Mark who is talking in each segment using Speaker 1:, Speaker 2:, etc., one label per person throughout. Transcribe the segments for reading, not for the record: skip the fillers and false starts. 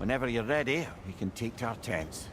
Speaker 1: Whenever you're ready, we can take to our tents.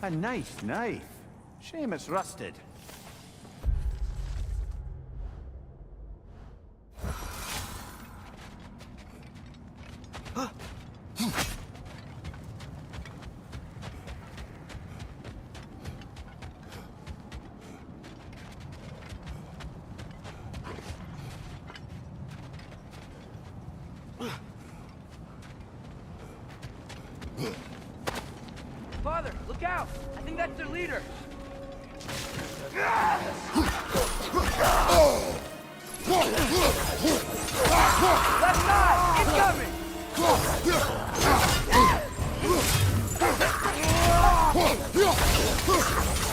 Speaker 1: A nice knife. Shame it's rusted.
Speaker 2: Father, look out! I think that's their leader. Left side! Incoming!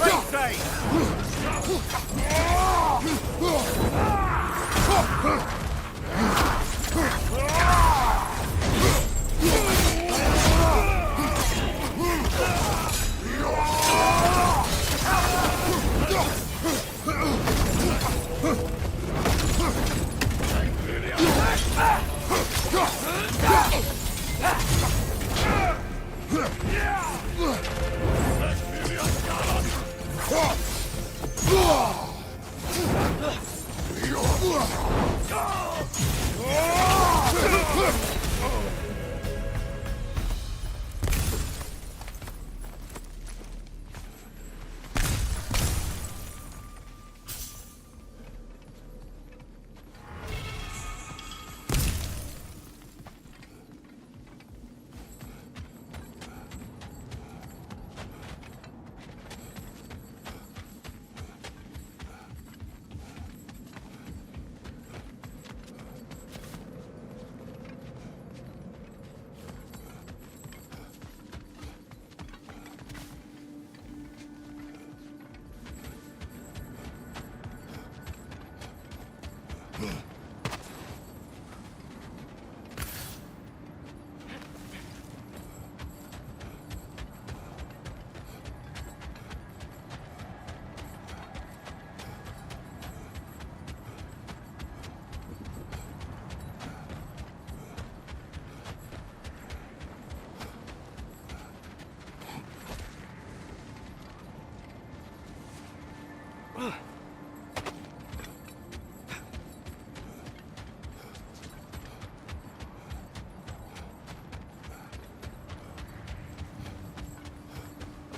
Speaker 2: Right side!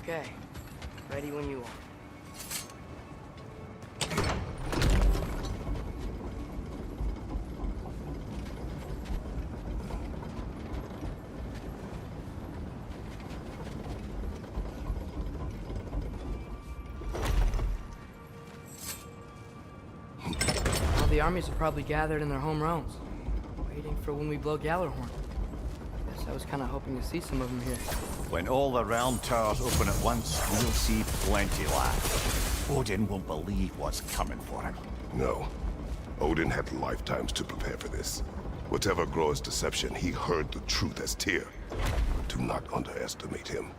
Speaker 2: Okay. Ready when you are. All the armies are probably gathered in their home realms, waiting for when we blow Gallarhorn. Guess I was kind of hoping to see some of them here.
Speaker 1: When all the realm towers open at once, we'll see plenty, lad. Odin won't believe what's coming for him.
Speaker 3: No. Odin had lifetimes to prepare for this. Whatever Groa's deception, he heard the truth as Tyr. Do not underestimate him.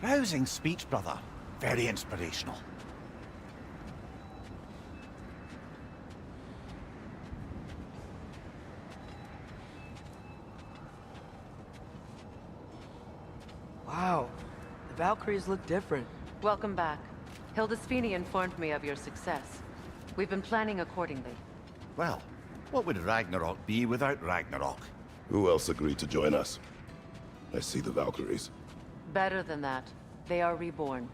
Speaker 1: Rousing speech, brother. Very inspirational.
Speaker 2: Wow. The Valkyries look different.
Speaker 4: Welcome back. Hildisfini informed me of your success. We've been planning accordingly.
Speaker 1: Well, what would Ragnarok be without Ragnarok?
Speaker 3: Who else agreed to join us? I see the Valkyries.
Speaker 4: Better than that. They are reborn.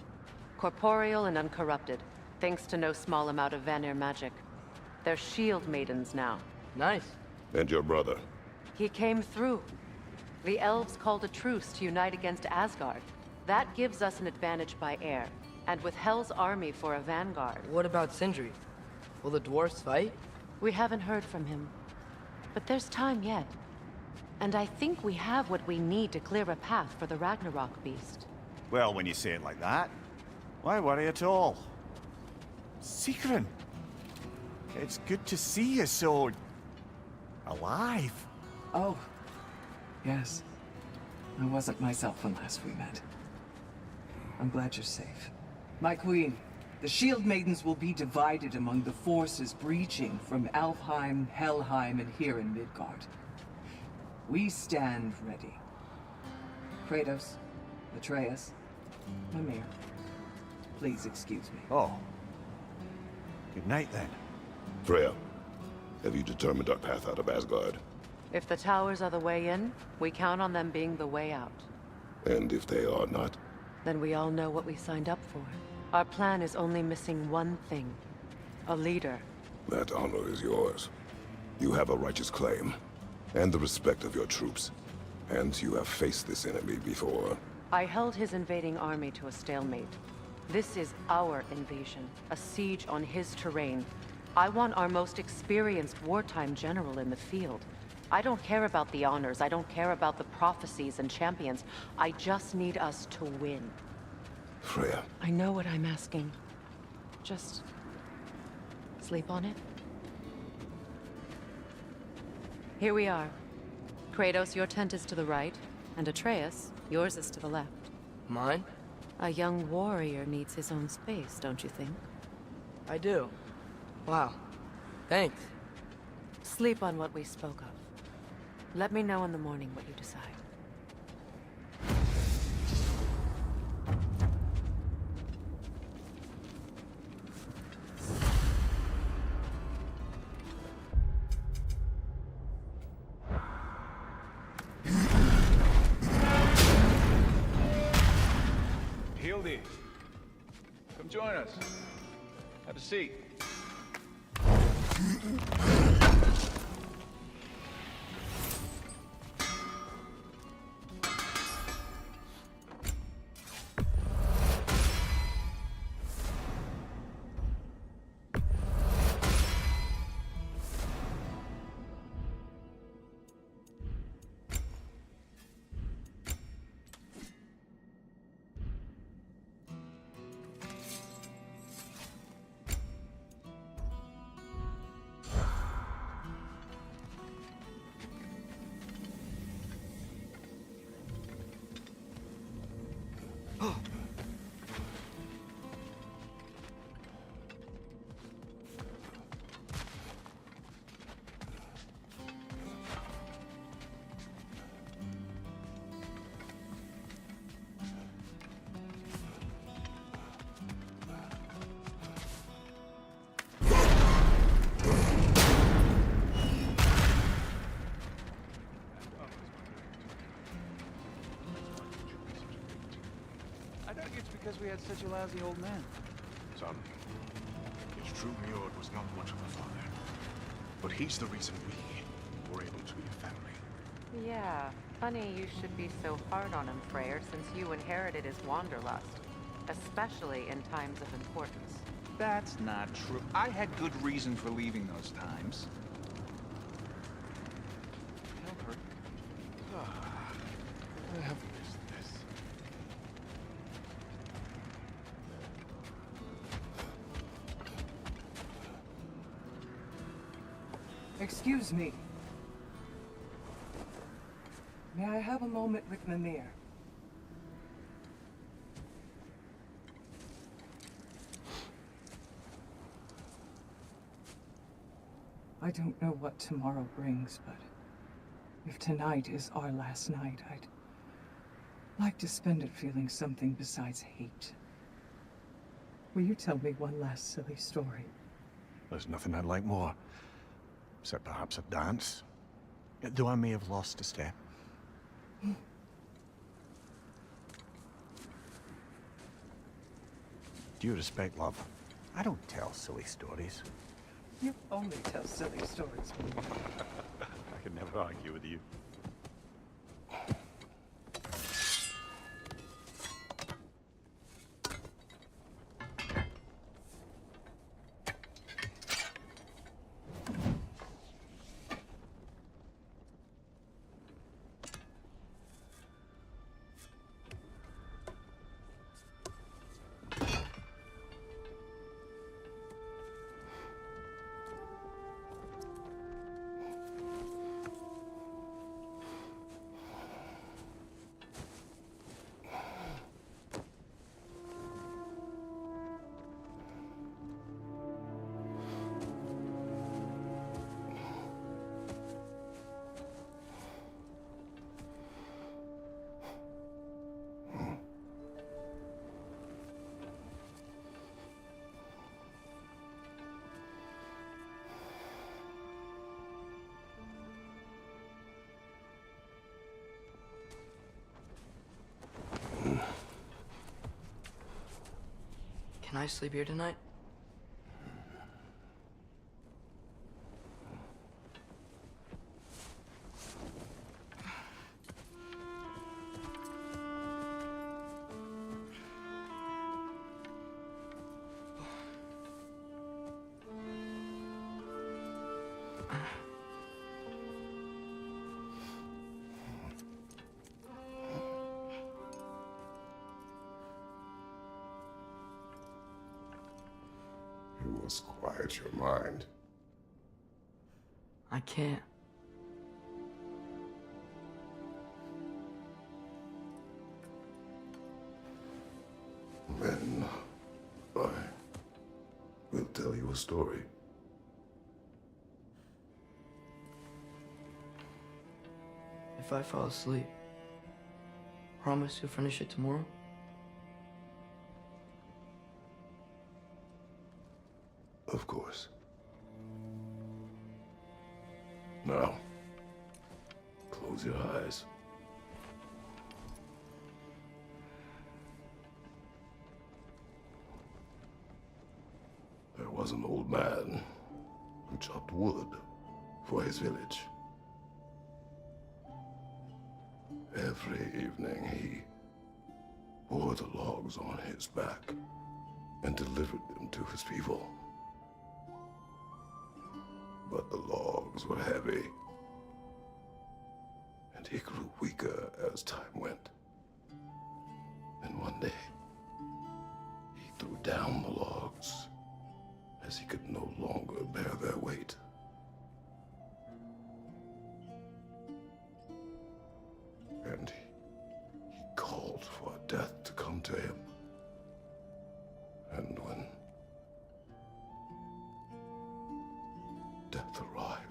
Speaker 4: Corporeal and uncorrupted, thanks to no small amount of Vanir magic. They're shield maidens now.
Speaker 2: Nice.
Speaker 3: And your brother.
Speaker 4: He came through. The elves called a truce to unite against Asgard. That gives us an advantage by air, and with Hell's army for a vanguard.
Speaker 2: What about Sindri? Will the dwarves fight?
Speaker 4: We haven't heard from him. But there's time yet. And I think we have what we need to clear a path for the Ragnarok beast.
Speaker 1: Well, when you say it like that, why worry at all? Sigrun! It's good to see you so... alive.
Speaker 5: Oh, yes. I wasn't myself when last we met. I'm glad you're safe. My queen, the Shield Maidens will be divided among the forces breaching from Alfheim, Helheim, and here in Midgard. We stand ready. Kratos, Atreus, Mimir, please excuse me.
Speaker 1: Oh. Good night, then.
Speaker 3: Freya, have you determined our path out of Asgard?
Speaker 4: If the towers are the way in, we count on them being the way out.
Speaker 3: And if they are not?
Speaker 4: Then we all know what we signed up for. Our plan is only missing one thing. A leader.
Speaker 3: That honor is yours. You have a righteous claim, and the respect of your troops. And you have faced this enemy before.
Speaker 4: I held his invading army to a stalemate. This is our invasion, a siege on his terrain. I want our most experienced wartime general in the field. I don't care about the honors, I don't care about the prophecies and champions. I just need us to win.
Speaker 3: Freya.
Speaker 4: I know what I'm asking. Just... sleep on it? Here we are. Kratos, your tent is to the right, and Atreus, yours is to the left.
Speaker 2: Mine?
Speaker 4: A young warrior needs his own space, don't you think?
Speaker 2: I do. Wow. Thanks.
Speaker 4: Sleep on what we spoke of. Let me know in the morning what you decide.
Speaker 6: Come join us. Have a seat.
Speaker 7: I think it's because we had such a lousy old man.
Speaker 8: Son, it's true Njord was not much of a father. But he's the reason we were able to be a family.
Speaker 4: Yeah, funny you should be so hard on him, Freyr, since you inherited his wanderlust. Especially in times of importance.
Speaker 7: That's not true. I had good reason for leaving those times. Help her.
Speaker 8: I have missed this.
Speaker 5: Excuse me. May I have a moment with Mimir? I don't know what tomorrow brings, but if tonight is our last night, I'd like to spend it feeling something besides hate. Will you tell me one last silly story?
Speaker 1: There's nothing I'd like more. Except perhaps a dance. Though I may have lost a step. Due respect, love. I don't tell silly stories.
Speaker 5: You only tell silly stories.
Speaker 1: I could never argue with you.
Speaker 2: Can I sleep here tonight?
Speaker 3: You must quiet your mind.
Speaker 2: I can't.
Speaker 3: Then I will tell you a story.
Speaker 2: If I fall asleep, promise you'll finish it tomorrow?
Speaker 3: Of course. Now, close your eyes. was an old man who chopped wood for his village. Every evening he bore the logs on his back and delivered them to his people. But the logs were heavy, and he grew weaker as time went. And one day, he threw down the logs as he could no longer bear their weight. And he called for death to come to him. And when death arrived,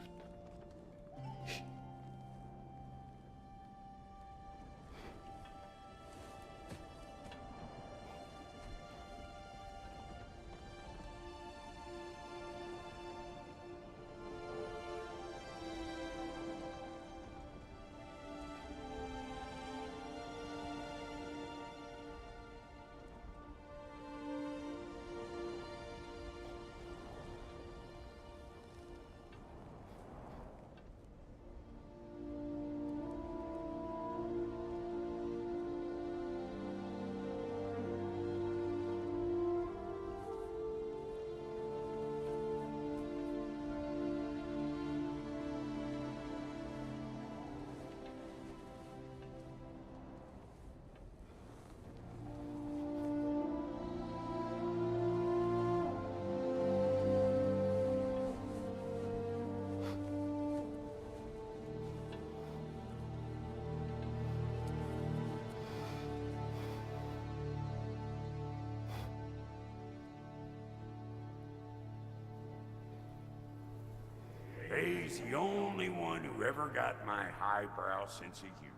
Speaker 9: He's the only one who ever got my highbrow sense of humor.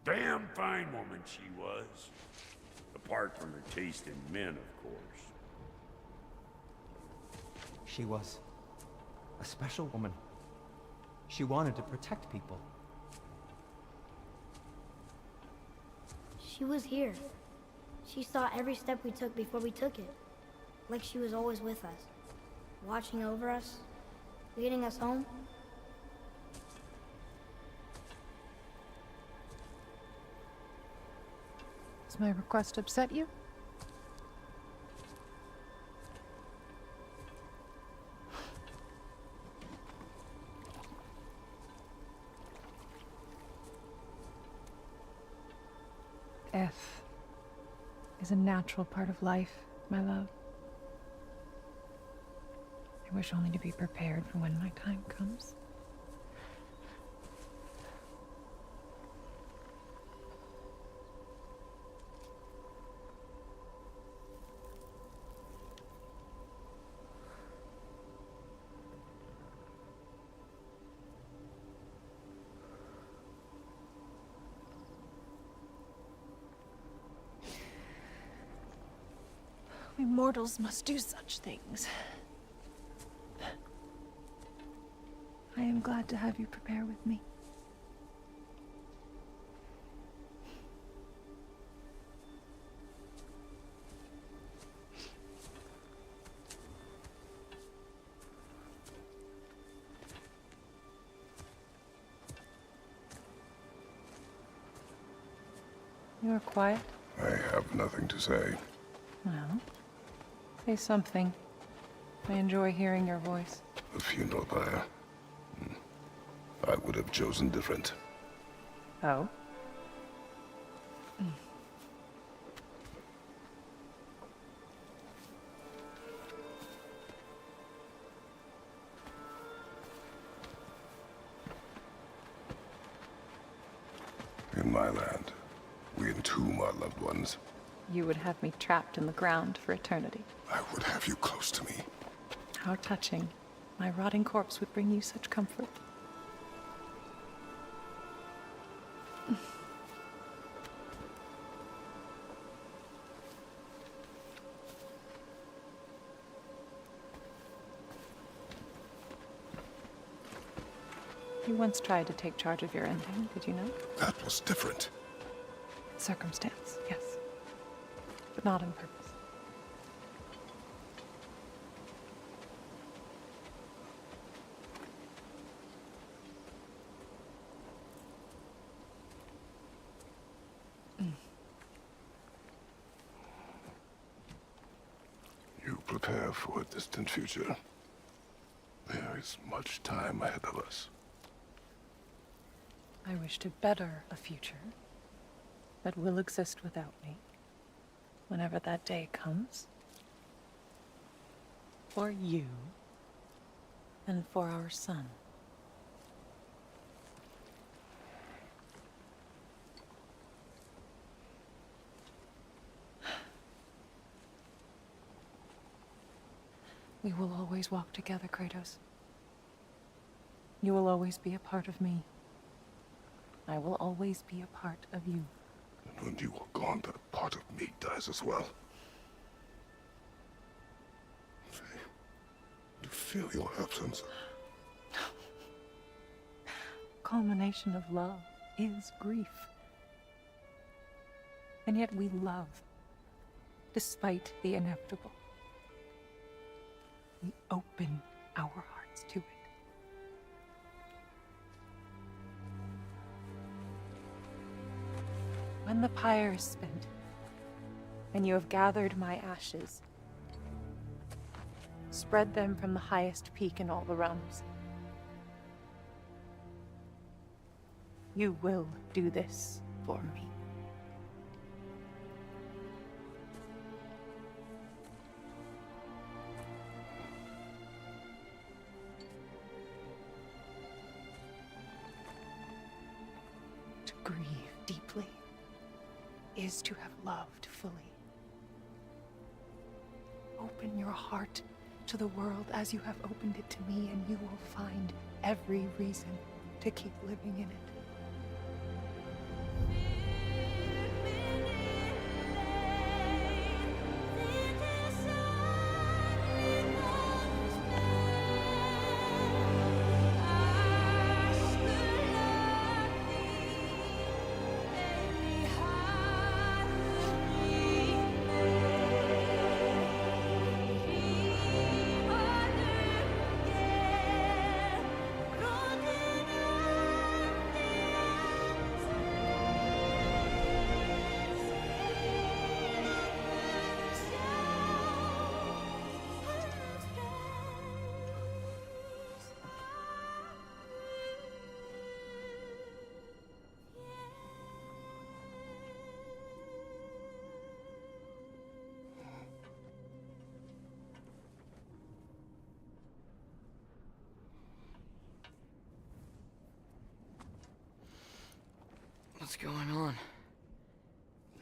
Speaker 9: Damn fine woman she was. Apart from her taste in men, of course.
Speaker 10: She was a special woman. She wanted to protect people.
Speaker 11: She was here. She saw every step we took before we took it. Like she was always with us. Watching over us. Leading us home.
Speaker 12: Does my request upset you? Death is a natural part of life, my love. I wish only to be prepared for when my time comes. We mortals must do such things. I am glad to have you prepare with me. You are quiet.
Speaker 3: I have nothing to say.
Speaker 12: Well, say something. I enjoy hearing your voice.
Speaker 3: The funeral pyre. I would have chosen different.
Speaker 12: Oh?
Speaker 3: In my land, we entomb our loved ones.
Speaker 12: You would have me trapped in the ground for eternity.
Speaker 3: I would have you close to me.
Speaker 12: How touching. My rotting corpse would bring you such comfort. You once tried to take charge of your ending, did you know?
Speaker 3: That was different.
Speaker 12: Circumstance, yes. But not on purpose.
Speaker 3: prepare for a distant future. There is much time ahead of us.
Speaker 12: I wish to better a future that will exist without me, whenever that day comes. For you, and for our son. We will always walk together, Kratos. You will always be a part of me. I will always be a part of you.
Speaker 3: And when you are gone, that part of me dies as well. You feel your absence.
Speaker 12: Culmination of love is grief. And yet we love, despite the inevitable. We open our hearts to it. When the pyre is spent, and you have gathered my ashes, spread them from the highest peak in all the realms. You will do this for me. To grieve deeply is to have loved fully. Open your heart to the world as you have opened it to me, and you will find every reason to keep living in it.
Speaker 2: What's going on?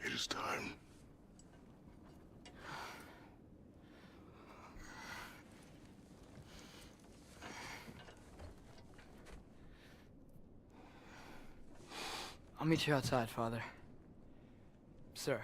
Speaker 3: It is time.
Speaker 2: I'll meet you outside, Father. Sir.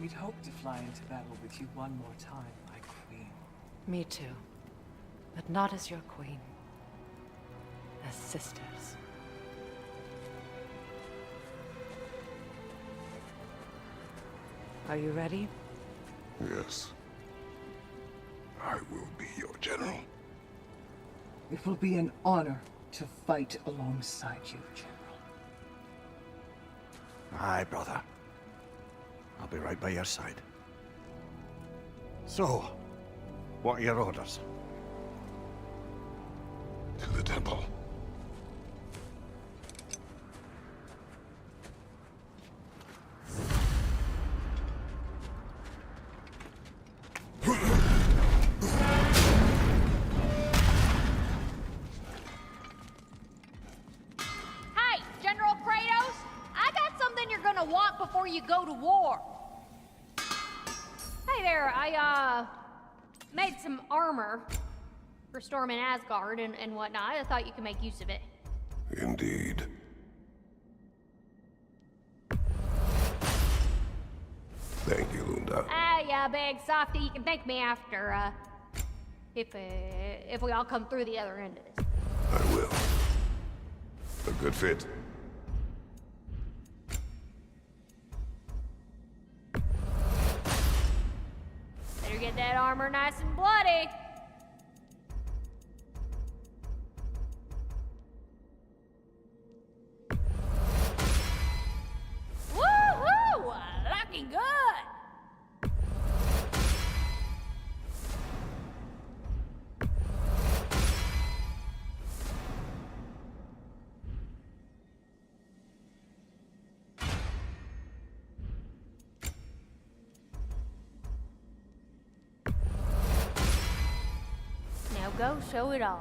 Speaker 5: We'd hoped to fly into battle with you one more time, my queen.
Speaker 4: Me too. But not as your queen. As sisters. Are you ready?
Speaker 3: Yes. I will be your general.
Speaker 5: It will be an honor to fight alongside you, General.
Speaker 1: Aye, brother. I'll be right by your side. So, what are your orders?
Speaker 3: To the temple.
Speaker 13: Hey, General Kratos! I got something you're gonna want before you go to war. Hey there, I, made some armor for storming Asgard and whatnot. I thought you could make use of it.
Speaker 3: Indeed. Thank you, Lunda.
Speaker 13: Ah, yeah, big softy. You can thank me after, if we all come through the other end of this.
Speaker 3: I will. A good fit.
Speaker 13: Better get that armor nice and bloody. Woohoo! Looking good. Now go show it off.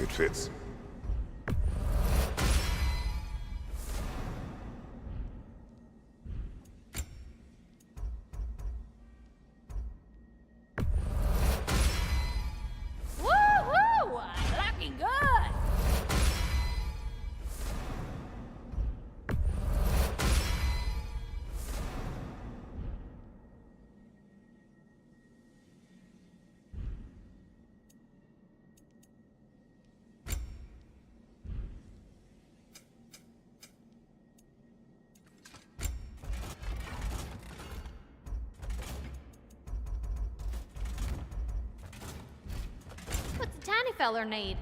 Speaker 3: It fits.
Speaker 13: Woohoo! Looking good. What's a tiny feller need?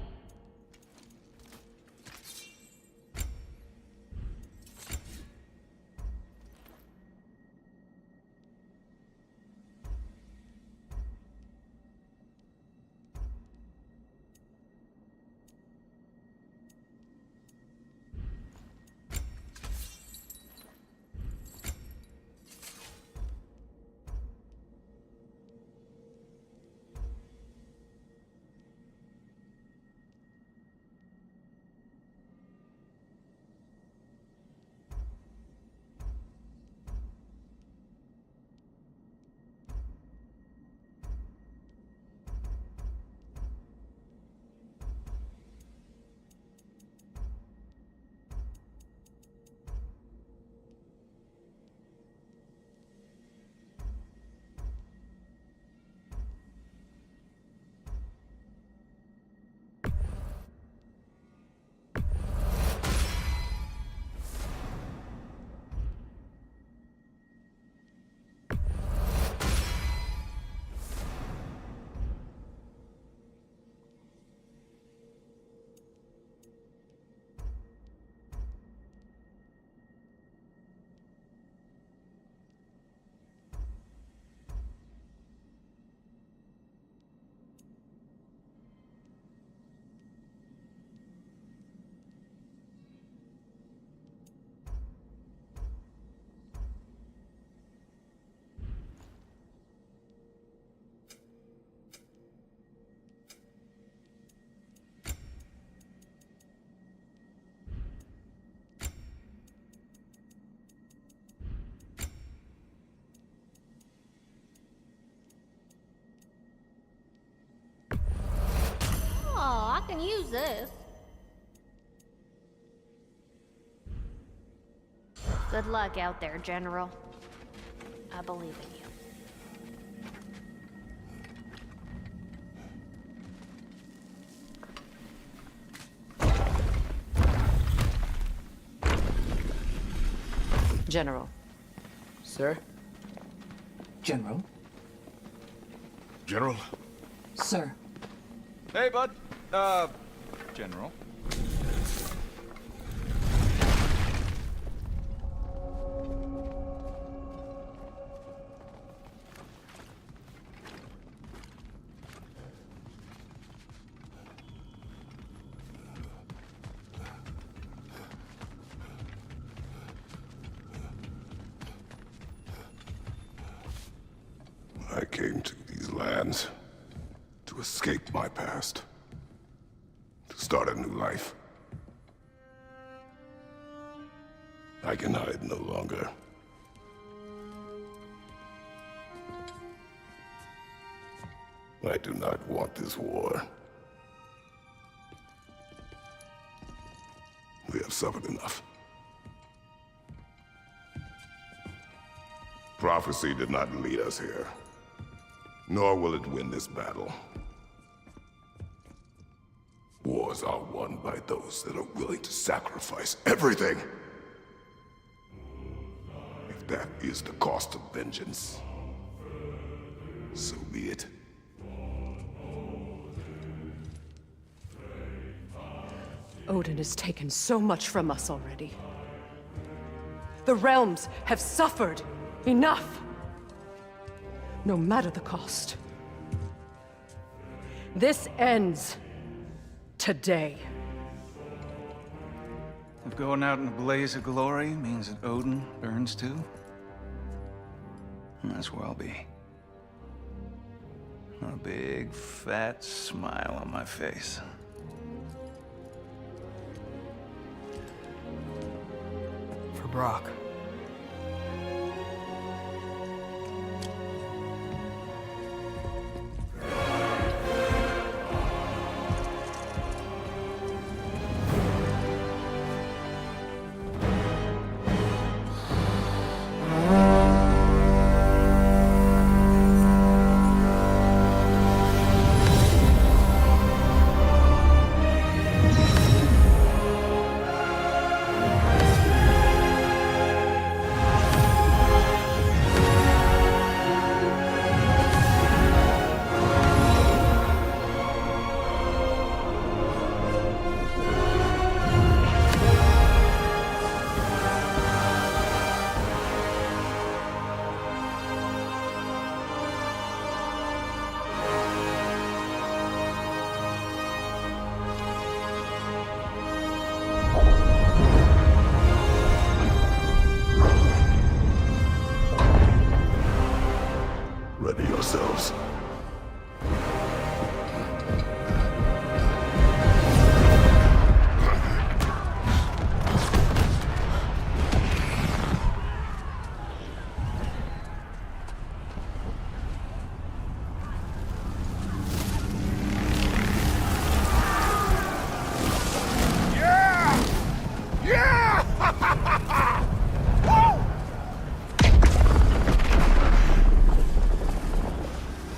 Speaker 13: Oh, I can use this. Good luck out there, General. I believe in you.
Speaker 4: General.
Speaker 2: Sir?
Speaker 5: General?
Speaker 8: General?
Speaker 5: Sir.
Speaker 7: Hey, bud. General.
Speaker 3: I came to these lands to escape my past, to start a new life. I can hide no longer. I do not want this war. We have suffered enough. Prophecy did not lead us here. Nor will it win this battle. Wars are won by those that are willing to sacrifice everything. If that is the cost of vengeance, so be it.
Speaker 14: Odin has taken so much from us already. The realms have suffered enough. No matter the cost. This ends today.
Speaker 7: If going out in a blaze of glory means that Odin burns too, that's where I'll be. A big, fat smile on my face.
Speaker 2: For Brock.
Speaker 3: Ready yourselves.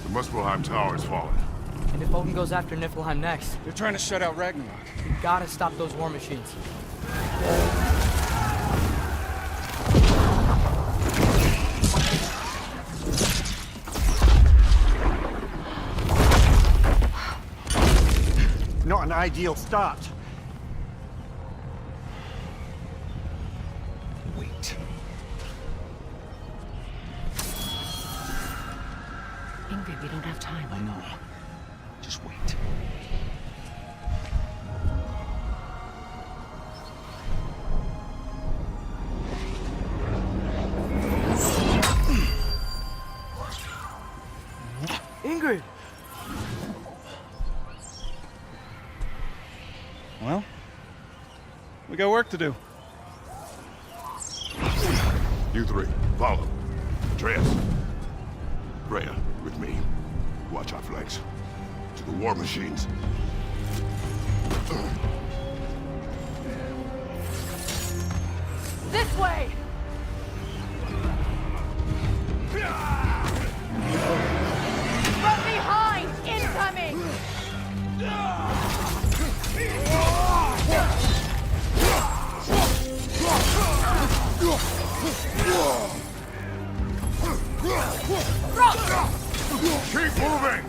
Speaker 3: The Muspelheim Tower has fallen.
Speaker 2: And if Odin goes after Niflheim next,
Speaker 8: They're trying to shut out Ragnarok.
Speaker 2: we gotta stop those war machines.
Speaker 1: Not an ideal start.
Speaker 7: Wait.
Speaker 14: Ingrid, we don't have time.
Speaker 7: I know. Just wait.
Speaker 2: Ingrid!
Speaker 7: Well, we got work to do.
Speaker 3: You three, follow. Atreus. Rhea, with me. Watch our flanks. To the war machines.
Speaker 14: This way! From behind! Incoming!
Speaker 3: Keep moving!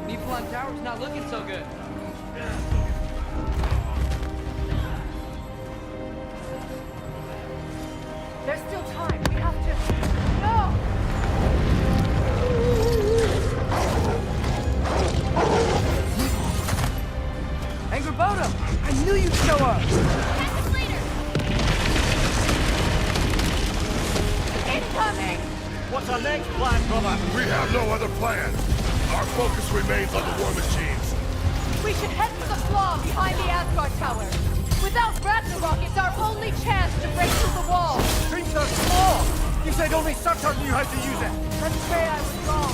Speaker 2: Niflheim Tower's not looking so good.
Speaker 14: There's still time. We have to... No!
Speaker 2: Angrboda! I knew you'd show up!
Speaker 13: Message leader!
Speaker 14: Incoming!
Speaker 1: What's our next plan, brother?
Speaker 3: We have no other plan. Our focus remains on the war machines.
Speaker 14: We should head for the flaw behind the Asgard Tower. Without Ragnarok, it's our only chance to break through the wall.
Speaker 1: Creature's claw! You said only Surtur knew how to use it!
Speaker 14: Let's say I was wrong.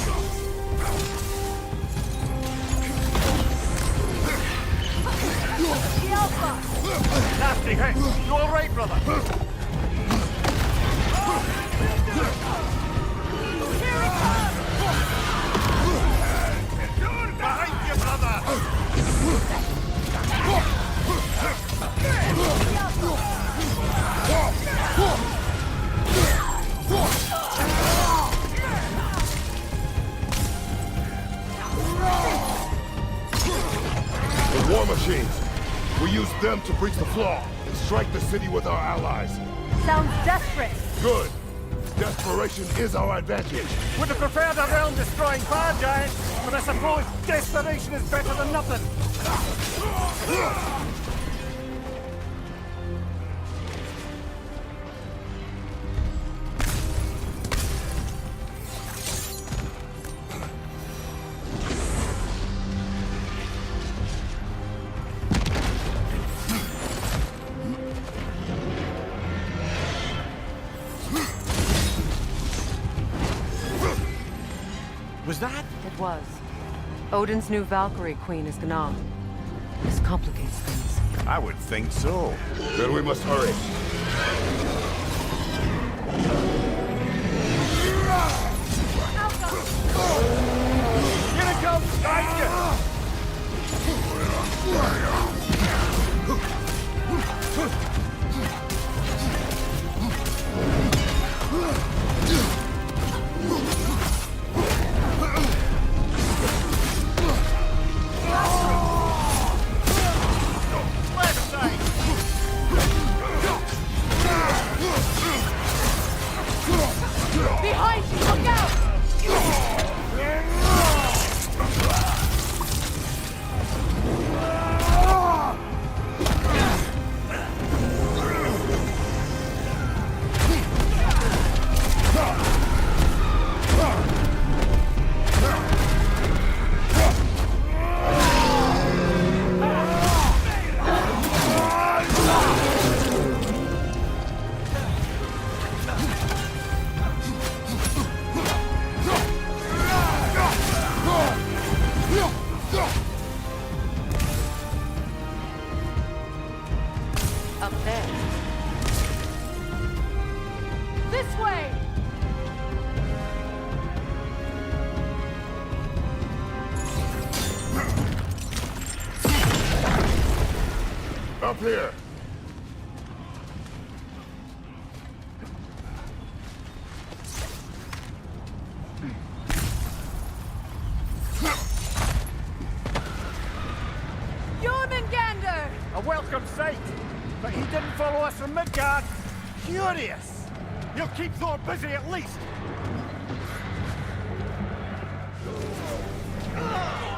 Speaker 1: nasty hit. You all right, brother? Behind you, brother!
Speaker 3: The war machines. We use them to breach the flaw and strike the city with our allies.
Speaker 15: Sounds desperate.
Speaker 3: Good. Desperation is our advantage.
Speaker 1: Would have preferred a realm-destroying fire giant, but I suppose desperation is better than nothing. Was that?
Speaker 4: It was. Odin's new Valkyrie queen is Gná. This complicates things.
Speaker 1: I would think so.
Speaker 3: Then we must hurry.
Speaker 1: Here it comes! Behind you!
Speaker 15: Behind you! Look out!
Speaker 4: Up there.
Speaker 15: This way!
Speaker 3: Up here.
Speaker 15: Jormungandr!
Speaker 1: A welcome sight! But he didn't follow us from Midgard. Curious! He'll keep Thor busy at least!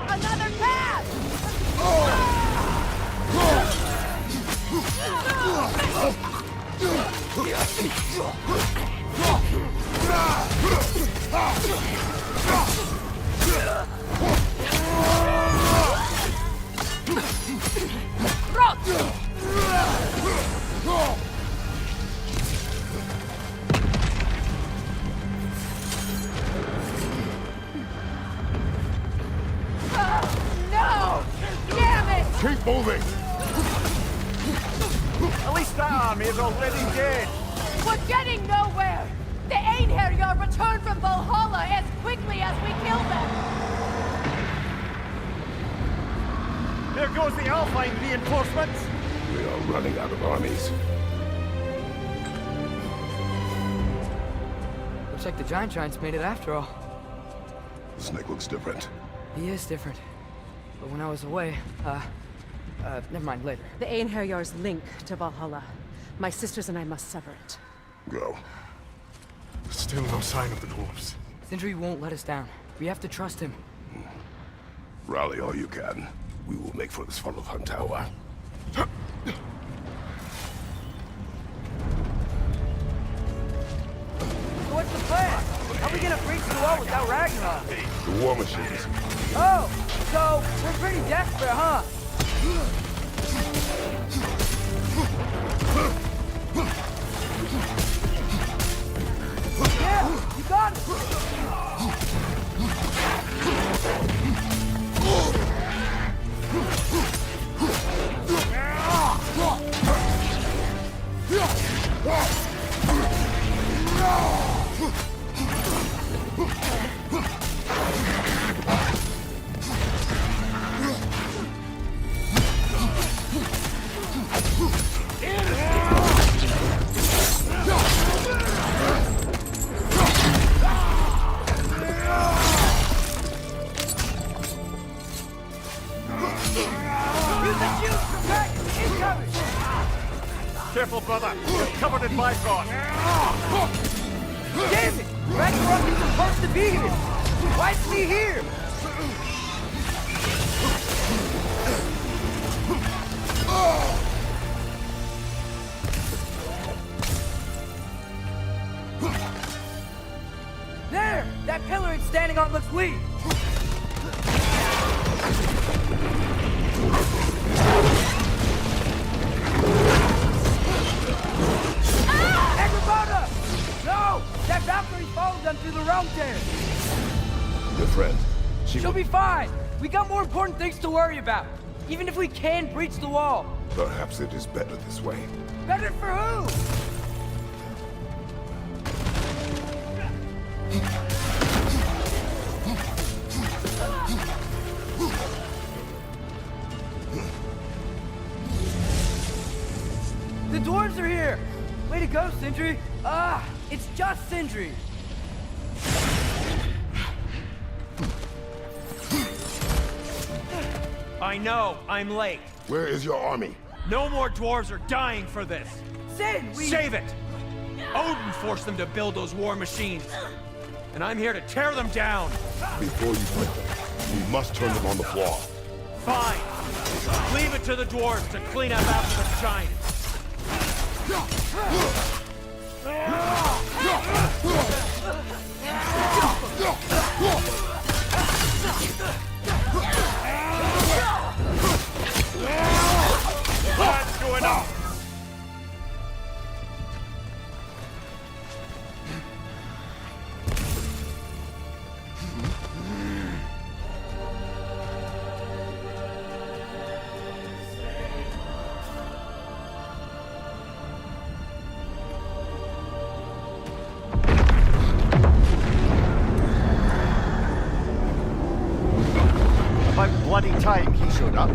Speaker 15: Another path! No! Damn it!
Speaker 3: Keep moving.
Speaker 1: At least that army is already dead!
Speaker 15: We're getting nowhere! The Einherjar return from Valhalla as quickly as we kill them!
Speaker 1: There goes the Alpine reinforcements!
Speaker 3: We are running out of armies.
Speaker 2: Looks like the Giants made it after all.
Speaker 3: Snake looks different.
Speaker 2: He is different. But when I was away, never mind, later.
Speaker 14: The Einherjar's link to Valhalla. My sisters and I must sever it.
Speaker 3: Go.
Speaker 8: Still no sign of the dwarves.
Speaker 2: Sindri won't let us down. We have to trust him.
Speaker 3: Rally all you can. We will make for this Svartalfheim tower.
Speaker 2: So what's the plan? How are we gonna breach the wall without Ragnarok?
Speaker 3: The war machines.
Speaker 2: Oh, so we're pretty desperate, huh? Yeah, you got it!
Speaker 1: brother. You're covered in Bifrost.
Speaker 2: Damn it! Ragnarok isn't supposed to be here! Why is he here? There! That pillar it's standing on looks weak! Agrabah! No! That Valkyrie followed them through the realm there!
Speaker 3: Your friend.
Speaker 2: She'll be fine! We got more important things to worry about! Even if we can breach the wall!
Speaker 3: Perhaps it is better this way.
Speaker 2: Better for who? The dwarves are here! Way to go, Sindri! Ah, it's just Sindri!
Speaker 16: I know, I'm late.
Speaker 3: Where is your army?
Speaker 16: No more dwarves are dying for this.
Speaker 2: Sin,
Speaker 16: Save it! Odin forced them to build those war machines. And I'm here to tear them down.
Speaker 3: Before you break them, we must turn them on the floor.
Speaker 16: Fine. Leave it to the dwarves to clean up after the giants.
Speaker 1: That's going up. About bloody time he showed up.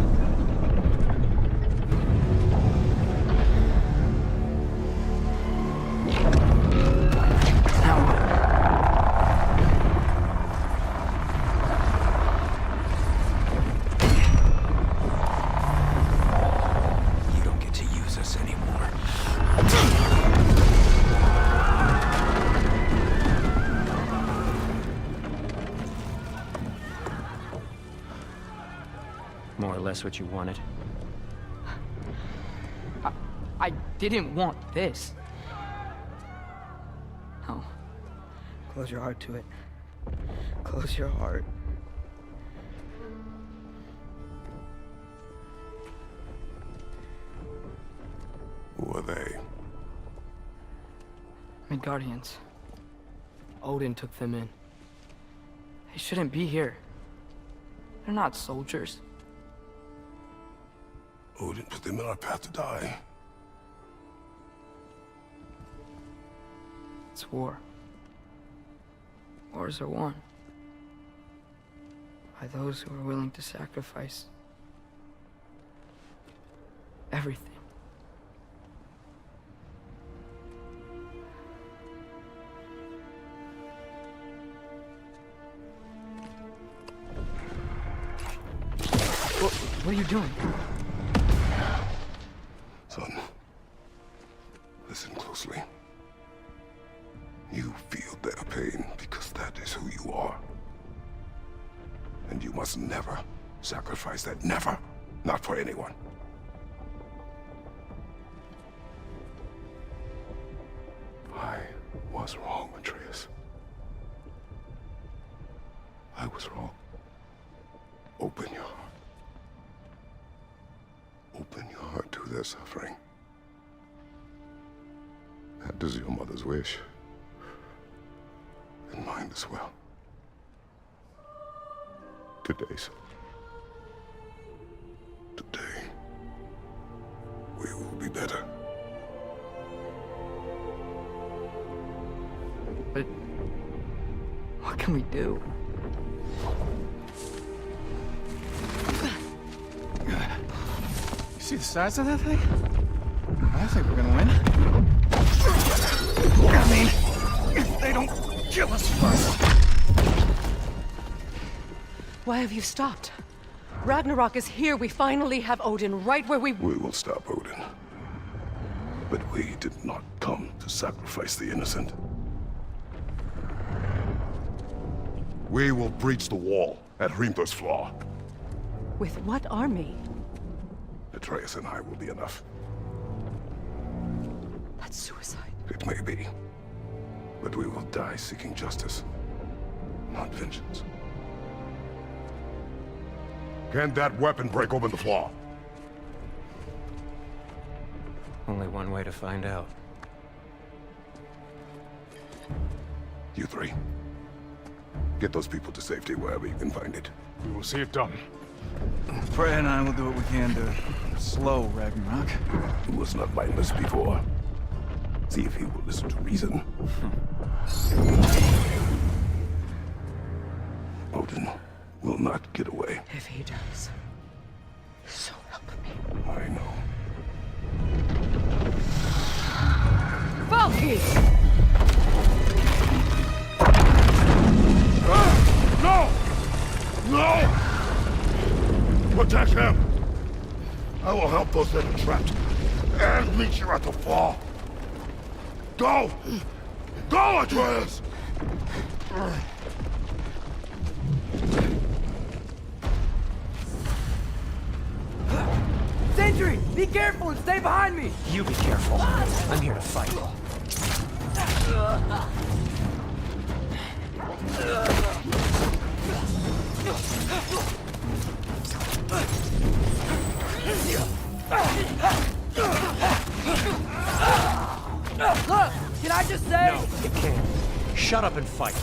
Speaker 16: You don't get to use us anymore.
Speaker 10: More or less what you wanted.
Speaker 2: I didn't want this. No. Close your heart to it. Close your heart.
Speaker 3: Who are they?
Speaker 2: Midgardians. Odin took them in. They shouldn't be here. They're not soldiers.
Speaker 3: Odin put them in our path to die.
Speaker 2: It's war. Wars are won by those who are willing to sacrifice everything. What are you doing?
Speaker 3: Son, listen closely. You feel their pain because that is who you are. And you must never sacrifice that. Never. Not for anyone. I was wrong, Atreus. I was wrong. Open your heart. Open your heart to their suffering. That is your mother's wish. And mine as well. Today, son. Today, we will be better.
Speaker 2: But what can we do?
Speaker 7: You see the size of that thing? I think we're gonna win. I mean, if they don't kill us first.
Speaker 14: Why have you stopped? Ragnarok is here. We finally have Odin right where we...
Speaker 3: We will stop Odin. But we did not come to sacrifice the innocent. We will breach the wall at Reaper's Flaw.
Speaker 14: With what army?
Speaker 3: Atreus and I will be enough.
Speaker 14: That's suicide.
Speaker 3: It may be. But we will die seeking justice, not vengeance. Can that weapon break open the flaw?
Speaker 10: Only one way to find out.
Speaker 3: You three. Get those people to safety wherever you can find it.
Speaker 8: We will see it done.
Speaker 7: Freya and I will do what we can to slow Ragnarok.
Speaker 3: He was not mindless before. See if he will listen to reason. Odin will not get away.
Speaker 14: If he does, so help me.
Speaker 3: I know.
Speaker 14: Valky!
Speaker 3: No! No! Protect him! I will help those that are trapped. And meet you at the fall. Go! Go, Atreus!
Speaker 2: Sentry! Be careful and stay behind me!
Speaker 10: You be careful. I'm here to fight.
Speaker 2: Look! Can I just say?
Speaker 10: No, you can't. Shut up and fight.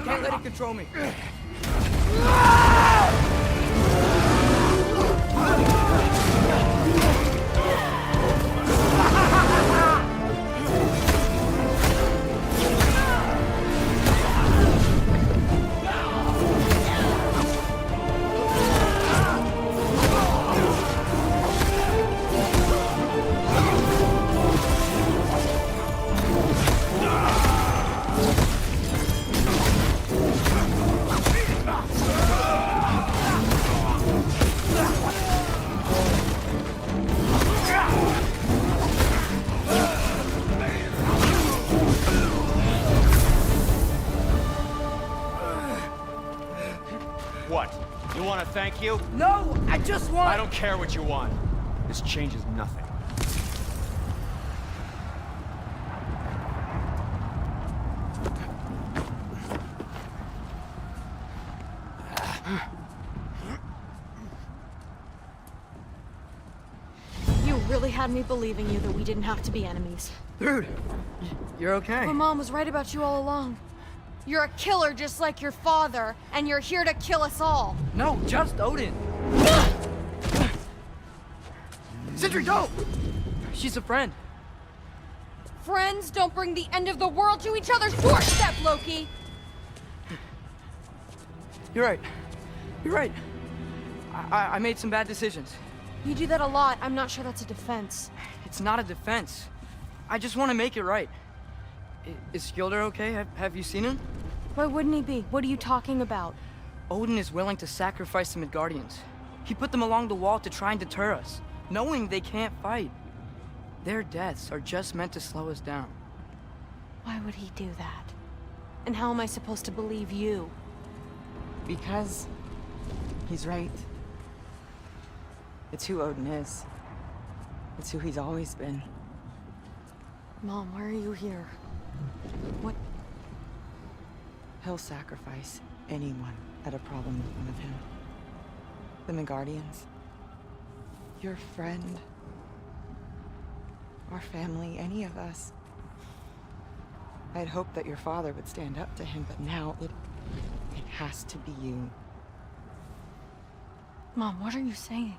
Speaker 2: Can't let it control me.
Speaker 16: What? You want to thank you?
Speaker 2: No, I just want...
Speaker 16: I don't care what you want. This changes nothing.
Speaker 15: You really had me believing you that we didn't have to be enemies.
Speaker 2: Dude, you're okay.
Speaker 13: My mom was right about you all along. You're a killer just like your father, and you're here to kill us all.
Speaker 2: No, just Odin. Sentry, don't! She's a friend.
Speaker 13: Friends don't bring the end of the world to each other's doorstep, Loki!
Speaker 2: You're right. You're right. I made some bad decisions.
Speaker 13: You do that a lot. I'm not sure that's a defense.
Speaker 2: It's not a defense. I just want to make it right. Is Skilder okay? Have you seen him?
Speaker 13: Why wouldn't he be? What are you talking about?
Speaker 2: Odin is willing to sacrifice the Midgardians. He put them along the wall to try and deter us, knowing they can't fight. Their deaths are just meant to slow us down.
Speaker 15: Why would he do that? And how am I supposed to believe you?
Speaker 5: Because he's right. It's who Odin is. It's who he's always been.
Speaker 15: Mom, why are you here?
Speaker 12: What?
Speaker 2: He'll sacrifice anyone at a problem in front of him. The Midgardians. Your friend. Our family, any of us. I'd hoped that your father would stand up to him, but now it has to be you.
Speaker 12: Mom, what are you saying?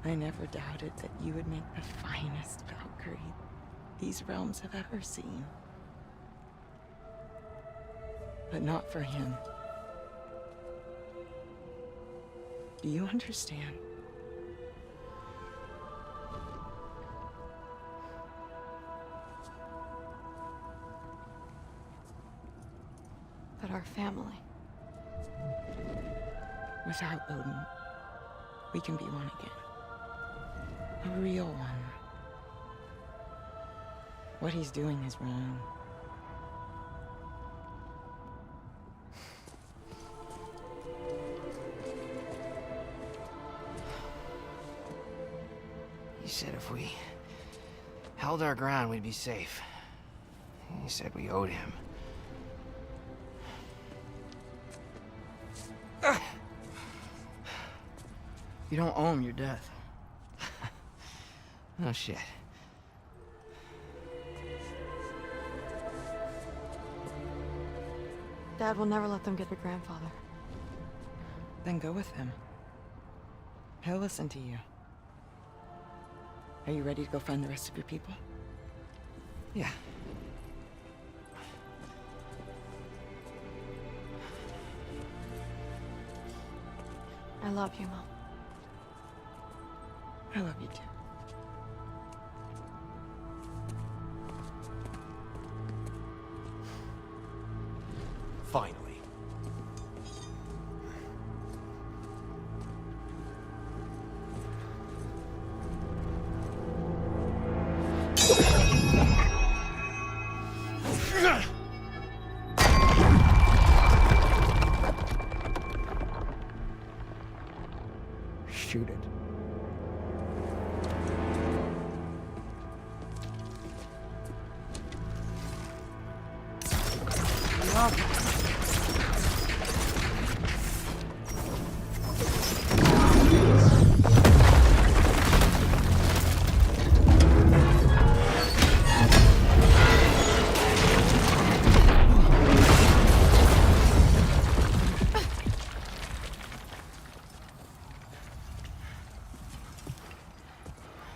Speaker 2: I never doubted that you would make the finest Valkyrie these realms have ever seen. But not for him. Do you understand?
Speaker 12: That our family.
Speaker 2: Without Odin, we can be one again. A real one. What he's doing is wrong.
Speaker 17: He said if we held our ground, we'd be safe. He said we owed him.
Speaker 2: You don't owe him your death.
Speaker 17: Oh, shit.
Speaker 12: Dad will never let them get your grandfather.
Speaker 2: Then go with him. He'll listen to you. Are you ready to go find the rest of your people?
Speaker 17: Yeah.
Speaker 12: I love you, Mom.
Speaker 2: I love you too.
Speaker 16: Finally.
Speaker 2: Shoot it.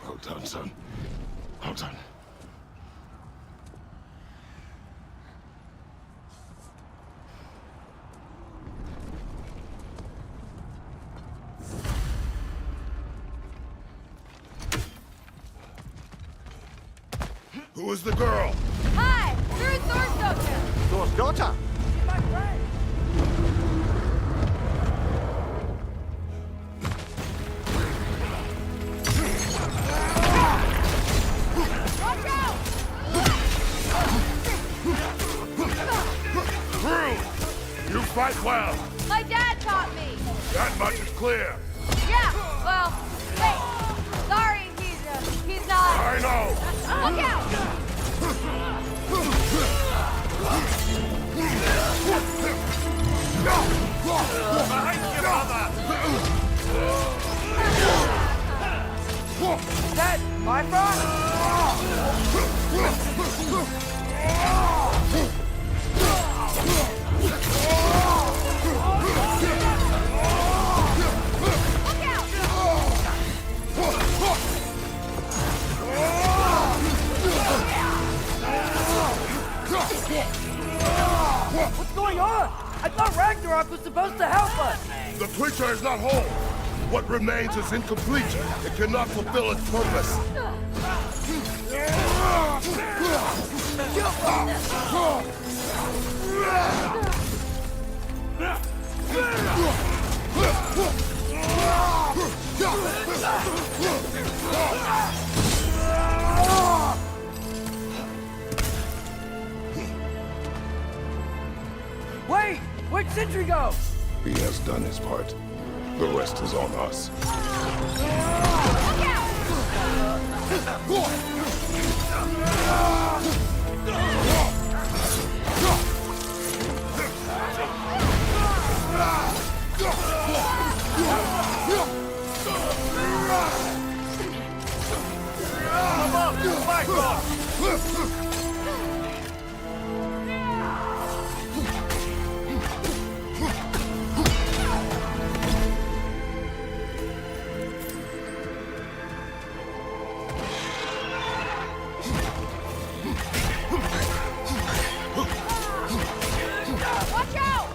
Speaker 3: Well done, son. Well done. Who is the girl?
Speaker 15: Hi! Through Thorstoken!
Speaker 1: Thor's daughter!
Speaker 15: My friend! Watch out!
Speaker 3: Through! You fight well.
Speaker 15: My dad taught me!
Speaker 3: That much is clear.
Speaker 15: Yeah, well, wait. Sorry, he's not...
Speaker 3: I know!
Speaker 15: Look out!
Speaker 9: Behind you, brother!
Speaker 2: That my front? What's going on? I thought Ragnarok was supposed to help us.
Speaker 3: The creature is not whole. What remains is incomplete. It cannot fulfill its purpose.
Speaker 2: Wait! Where'd Sentry go?
Speaker 3: He has done his part. The rest is on us.
Speaker 15: Look out! Watch out!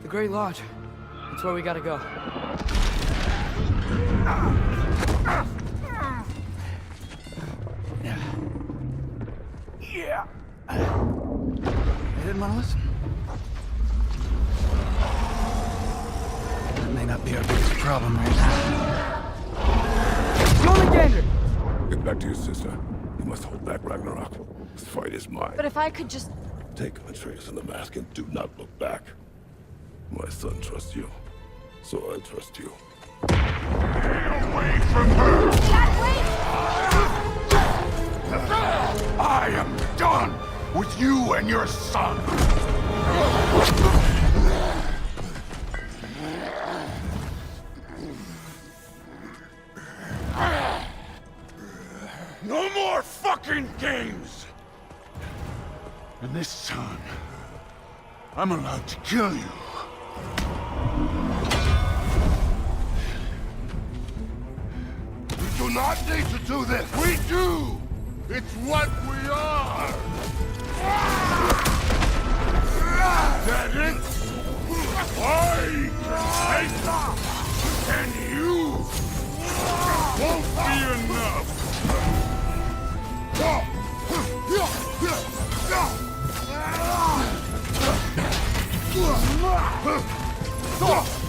Speaker 2: The Great Lodge. That's where we gotta go.
Speaker 1: Yeah. They didn't want to listen. That may not be our biggest problem right now.
Speaker 2: Come Gander!
Speaker 3: Get back to your sister. You must hold back Ragnarok. This fight is mine.
Speaker 15: But if I could just...
Speaker 3: Take Atreus and the mask and do not look back. My son trusts you, so I trust you.
Speaker 8: Get away from her! I am done with you and your son! No more fucking games! And this time, I'm allowed to kill you. We do not need to do this! We do! It's what we are! Is that it? I and you won't be enough!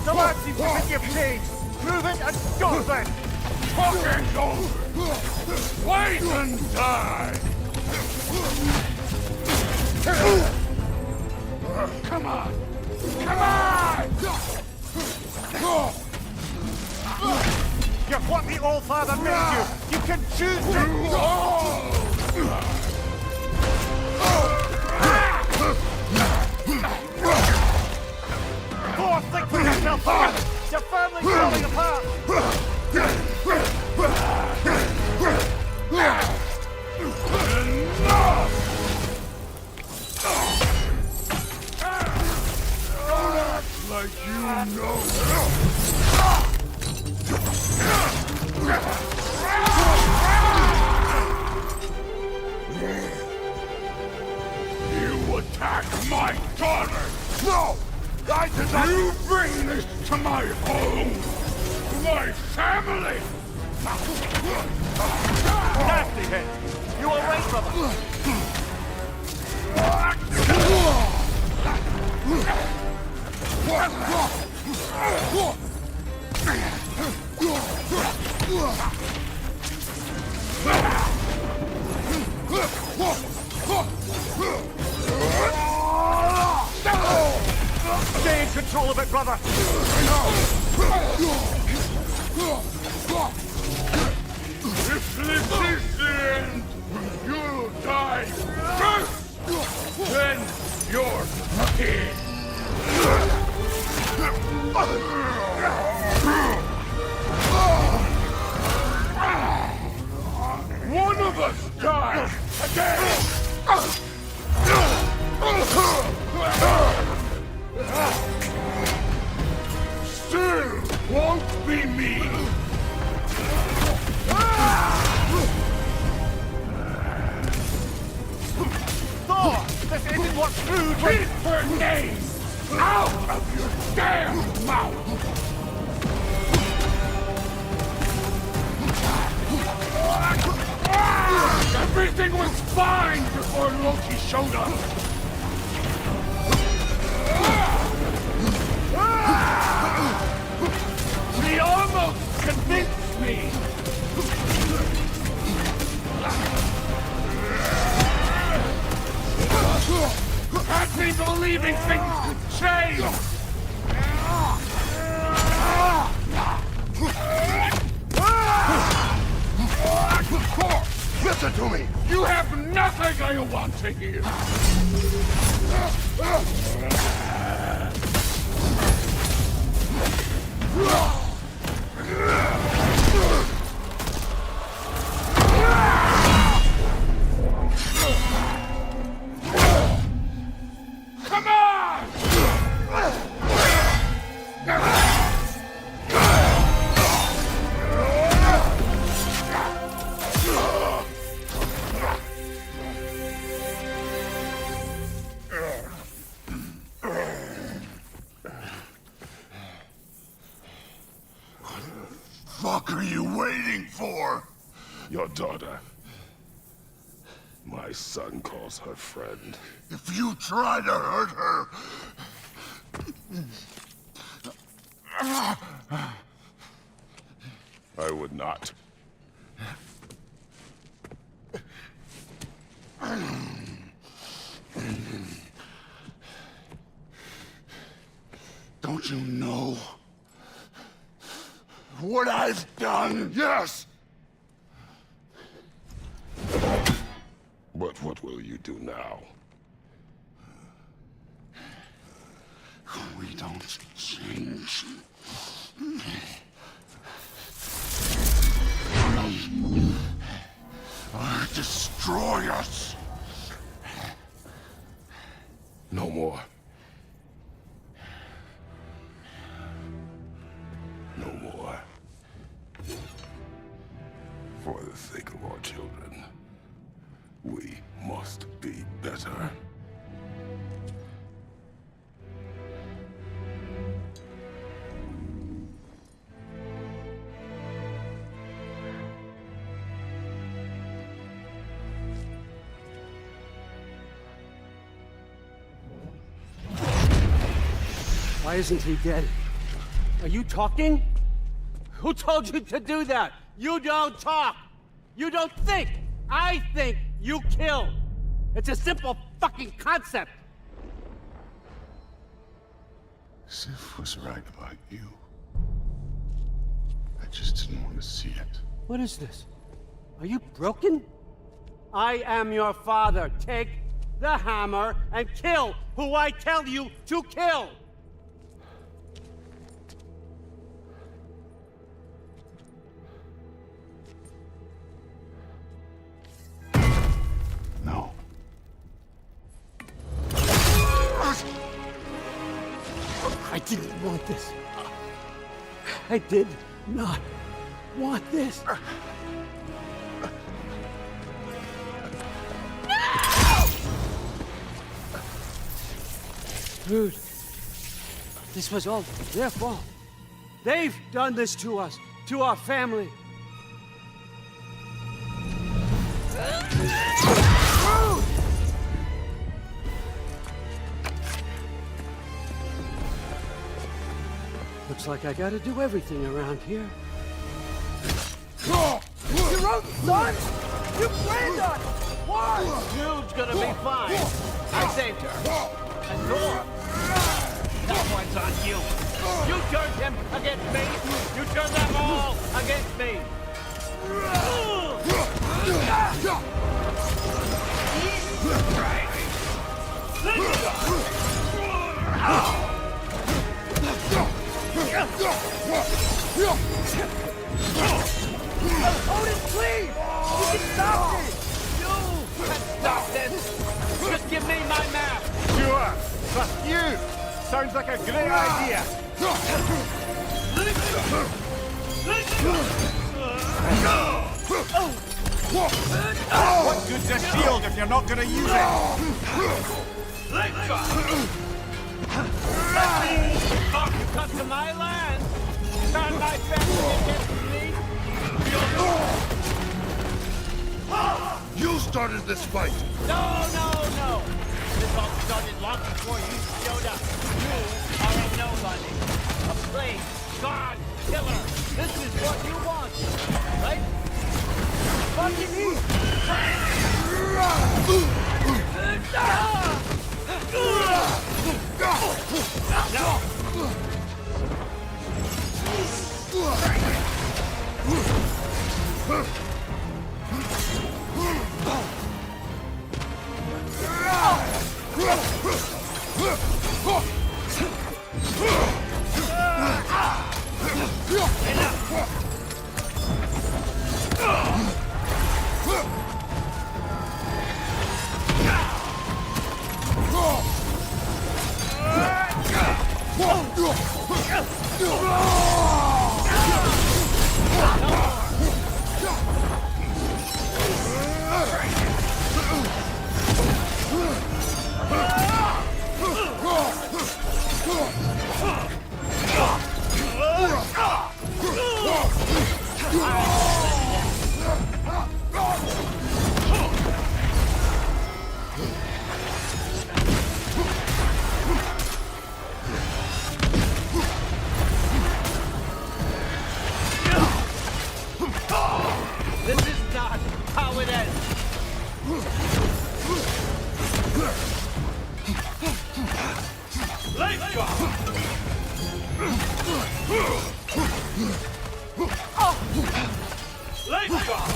Speaker 1: The lad seems to think you've changed. Move it and go then!
Speaker 8: Fucking over! Wait and die! Come on! Come on!
Speaker 1: You're what the All-Father made you! You can choose to... Go on, think for yourself! Your family's falling apart!
Speaker 9: attack my daughter! No! I did not... You bring this to my home! My family!
Speaker 1: Nasty hit! You away from us! Stay in control of it, brother!
Speaker 9: If this is the end, you'll die first! Then you're king! One of us dies again! Still won't be me!
Speaker 1: Thor! This isn't what food...
Speaker 9: Keep her name out of your damn mouth! Everything was fine before Loki showed up! He almost convinced me! Had me believing things could change! Listen to me! You have nothing I want to hear! Come on! What are you waiting for?
Speaker 3: Your daughter. My son calls her friend.
Speaker 9: If you try to hurt her...
Speaker 3: I would not.
Speaker 9: Don't you know what I've done? Yes!
Speaker 3: But what will you do now?
Speaker 9: We don't change. Or destroy us.
Speaker 3: No more. No more. For the sake of our children, we must be better.
Speaker 18: Why isn't he dead? Are you talking? Who told you to do that? You don't talk! You don't think! I think you kill! It's a simple fucking concept!
Speaker 9: Sif was right about you. I just didn't want to see it.
Speaker 18: What is this? Are you broken? I am your father. Take the hammer and kill who I tell you to kill!
Speaker 9: No.
Speaker 18: I didn't want this. I did not want this. Dude, this was all their fault. They've done this to us, to our family. Looks like I gotta do everything around here.
Speaker 15: Your own son? You planned on it! Why?
Speaker 18: Jude's gonna be fine. I saved her. And Thor. That one's on you. You turned him against me. You turned them all against me.
Speaker 15: Odin, please! You can stop this!
Speaker 18: You can stop this! Just give me my map!
Speaker 1: Sure. Trust you. Sounds like a great idea. What good's a shield if you're not going to use it?
Speaker 18: You come to my land! Turn my family against me!
Speaker 3: You started this fight!
Speaker 18: No! This all started long before you showed up. You are a nobody. A plague, god, killer. This is what you want, right? What do you need? This is not how it ends. Let's go. Let's go.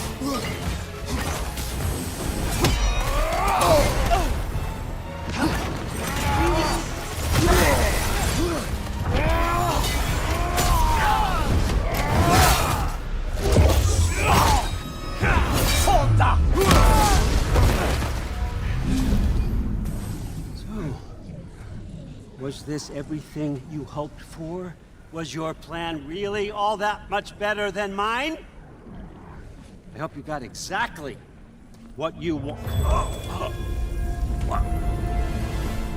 Speaker 18: Was this everything you hoped for? Was your plan really all that much better than mine? I hope you got exactly what you want.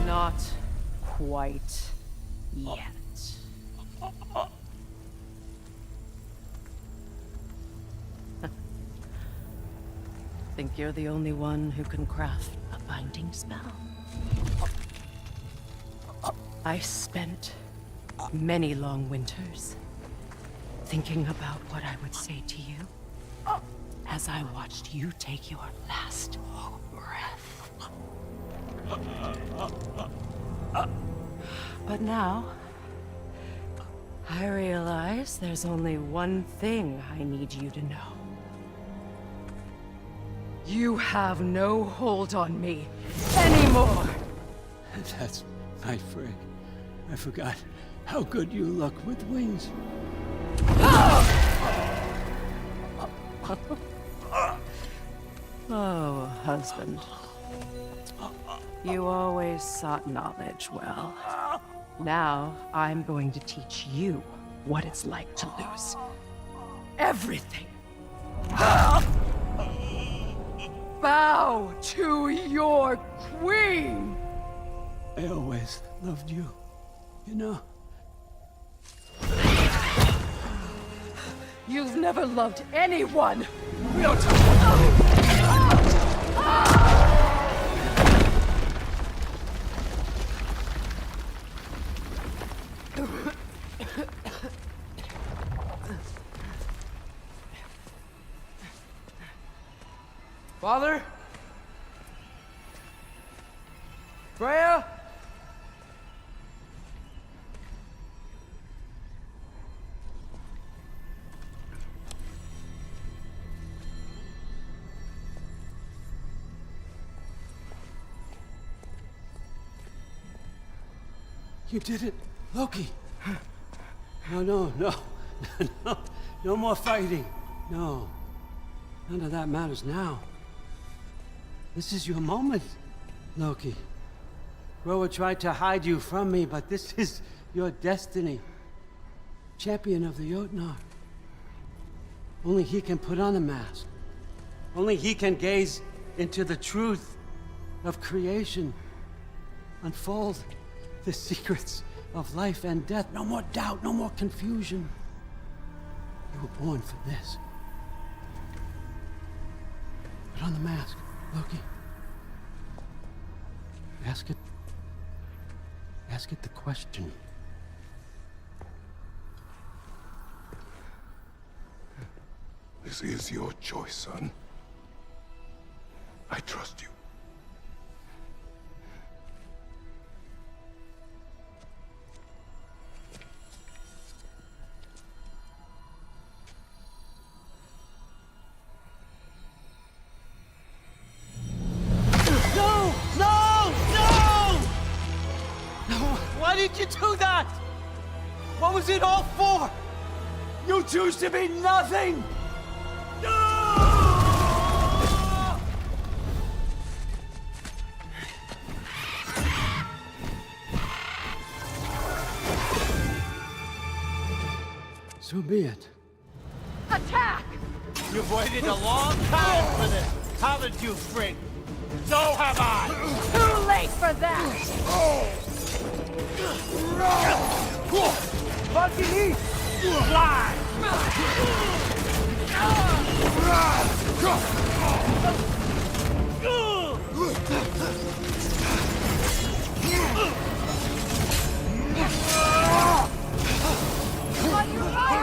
Speaker 2: Not quite yet. Think you're the only one who can craft a binding spell? I spent many long winters thinking about what I would say to you as I watched you take your last breath. But now, I realize there's only one thing I need you to know. You have no hold on me anymore!
Speaker 18: That's my friend. I forgot how good you look with wings.
Speaker 2: Oh, husband. You always sought knowledge well. Now, I'm going to teach you what it's like to lose everything. Bow to your queen!
Speaker 18: I always loved you, you know?
Speaker 14: You've never loved anyone!
Speaker 5: Father? Freya?
Speaker 18: You did it, Loki. No. No more fighting. No. None of that matters now. This is your moment, Loki. Groa tried to hide you from me, but this is your destiny. Champion of the Jotnar. Only he can put on the mask. Only he can gaze into the truth of creation. Unfold the secrets of life and death. No more doubt, no more confusion. You were born for this. Put on the mask, Loki. Ask it the question.
Speaker 3: This is your choice, son. I trust you.
Speaker 18: Why did you do that? What was it all for? You choose to be nothing! So be it.
Speaker 15: Attack!
Speaker 18: You've waited a long time for this, haven't you, Frigg? So have I!
Speaker 15: Too late for that!
Speaker 18: Bucky! Fly!
Speaker 15: On your mark!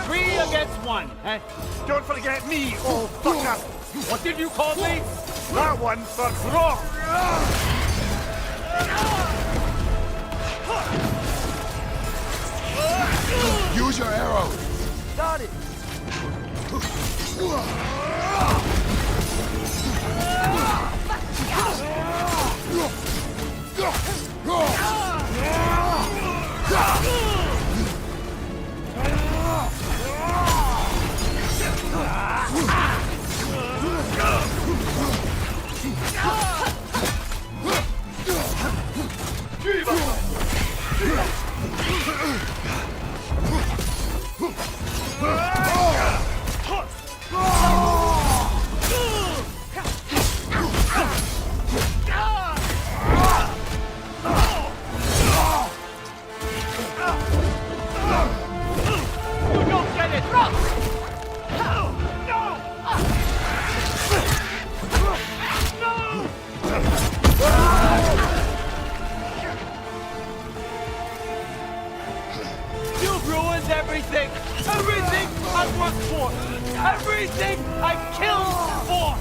Speaker 18: Three against one, eh?
Speaker 1: Don't forget me, old fucker!
Speaker 18: What did you call me?
Speaker 1: That one for Brock!
Speaker 3: Use your arrow!
Speaker 18: Got it! Everything! Everything I worked for! Everything I killed for!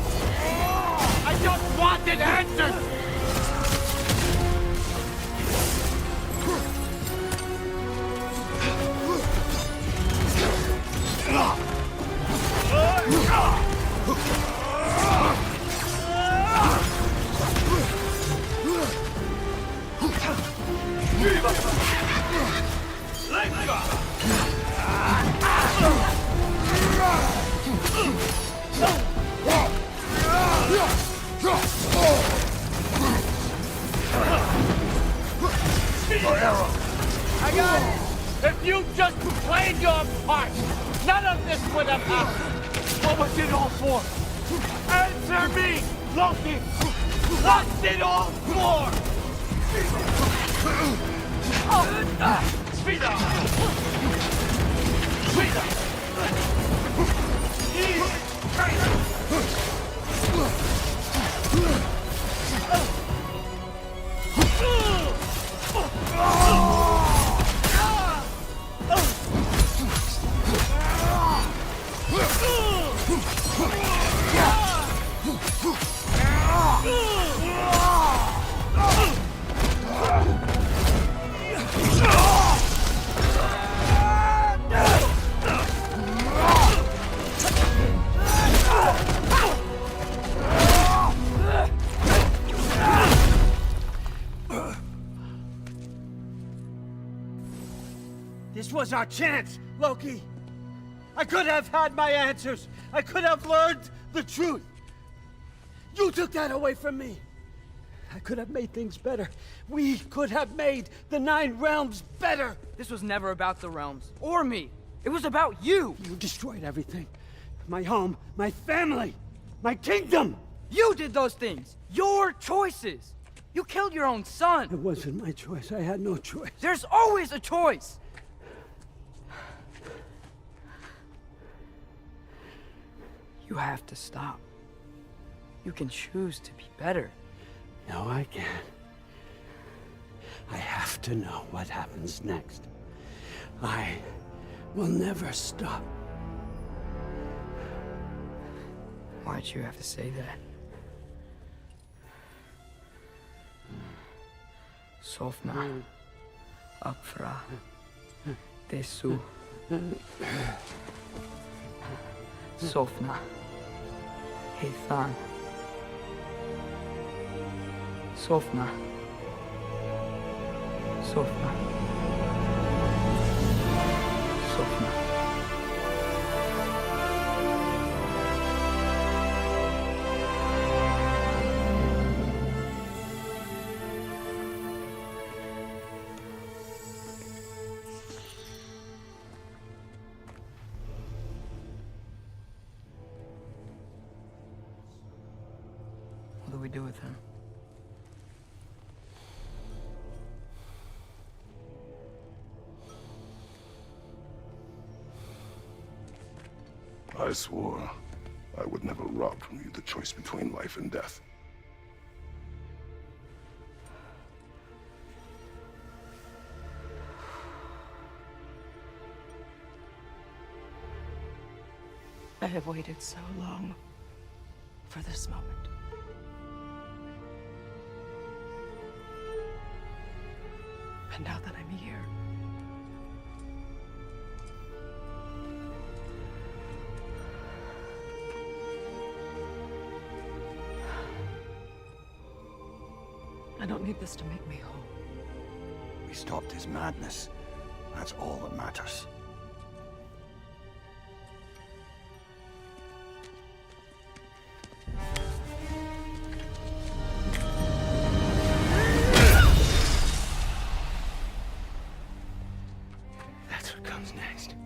Speaker 18: I just wanted answers!
Speaker 3: Your arrow!
Speaker 18: I got it! If you just played your part, none of this would have happened! What was it all for? Answer me, Loki! What's it all for? Speed up! Speed up! This was our chance, Loki. I could have had my answers. I could have learned the truth. You took that away from me. I could have made things better. We could have made the 9 realms better.
Speaker 19: This was never about the realms, or me. It was about you.
Speaker 18: You destroyed everything. My home, my family, my kingdom.
Speaker 19: You did those things. Your choices. You killed your own son.
Speaker 18: It wasn't my choice. I had no choice.
Speaker 19: There's always a choice. You have to stop. You can choose to be better.
Speaker 18: No, I can't. I have to know what happens next. I will never stop.
Speaker 19: Why'd you have to say that? Sofna. Akfra. Desu. Sofna. Heithan. Sofna. Sofna. Sofna. What do we do with him?
Speaker 3: I swore I would never rob from you the choice between life and death.
Speaker 2: I have waited so long for this moment. And now that I'm here, I don't need this to make me whole.
Speaker 1: We stopped his madness. That's all that matters.
Speaker 18: That's what comes next.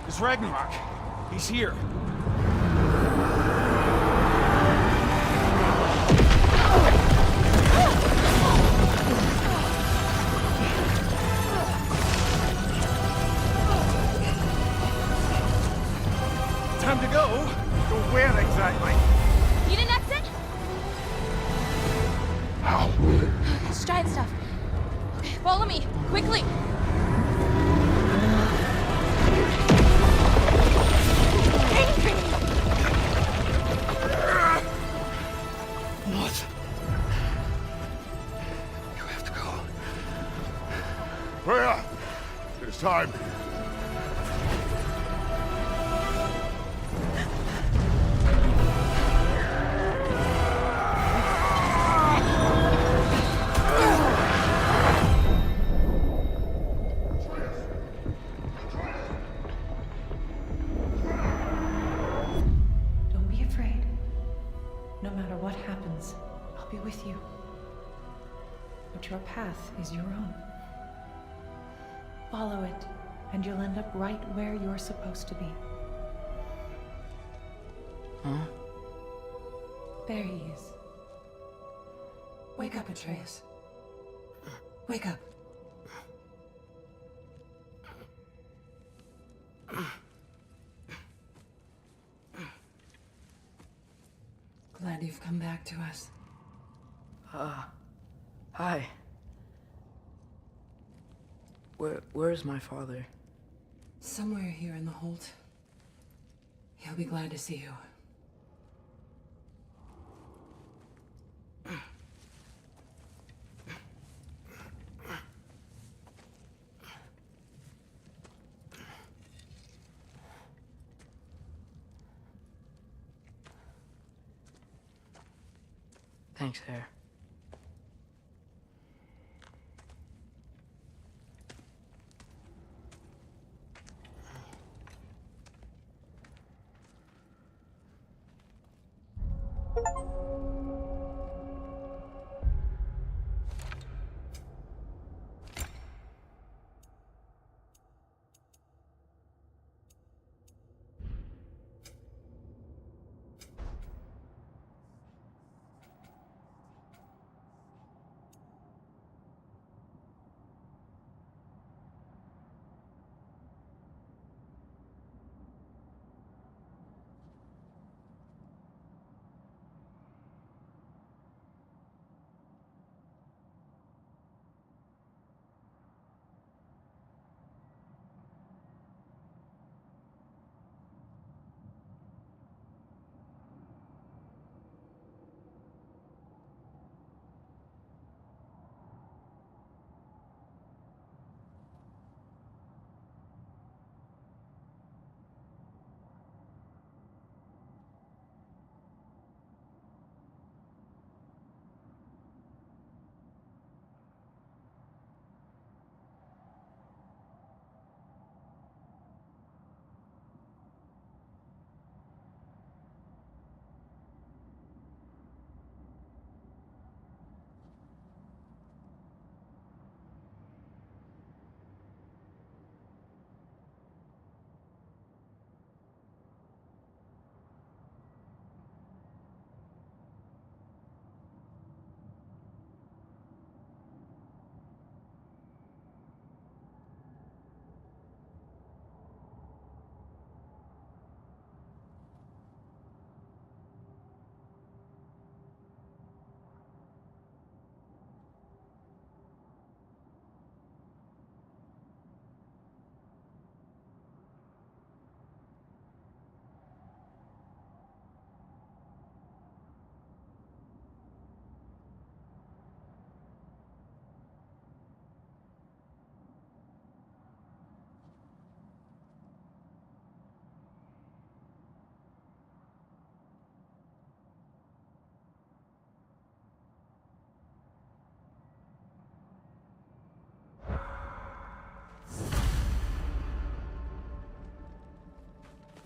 Speaker 16: It's Ragnarok. He's here. Time to go.
Speaker 1: Go where exactly?
Speaker 15: Need an exit?
Speaker 3: How?
Speaker 15: It's giant stuff. Okay, follow me, quickly.
Speaker 18: What? You have to go.
Speaker 3: Freya! It's time.
Speaker 12: but your path is your own. Follow it, and you'll end up right where you're supposed to be.
Speaker 19: Huh?
Speaker 12: There he is. Wake up, Atreus. Wake up. Glad you've come back to us.
Speaker 19: Hi. Where's my father?
Speaker 12: Somewhere here in the Holt. He'll be glad to see you.
Speaker 19: Thanks, Hare.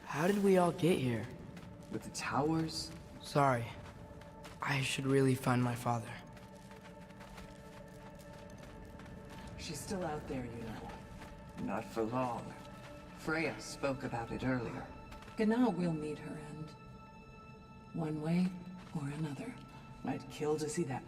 Speaker 19: How did we all get here?
Speaker 5: With the towers?
Speaker 19: Sorry. I should really find my father.
Speaker 5: She's still out there, you know. Not for long. Freya spoke about it earlier.
Speaker 12: Gna will meet her end. One way or another.
Speaker 5: I'd kill to see that.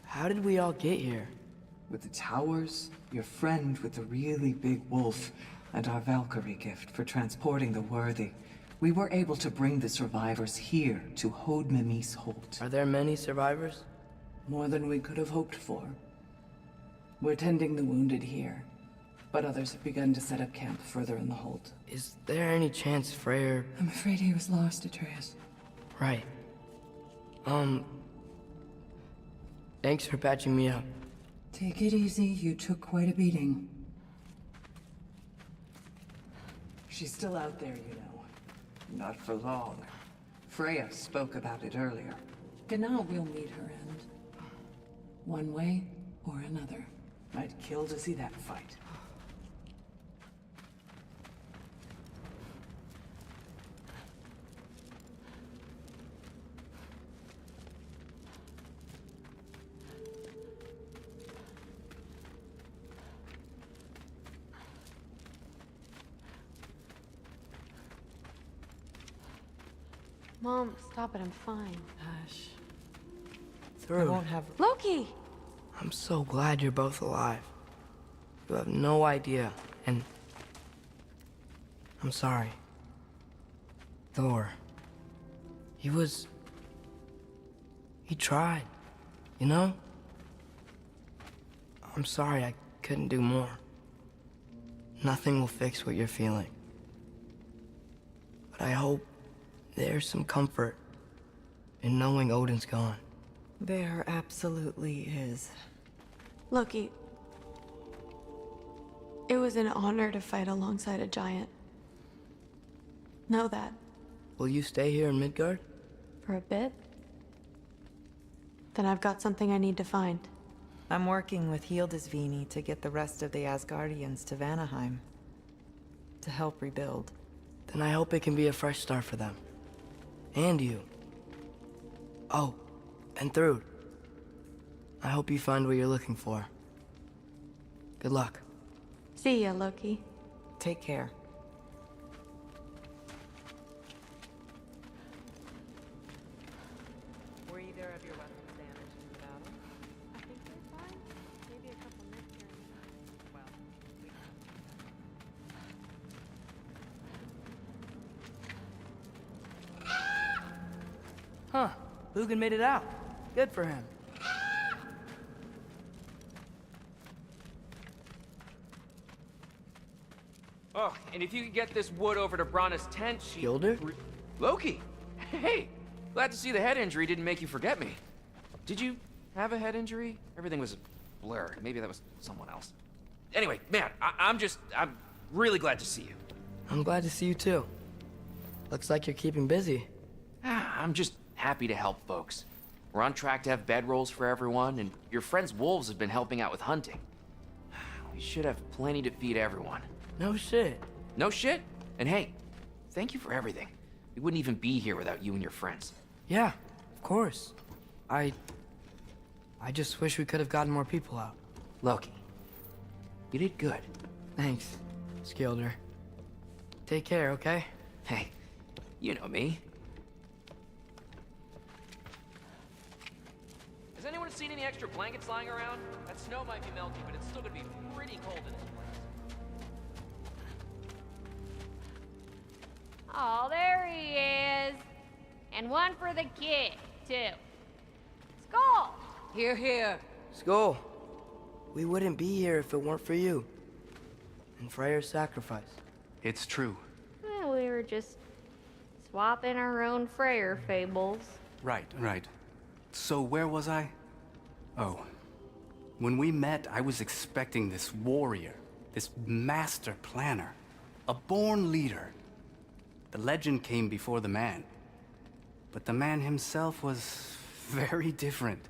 Speaker 19: How did we all get here?
Speaker 5: With the towers, your friend with the really big wolf, and our Valkyrie gift for transporting the worthy. We were able to bring the survivors here to Holdmimmis Holt.
Speaker 19: Are there many survivors?
Speaker 5: More than we could have hoped for. We're tending the wounded here, but others have begun to set up camp further in the hold.
Speaker 17: Is there any chance Freyr...
Speaker 5: I'm afraid he was lost, Atreus.
Speaker 17: Right. Thanks for patching me up.
Speaker 5: Take it easy, you took quite a beating. She's still out there, you know. Not for long. Freya spoke about it earlier. And now we'll meet her end. One way or another. I'd kill to see that fight.
Speaker 13: Mom, stop it, I'm fine.
Speaker 12: Hush.
Speaker 17: Through.
Speaker 12: I won't have...
Speaker 13: Loki!
Speaker 17: I'm so glad you're both alive. You have no idea, and... I'm sorry. Thor. He tried, you know? I'm sorry I couldn't do more. Nothing will fix what you're feeling. But I hope there's some comfort in knowing Odin's gone.
Speaker 12: There absolutely is.
Speaker 20: Loki, it was an honor to fight alongside a giant. Know that.
Speaker 17: Will you stay here in Midgard?
Speaker 20: For a bit? Then I've got something I need to find.
Speaker 12: I'm working with Hildisvini to get the rest of the Asgardians to Vanaheim. To help rebuild.
Speaker 17: Then I hope it can be a fresh start for them. And you. Oh, and Thrud. I hope you find what you're looking for. Good luck.
Speaker 20: See ya, Loki.
Speaker 12: Take care. Were either of your weapons damaged in the battle?
Speaker 13: I think they're fine. Maybe a couple nips here and there.
Speaker 12: Well,
Speaker 17: Huh. Lugan made it out. Good for him.
Speaker 16: Oh, and if you could get this wood over to Brana's tent, she...
Speaker 17: Gilder?
Speaker 16: Loki! Hey! Glad to see the head injury didn't make you forget me. Did you have a head injury? Everything was a blur. Maybe that was someone else. Anyway, man, I'm really glad to see you.
Speaker 17: I'm glad to see you too. Looks like you're keeping busy.
Speaker 16: I'm just happy to help folks. We're on track to have bedrolls for everyone, and your friend's wolves have been helping out with hunting. We should have plenty to feed everyone.
Speaker 17: No shit.
Speaker 16: No shit? And hey, thank you for everything. We wouldn't even be here without you and your friends.
Speaker 17: Yeah, of course. I just wish we could have gotten more people out.
Speaker 16: Loki, you did good.
Speaker 17: Thanks, Skilder. Take care, okay?
Speaker 16: Hey, you know me. Has anyone seen any extra blankets lying around? That snow might be melting, but it's still gonna be pretty cold in this place.
Speaker 13: Oh, there he is. And one for the kid, too. Skull!
Speaker 17: Here, here. Skull. We wouldn't be here if it weren't for you. And Freyr's sacrifice.
Speaker 21: It's true.
Speaker 13: Well, we were just swapping our own Freyr fables.
Speaker 21: Right. So where was I? Oh. When we met, I was expecting this warrior, this master planner, a born leader. The legend came before the man. But the man himself was very different.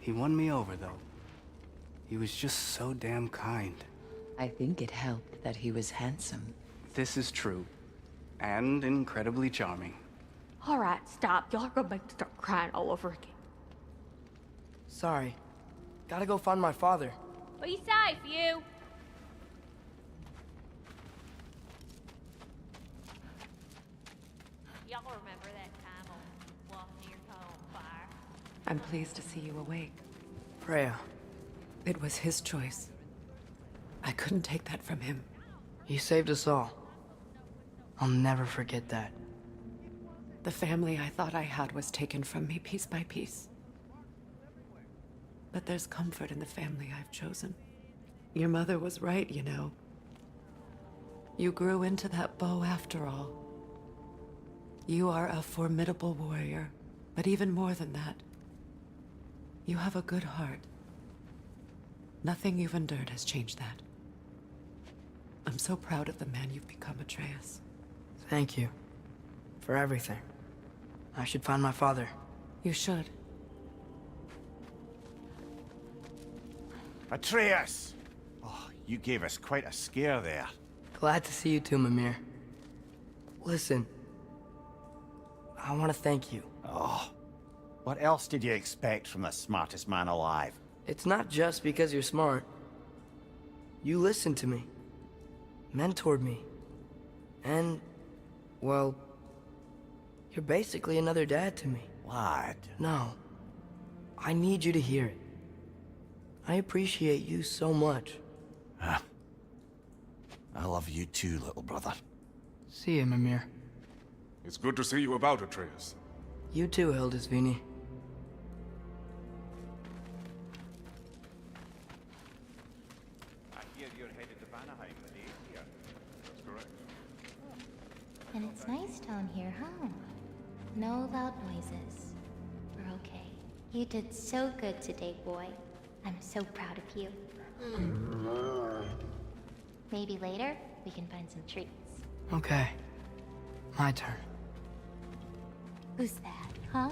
Speaker 21: He won me over, though. He was just so damn kind.
Speaker 22: I think it helped that he was handsome.
Speaker 21: This is true. And incredibly charming.
Speaker 13: All right, stop. Y'all are gonna make me start crying all over again.
Speaker 17: Sorry. Gotta go find my father.
Speaker 13: Be safe, you. Y'all remember that time on Bluff near Campfire?
Speaker 2: I'm pleased to see you awake.
Speaker 17: Freya.
Speaker 2: It was his choice. I couldn't take that from him.
Speaker 17: He saved us all. I'll never forget that.
Speaker 2: The family I thought I had was taken from me piece by piece. But there's comfort in the family I've chosen. Your mother was right, you know. You grew into that bow after all. You are a formidable warrior, but even more than that, you have a good heart. Nothing you've endured has changed that. I'm so proud of the man you've become, Atreus.
Speaker 19: Thank you. For everything. I should find my father.
Speaker 2: You should.
Speaker 1: Atreus! Oh, you gave us quite a scare there.
Speaker 19: Glad to see you too, Mimir. Listen. I want to thank you.
Speaker 1: Oh, what else did you expect from the smartest man alive?
Speaker 19: It's not just because you're smart. You listened to me. Mentored me. And, well, you're basically another dad to me.
Speaker 1: Lad.
Speaker 19: No. I need you to hear it. I appreciate you so much.
Speaker 1: I love you too, little brother.
Speaker 19: See you, Mimir.
Speaker 8: It's good to see you about, Atreus.
Speaker 19: You too, Hildisvini.
Speaker 1: I hear you're headed to Vanaheim with the here.
Speaker 8: That's correct.
Speaker 6: And it's nice down here, huh? No loud noises. We're okay. You did so good today, boy. I'm so proud of you. Maybe later, we can find some treats.
Speaker 19: Okay. My turn.
Speaker 6: Who's that, huh?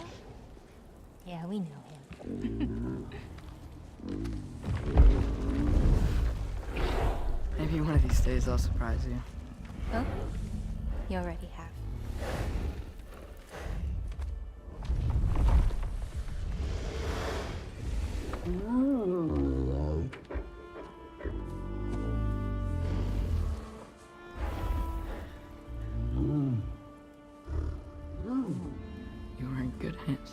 Speaker 6: Yeah, we know him.
Speaker 19: Maybe one of these days I'll surprise you.
Speaker 6: Oh? You already have.
Speaker 19: You were in good hands.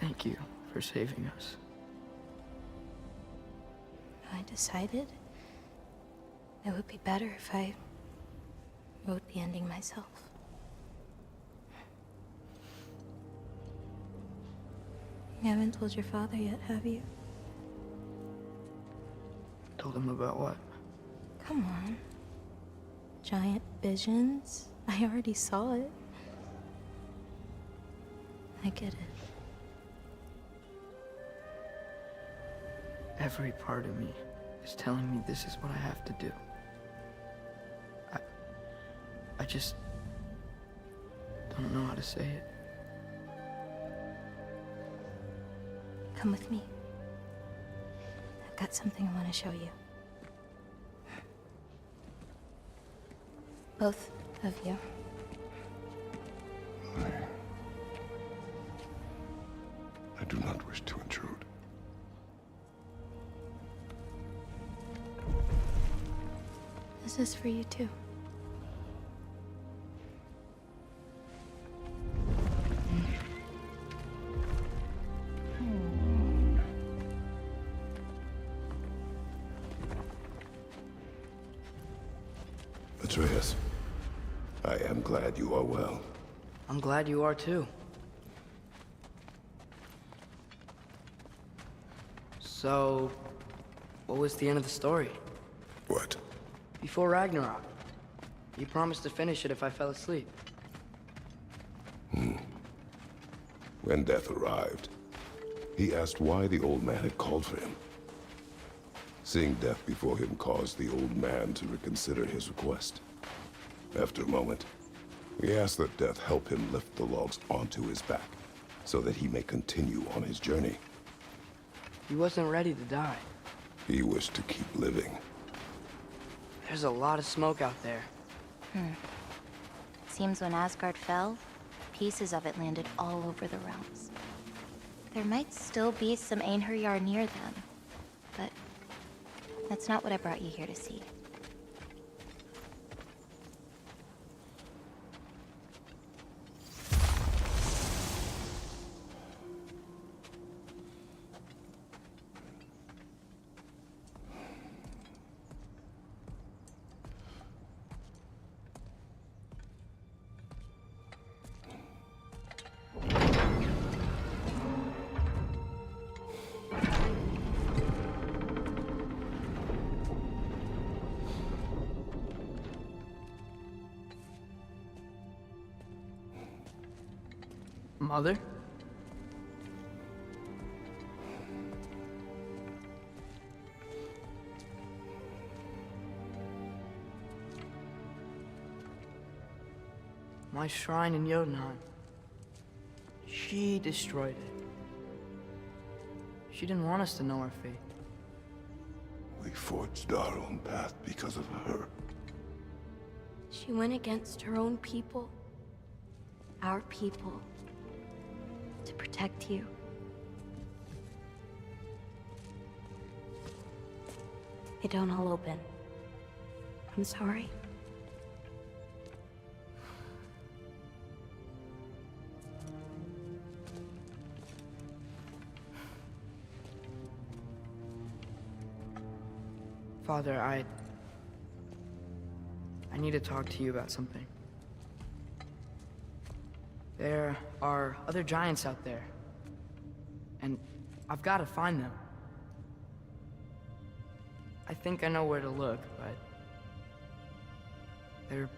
Speaker 19: Thank you for saving us.
Speaker 6: I decided it would be better if I wrote the ending myself. You haven't told your father yet, have you?
Speaker 19: Told him about what?
Speaker 6: Come on. Giant visions? I already saw it. I get it.
Speaker 19: Every part of me is telling me this is what I have to do. I just don't know how to say it.
Speaker 6: Come with me. I've got something I want to show you. Both of you.
Speaker 3: I do not wish to intrude.
Speaker 6: This is for you too.
Speaker 3: Atreus, I am glad you are well.
Speaker 19: I'm glad you are too. So, what was the end of the story?
Speaker 3: What?
Speaker 19: Before Ragnarok. You promised to finish it if I fell asleep.
Speaker 3: When death arrived, he asked why the old man had called for him. Seeing death before him caused the old man to reconsider his request. After a moment, he asked that death help him lift the logs onto his back, so that he may continue on his journey.
Speaker 19: He wasn't ready to die.
Speaker 3: He wished to keep living.
Speaker 19: There's a lot of smoke out there.
Speaker 6: Seems when Asgard fell, pieces of it landed all over the realms. There might still be some Einherjar near them, but that's not what I brought you here to see.
Speaker 19: Mother? My shrine in Jotunheim. She destroyed it. She didn't want us to know our fate.
Speaker 3: We forged our own path because of her.
Speaker 6: She went against her own people. Our people. To protect you. It don't all open. I'm sorry.
Speaker 19: Father, I need to talk to you about something. There are other giants out there, and I've got to find them. I think I know where to look, but they're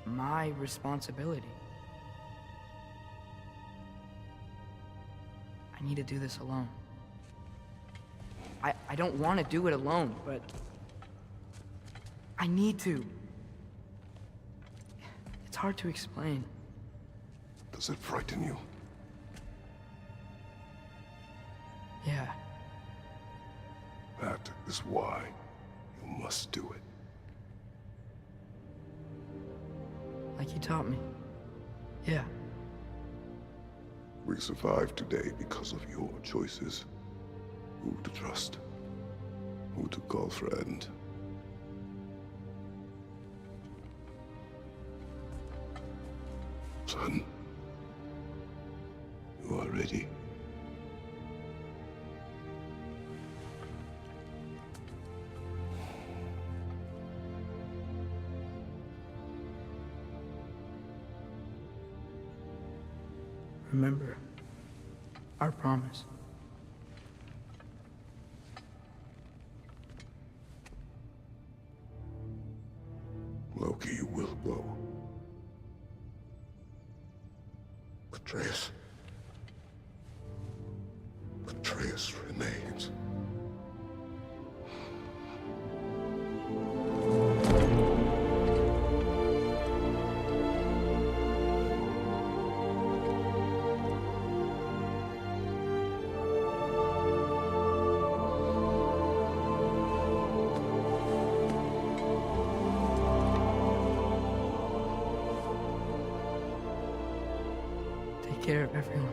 Speaker 19: my responsibility. I need to do this alone. I don't want to do it alone, but I need to. It's hard to explain.
Speaker 3: Does it frighten you?
Speaker 19: Yeah.
Speaker 3: That is why you must do it.
Speaker 19: Like you taught me. Yeah.
Speaker 3: We survived today because of your choices. Who to trust. Who to call friend. Son. You are ready.
Speaker 19: Remember our promise.
Speaker 3: Loki, you will go. Atreus. Atreus remains.
Speaker 19: Take care of everyone.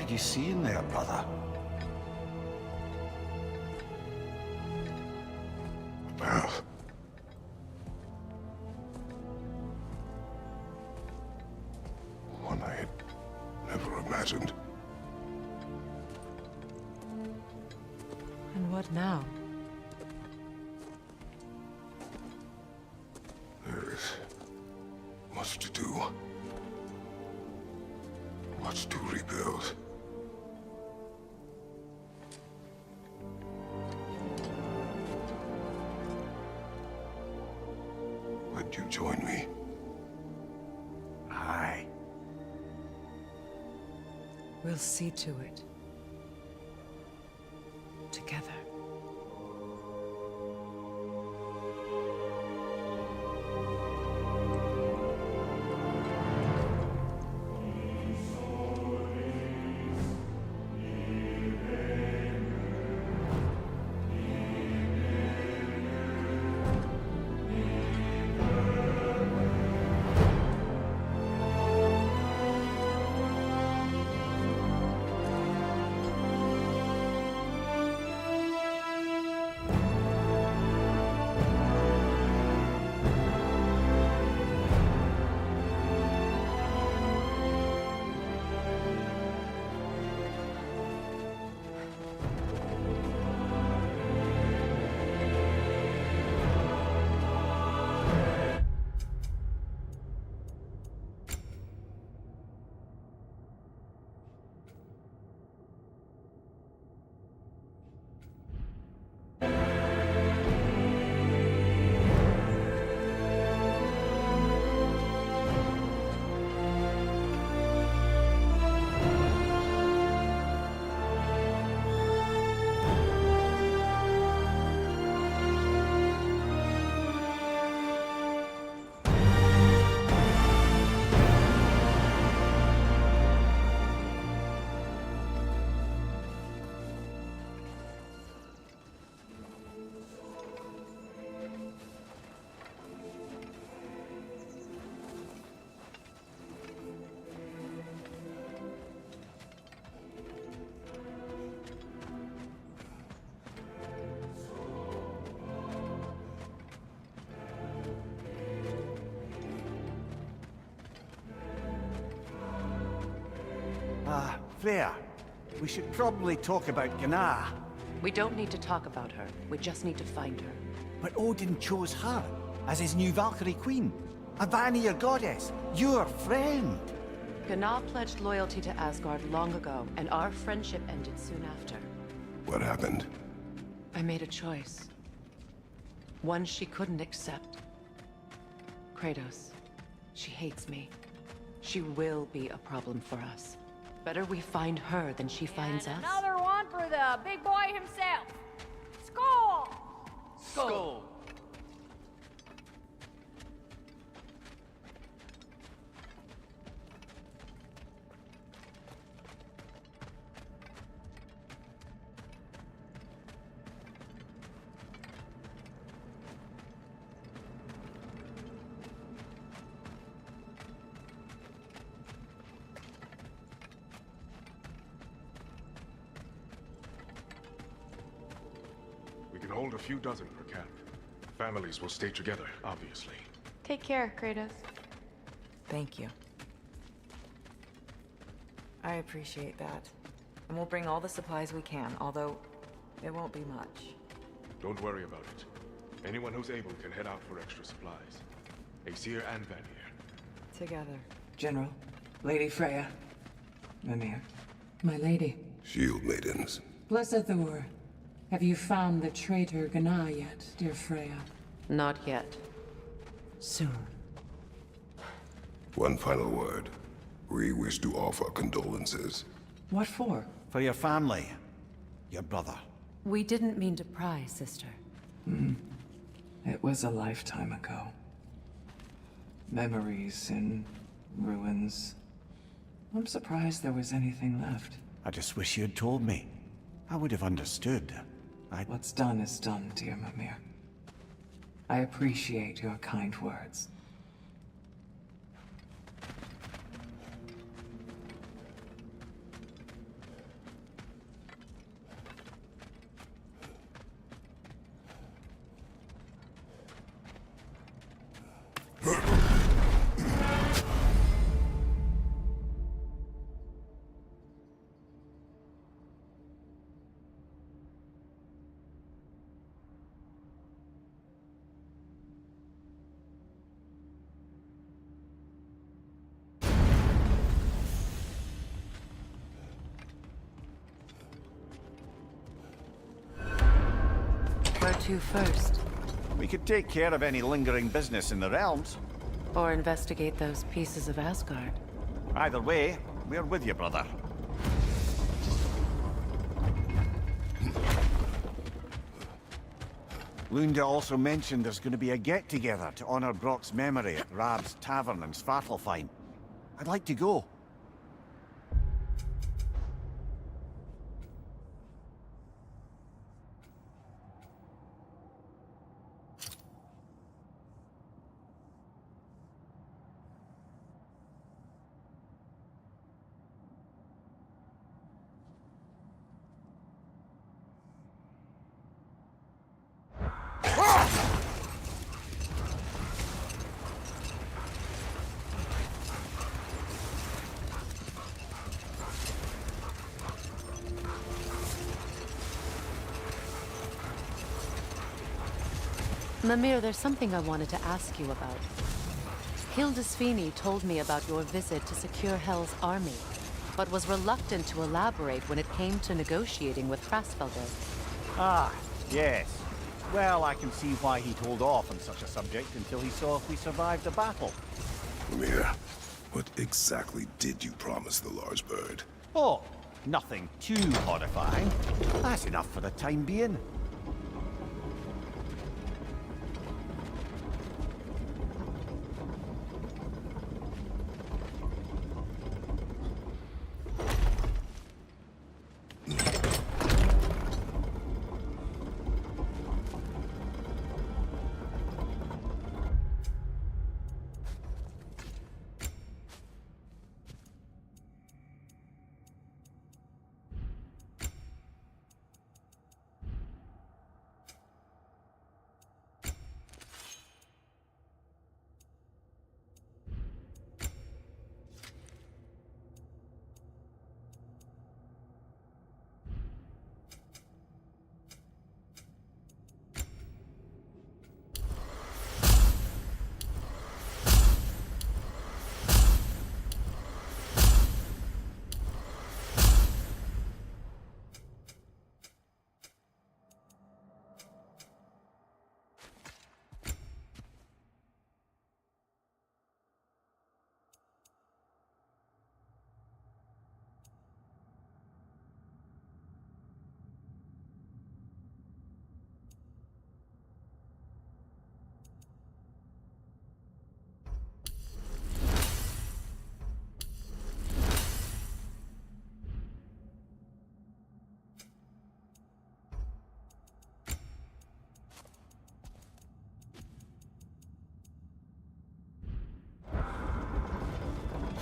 Speaker 1: did you see in there, brother?
Speaker 3: A path. One I had never imagined.
Speaker 12: And what now?
Speaker 3: There is much to do. Much to rebuild. Would you join me?
Speaker 1: Aye.
Speaker 12: We'll see to it. Together.
Speaker 1: Freya, we should probably talk about Gná.
Speaker 2: We don't need to talk about her. We just need to find her.
Speaker 1: But Odin chose her as his new Valkyrie queen. A Vanir goddess, your friend.
Speaker 2: Gná pledged loyalty to Asgard long ago, and our friendship ended soon after.
Speaker 3: What happened?
Speaker 2: I made a choice. One she couldn't accept. Kratos. She hates me. She will be a problem for us. Better we find her than she finds us.
Speaker 13: Another one for the big boy himself. Skull!
Speaker 16: Skull!
Speaker 8: We can hold a few dozen per camp. Families will stay together, obviously.
Speaker 20: Take care, Kratos.
Speaker 4: Thank you. I appreciate that. And we'll bring all the supplies we can, although it won't be much.
Speaker 8: Don't worry about it. Anyone who's able can head out for extra supplies. Aesir and Vanir.
Speaker 4: Together.
Speaker 5: General, Lady Freya. Mimir. My lady.
Speaker 3: Shield maidens.
Speaker 5: Blessed Thor. Have you found the traitor Gná yet, dear Freya?
Speaker 2: Not yet.
Speaker 5: Soon.
Speaker 3: One final word. We wish to offer condolences.
Speaker 5: What for?
Speaker 1: For your family. Your brother.
Speaker 12: We didn't mean to pry, sister.
Speaker 5: It was a lifetime ago. Memories in ruins. I'm surprised there was anything left.
Speaker 1: I just wish you had told me. I would have understood.
Speaker 5: What's done is done, dear Mimir. I appreciate your kind words.
Speaker 2: Where to first?
Speaker 1: We could take care of any lingering business in the realms.
Speaker 2: Or investigate those pieces of Asgard.
Speaker 1: Either way, we're with you, brother. Lunda also mentioned there's going to be a get-together to honor Brock's memory at Rab's Tavern in Svartalfheim. I'd like to go.
Speaker 2: Mimir, there's something I wanted to ask you about. Hildisvini told me about your visit to secure Hell's army, but was reluctant to elaborate when it came to negotiating with Hrassfelder.
Speaker 1: Ah, yes. Well, I can see why he'd hold off on such a subject until he saw if we survived the battle.
Speaker 3: Mimir, what exactly did you promise the large bird?
Speaker 1: Oh, nothing too horrifying. That's enough for the time being.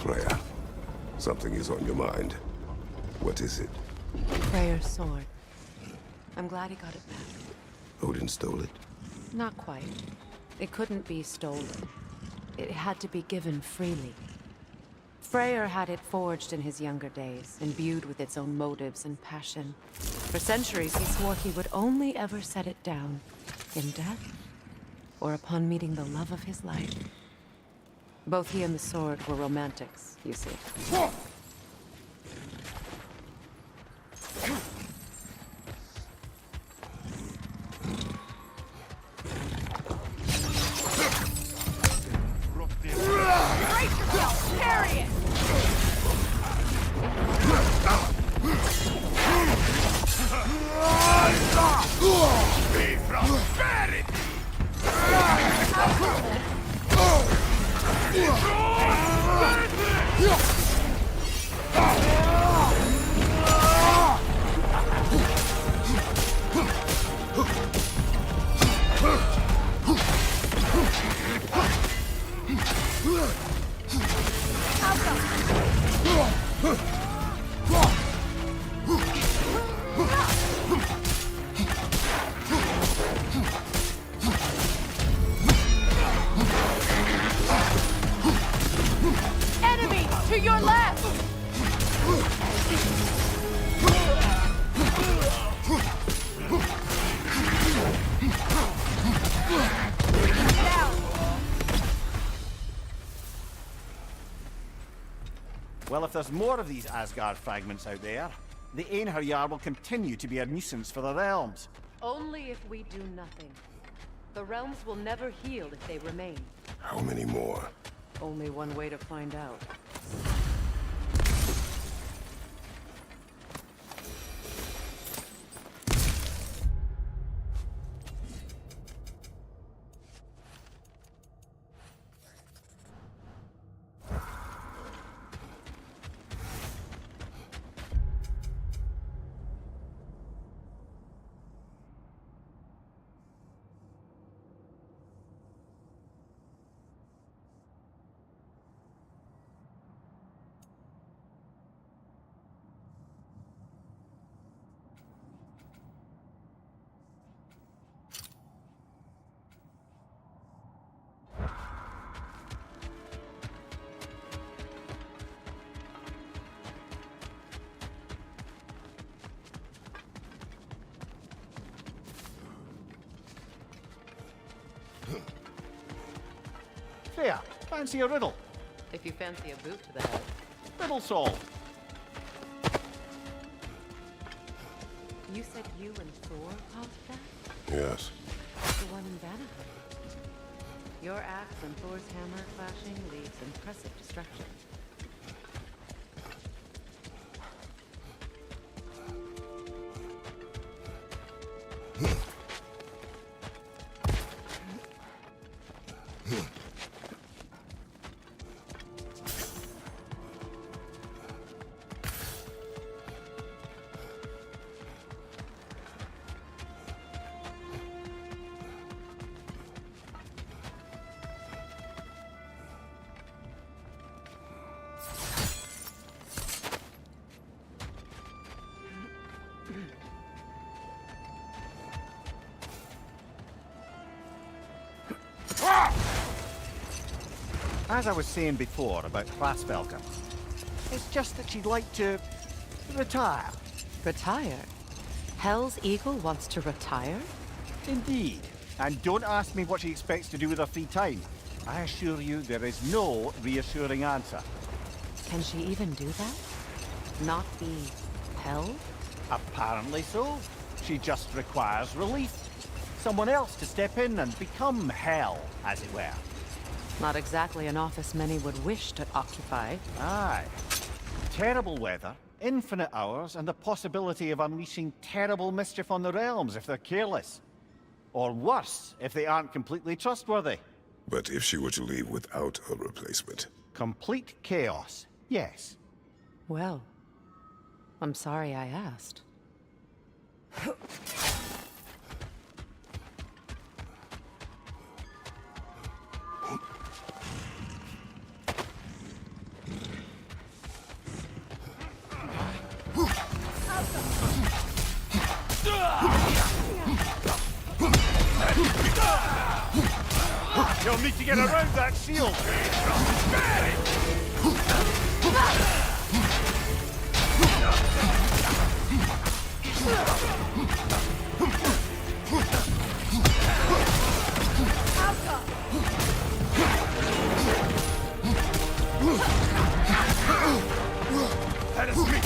Speaker 3: Freya, something is on your mind. What is it?
Speaker 2: Freyr's sword. I'm glad he got it back.
Speaker 3: Odin stole it?
Speaker 2: Not quite. It couldn't be stolen. It had to be given freely. Freyr had it forged in his younger days, imbued with its own motives and passion. For centuries, he swore he would only ever set it down in death, or upon meeting the love of his life. Both he and the sword were romantics, you see.
Speaker 15: Brace yourself! Carry it!
Speaker 9: Be prosperity!
Speaker 15: Enemy to your left!
Speaker 1: Well, if there's more of these Asgard fragments out there, the Einherjar will continue to be a nuisance for the realms.
Speaker 14: Only if we do nothing. The realms will never heal if they remain.
Speaker 3: How many more?
Speaker 14: Only one way to find out.
Speaker 1: There, fancy a riddle.
Speaker 14: If you fancy a boot to the head.
Speaker 1: Riddle solved.
Speaker 14: You said you and Thor caused that?
Speaker 3: Yes.
Speaker 14: The one in Vanaheim. Your axe and Thor's hammer clashing leaves impressive destruction.
Speaker 1: As I was saying before about Hlasvelka, it's just that she'd like to retire.
Speaker 2: Retire? Hell's Eagle wants to retire?
Speaker 1: Indeed. And don't ask me what she expects to do with her free time. I assure you there is no reassuring answer.
Speaker 2: Can she even do that? Not be hell?
Speaker 1: Apparently so. She just requires relief. Someone else to step in and become hell, as it were.
Speaker 2: Not exactly an office many would wish to occupy.
Speaker 1: Aye. Terrible weather, infinite hours, and the possibility of unleashing terrible mischief on the realms if they're careless. Or worse, if they aren't completely trustworthy.
Speaker 3: But if she were to leave without a replacement?
Speaker 1: Complete chaos, yes.
Speaker 2: Well, I'm sorry I asked.
Speaker 1: You'll need to get around that shield.
Speaker 9: That is me.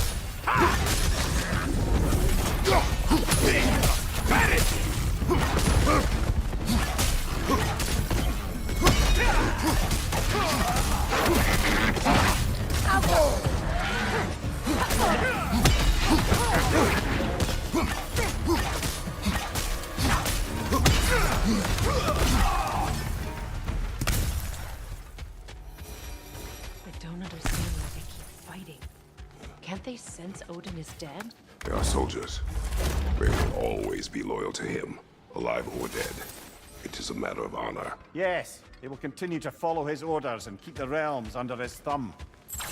Speaker 2: I don't understand why they keep fighting. Can't they sense Odin is dead?
Speaker 3: They are soldiers. They will always be loyal to him, alive or dead. It is a matter of honor.
Speaker 1: Yes, they will continue to follow his orders and keep the realms under his thumb.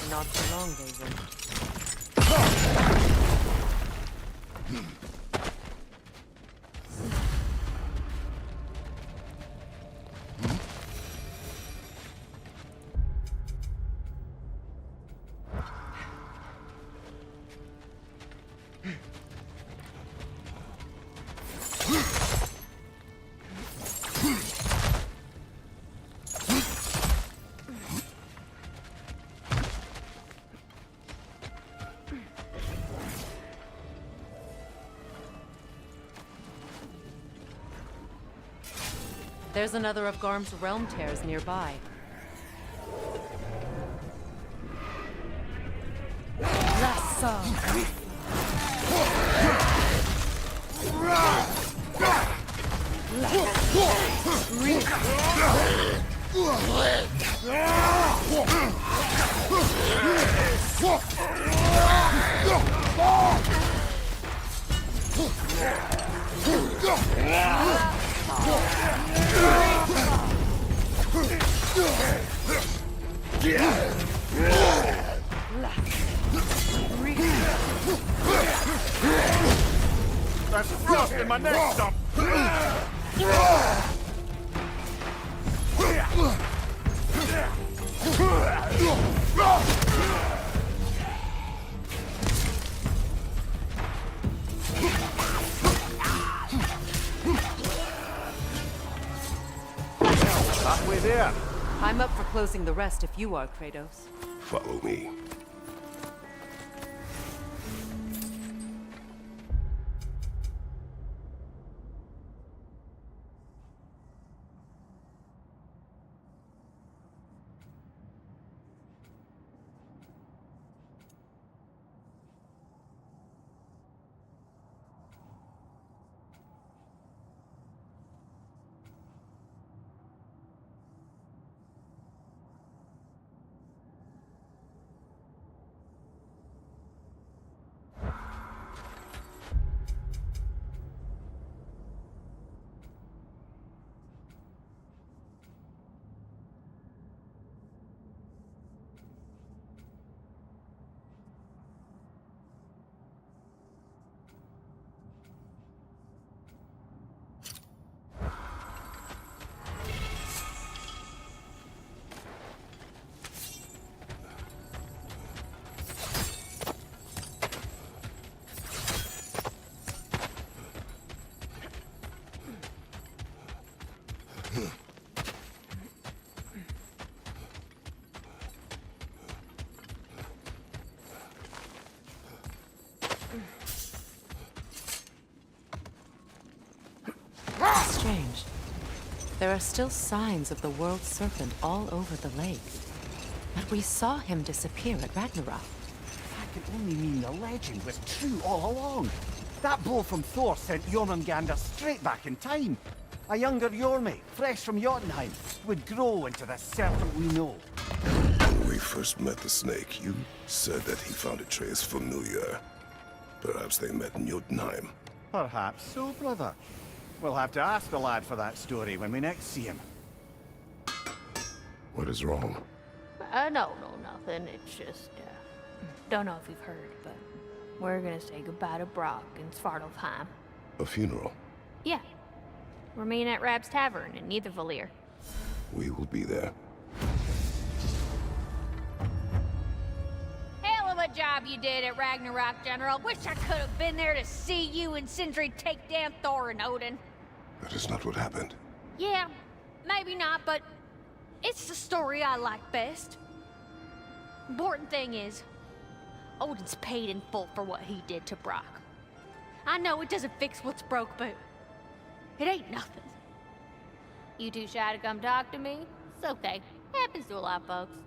Speaker 2: Not for long, they won't. There's another of Garm's realm tears nearby.
Speaker 1: There's frost in my neck, stop!
Speaker 2: Halfway there. I'm up for closing the rest if you are, Kratos.
Speaker 3: Follow me.
Speaker 2: Strange. There are still signs of the world serpent all over the lake. But we saw him disappear at Ragnarok.
Speaker 1: That could only mean the legend was true all along. That blow from Thor sent Jormungandr straight back in time. A younger Jormi, fresh from Jotunheim, would grow into the serpent we know.
Speaker 3: When we first met the snake, you said that he found Atreus familiar. Perhaps they met in Jotunheim.
Speaker 1: Perhaps so, brother. We'll have to ask the lad for that story when we next see him.
Speaker 3: What is wrong?
Speaker 13: No, nothing. It's just, don't know if you've heard, but we're gonna say goodbye to Brock in Svartalfheim.
Speaker 3: A funeral?
Speaker 13: Yeah. We're meeting at Rab's Tavern in Nidavellir.
Speaker 3: We will be there.
Speaker 13: Hell of a job you did at Ragnarok, General. Wish I could have been there to see you and Sindri take down Thor and Odin.
Speaker 3: That is not what happened.
Speaker 13: Yeah, maybe not, but it's the story I like best. Important thing is, Odin's paid in full for what he did to Brock. I know it doesn't fix what's broke, but it ain't nothing. You too shy to come talk to me? It's okay. Happens to a lot of folks.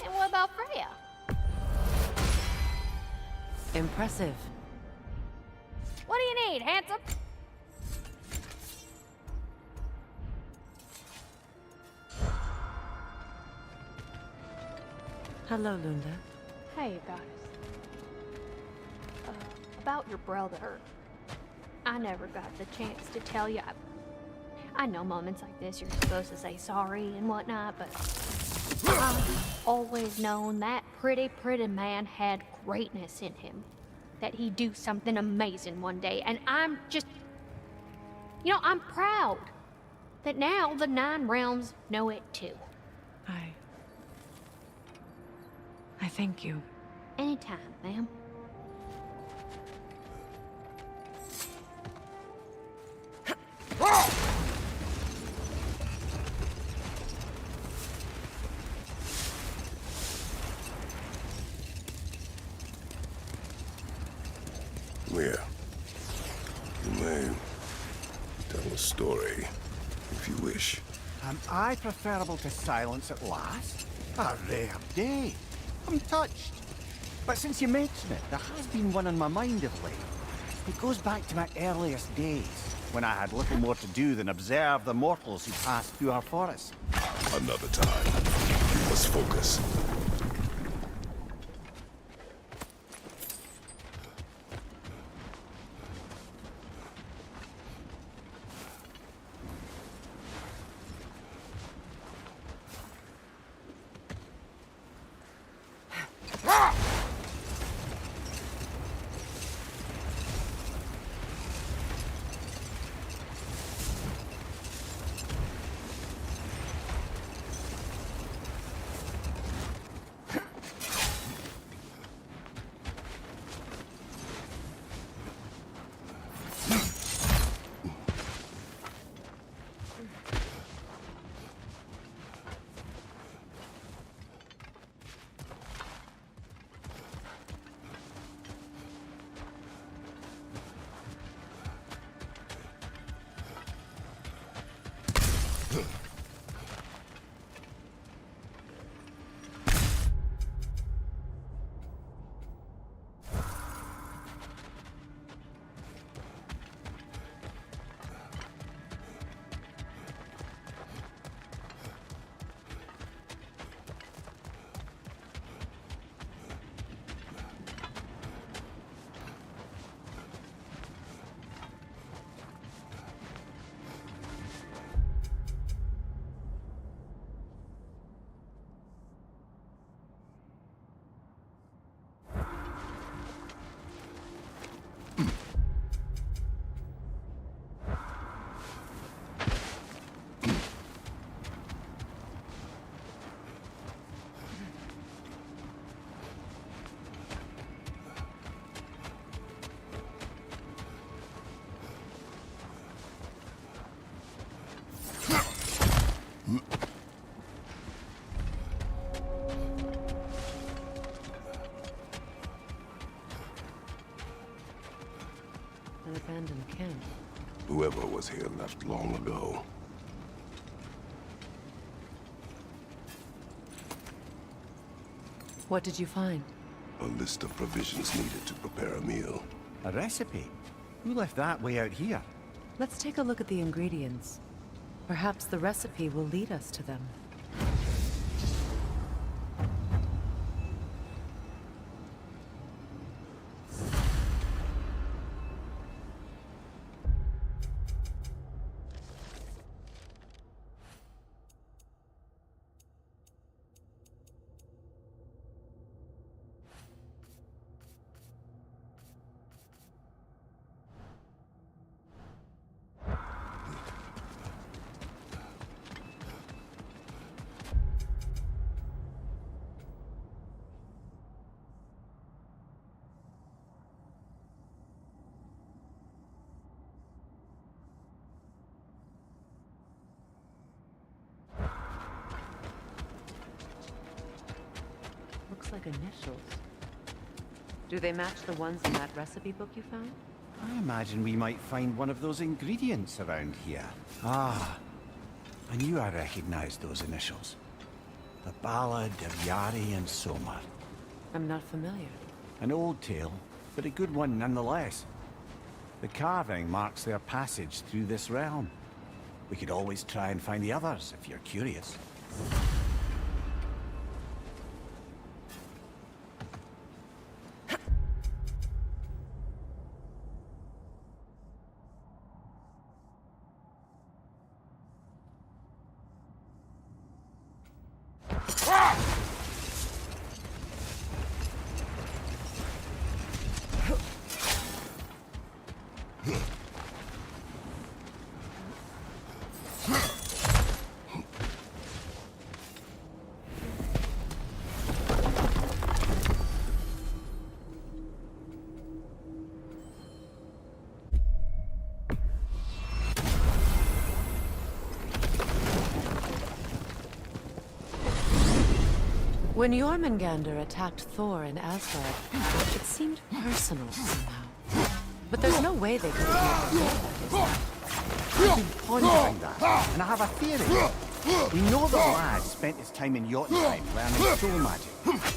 Speaker 13: And what about Freya?
Speaker 2: Impressive.
Speaker 13: What do you need, handsome?
Speaker 2: Hello, Lunda.
Speaker 13: Hey, guys. About your brother. I never got the chance to tell you. I know moments like this you're supposed to say sorry and whatnot, but I've always known that pretty man had greatness in him. That he'd do something amazing one day, and I'm just... You know, I'm proud that now the Nine Realms know it too.
Speaker 2: I thank you.
Speaker 13: Anytime, ma'am.
Speaker 3: Mia,
Speaker 1: Am I preferable to silence at last? A rare day. I'm touched. But since you mention it, there has been one on my mind of late. It goes back to my earliest days, when I had little more to do than observe the mortals who passed through our forest.
Speaker 3: Another time. Let's focus.
Speaker 2: An abandoned camp.
Speaker 3: Whoever was here left long ago.
Speaker 2: What did you find?
Speaker 3: A list of provisions needed to prepare a meal.
Speaker 1: A recipe? Who left that way out here?
Speaker 2: Let's take a look at the ingredients. Perhaps the recipe will lead us to them. Looks like initials. Do they match the ones in that recipe book you found?
Speaker 1: I imagine we might find one of those ingredients around here. Ah, I knew I recognized those initials. The Ballad of Yari and Somar.
Speaker 2: I'm not familiar.
Speaker 1: An old tale, but a good one nonetheless. The carving marks their passage through this realm. We could always try and find the others, if you're curious.
Speaker 2: When Jormungandr attacked Thor in Asgard, it seemed personal somehow. But there's no way they could have made
Speaker 1: I've been pondering that, and I have a theory. We know the lad spent his time in Jotunheim learning soul magic.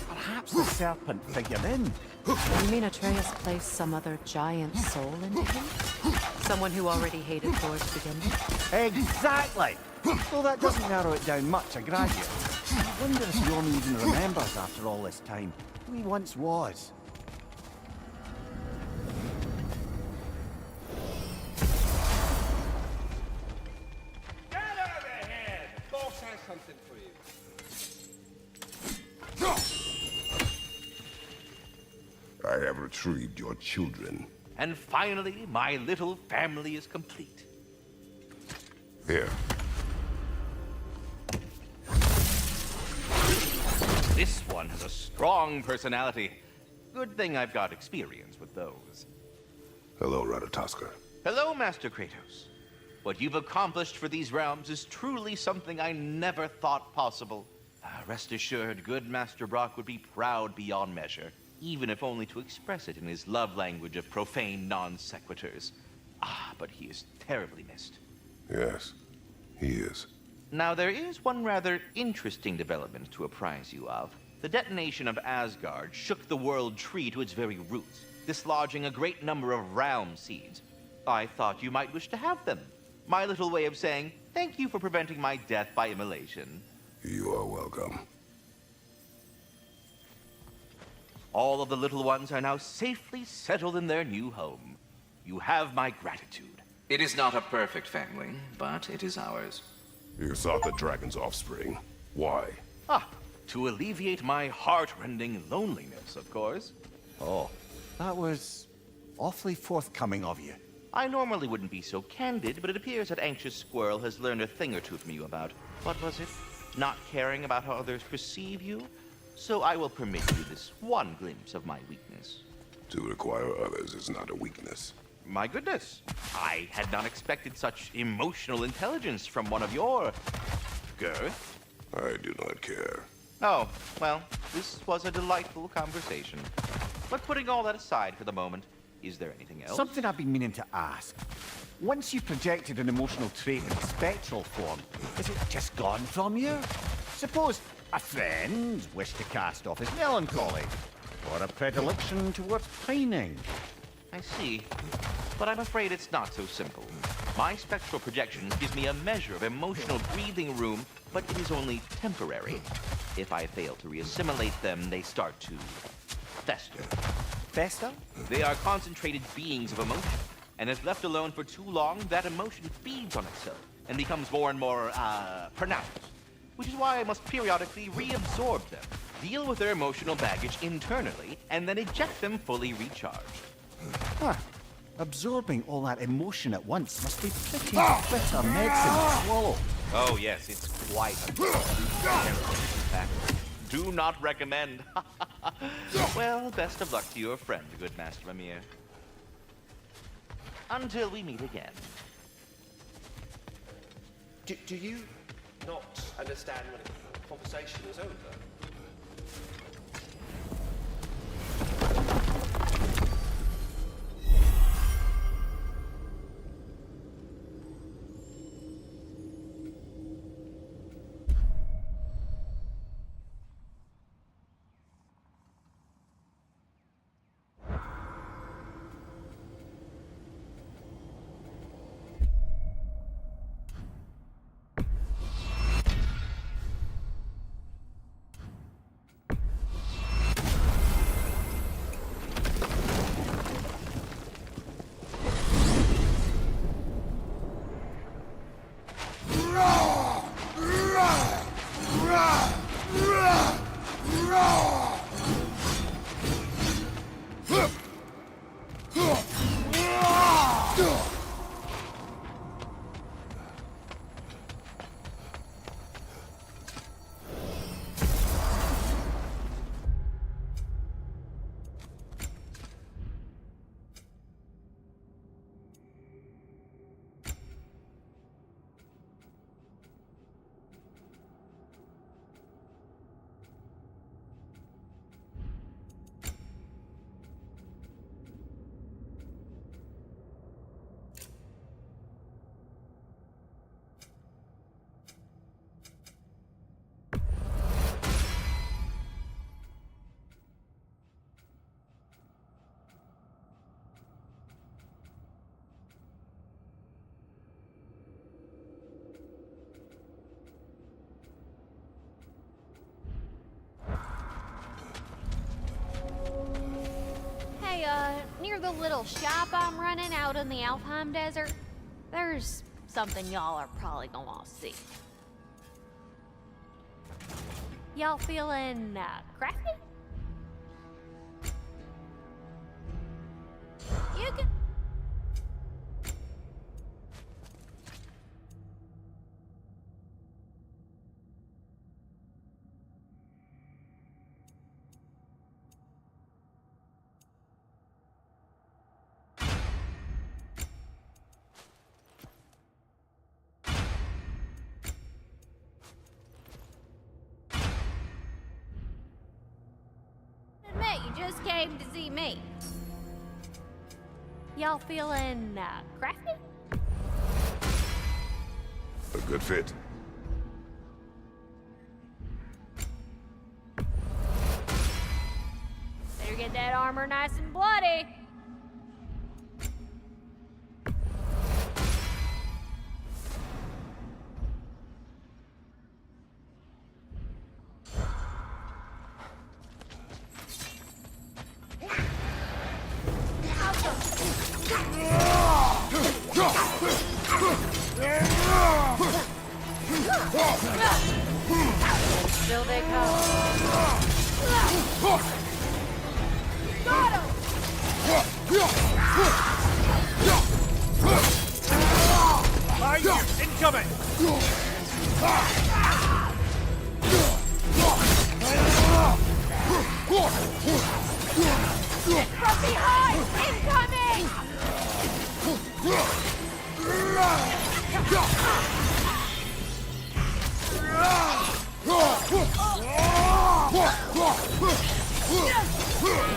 Speaker 1: Perhaps the serpent figured in.
Speaker 2: You mean Atreus placed some other giant soul into him? Someone who already hated Thor to begin with?
Speaker 1: Exactly! Though that doesn't narrow it down much, I grant you. I wonder if Jorm even remembers after all this time who he once was.
Speaker 18: Get over here! Boss has something for you.
Speaker 3: I have retrieved your children.
Speaker 7: And finally, my little family is complete.
Speaker 3: Here.
Speaker 7: This one has a strong personality. Good thing I've got experience with those.
Speaker 3: Hello, Ratatoskr.
Speaker 7: Hello, Master Kratos. What you've accomplished for these realms is truly something I never thought possible. Rest assured, good Master Brock would be proud beyond measure, even if only to express it in his love language of profane non-sequiturs. But he is terribly missed.
Speaker 3: Yes, he is.
Speaker 7: Now, there is one rather interesting development to apprise you of. The detonation of Asgard shook the world tree to its very roots, dislodging a great number of realm seeds. I thought you might wish to have them. My little way of saying, thank you for preventing my death by immolation.
Speaker 3: You are welcome.
Speaker 7: All of the little ones are now safely settled in their new home. You have my gratitude. It is not a perfect family, but it is ours.
Speaker 3: You sought the dragon's offspring. Why?
Speaker 7: To alleviate my heart-rending loneliness, of course.
Speaker 1: Oh, that was awfully forthcoming of you.
Speaker 7: I normally wouldn't be so candid, but it appears that Anxious Squirrel has learned a thing or two from you about, what was it? Not caring about how others perceive you? So I will permit you this one glimpse of my weakness.
Speaker 3: To require others is not a weakness.
Speaker 7: My goodness. I had not expected such emotional intelligence from one of your... girth.
Speaker 3: I do not care.
Speaker 7: Oh, well, this was a delightful conversation. But putting all that aside for the moment, is there anything else?
Speaker 1: Something I've been meaning to ask. Once you've projected an emotional trait in spectral form, is it just gone from you? Suppose a friend wished to cast off his melancholy, or a predilection towards pining.
Speaker 7: I see. But I'm afraid it's not so simple. My spectral projections gives me a measure of emotional breathing room, but it is only temporary. If I fail to reassimilate them, they start to fester.
Speaker 1: Fester?
Speaker 7: They are concentrated beings of emotion, and if left alone for too long, that emotion feeds on itself and becomes more and more, pronounced. Which is why I must periodically reabsorb them, deal with their emotional baggage internally, and then eject them fully recharged.
Speaker 1: Huh. Absorbing all that emotion at once must be pretty bitter medicine to swallow.
Speaker 7: Oh yes, it's quite a terrible fact. Do not recommend. Well, best of luck to your friend, good Master Mimir. Until we meet again.
Speaker 11: Do you not understand when the conversation is over?
Speaker 13: near the little shop I'm running out in the Alfheim Desert, there's something y'all are probably gonna want to see. Y'all feeling, crafty? You can... Admit you just came to see me. Y'all feeling, crafty?
Speaker 8: A good fit.
Speaker 13: Better get that armor nice and bloody. Still they come. Got him!
Speaker 1: Behind you! Incoming!
Speaker 15: From behind! Incoming!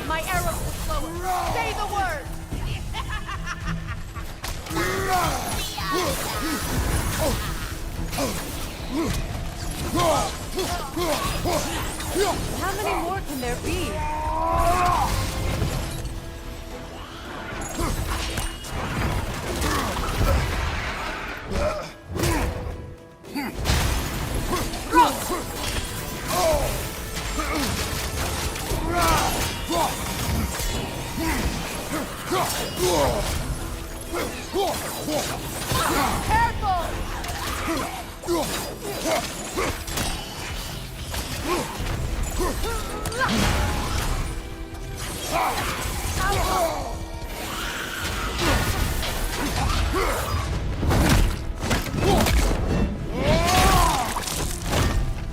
Speaker 15: My arrows are slower. Say the word!
Speaker 12: How many more can there be?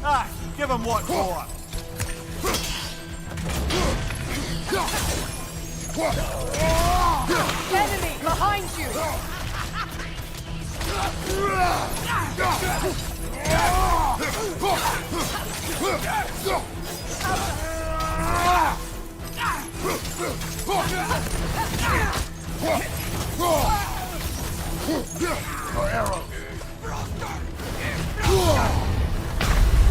Speaker 1: Ah, give him what for.
Speaker 15: Enemy behind you!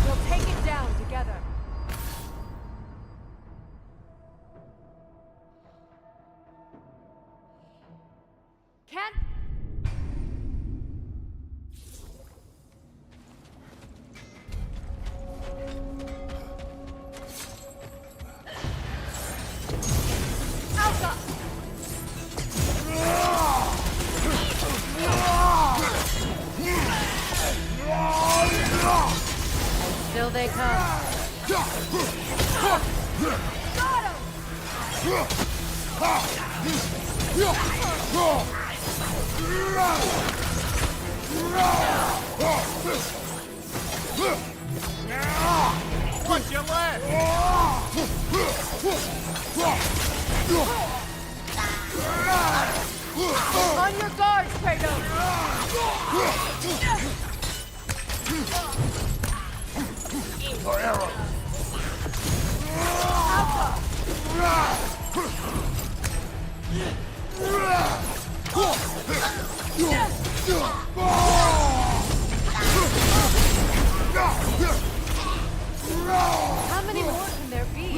Speaker 12: We'll take it down together.
Speaker 15: Can't... Alpha!
Speaker 12: Still they come.
Speaker 1: What's your left?
Speaker 15: On your guard, Kratos!
Speaker 1: Your arrow.
Speaker 12: How many more can there be?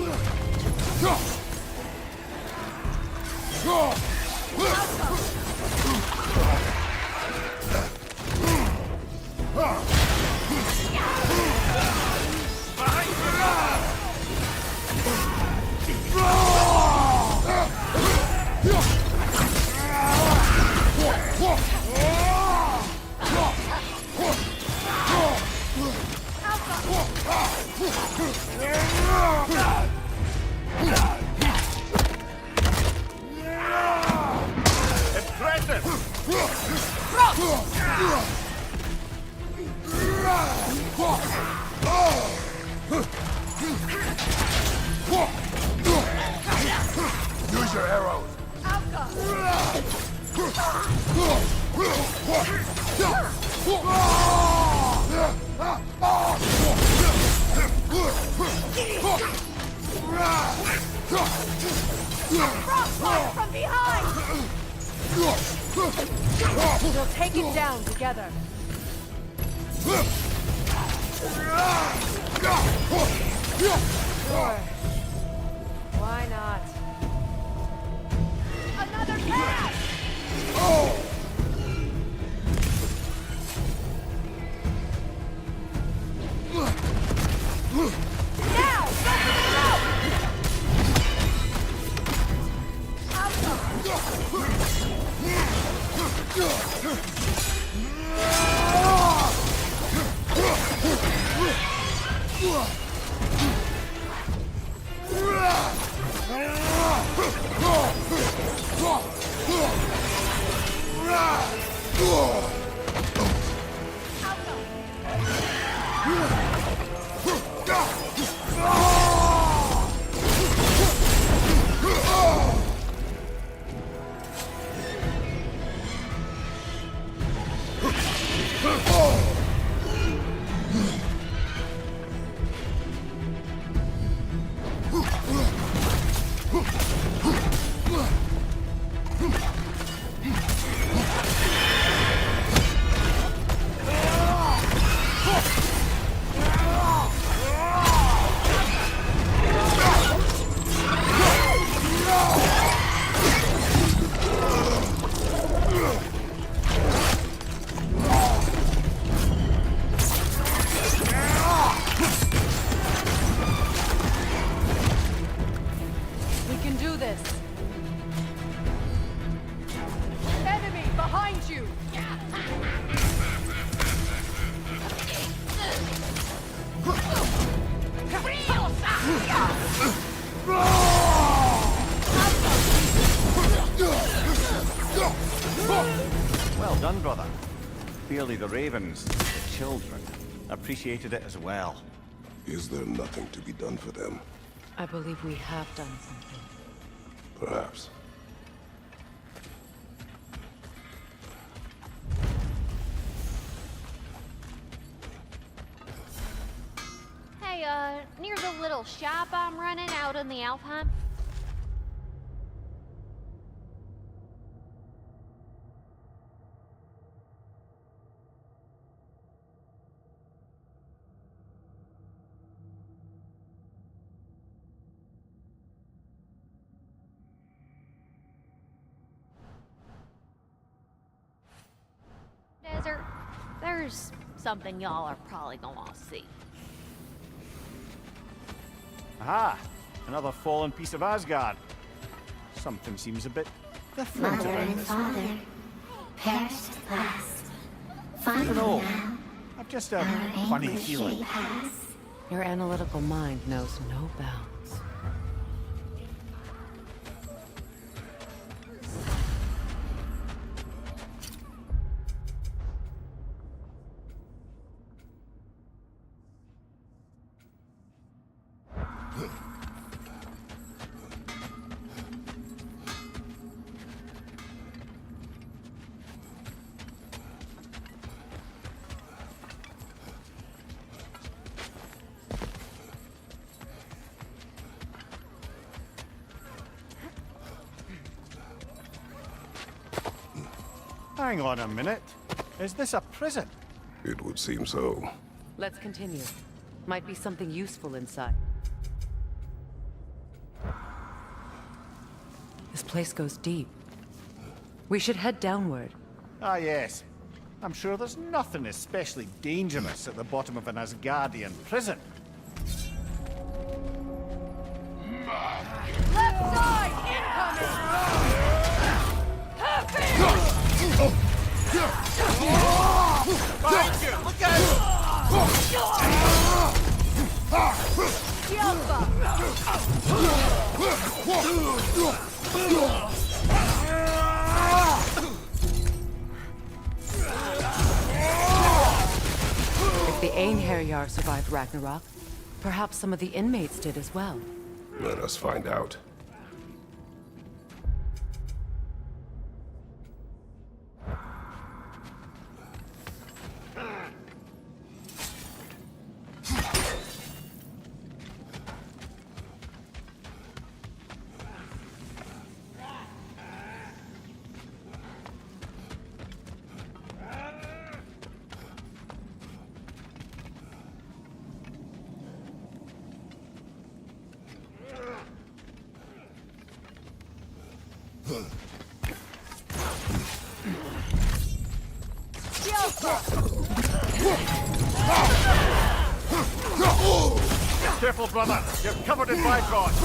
Speaker 3: Use your arrows.
Speaker 15: Frostfire from behind!
Speaker 14: We'll take it down together. Sure. Why not?
Speaker 15: Another pass! Now! Go for the
Speaker 14: We can do this. Enemy behind you!
Speaker 1: Well done, brother. Clearly the ravens, the children, appreciated it as well.
Speaker 3: Is there nothing to be done for them?
Speaker 2: I believe we have done something.
Speaker 3: Perhaps.
Speaker 13: Hey, near the little shop I'm running out in the Alfheim. Desert, there's something y'all are probably gonna see.
Speaker 1: Aha! Another fallen piece of Asgard. Something seems a bit different
Speaker 10: Mother
Speaker 1: about
Speaker 10: and
Speaker 1: this.
Speaker 10: father perished at last.
Speaker 1: I
Speaker 10: Finally
Speaker 1: don't know.
Speaker 10: now,
Speaker 1: I've just a
Speaker 10: our
Speaker 1: funny
Speaker 10: anguish
Speaker 1: feeling.
Speaker 10: she has.
Speaker 2: Your analytical mind knows no bounds.
Speaker 1: Hang on a minute. Is this a prison?
Speaker 3: It would seem so.
Speaker 2: Let's continue. Might be something useful inside. This place goes deep. We should head downward.
Speaker 1: Ah, yes. I'm sure there's nothing especially dangerous at the bottom of an Asgardian prison.
Speaker 15: Left side! Incoming!
Speaker 1: Behind you! Look out!
Speaker 2: Einherjar survived Ragnarok. Perhaps some of the inmates did as well.
Speaker 3: Let us find out.
Speaker 1: Careful, brother. You're covered in bygones.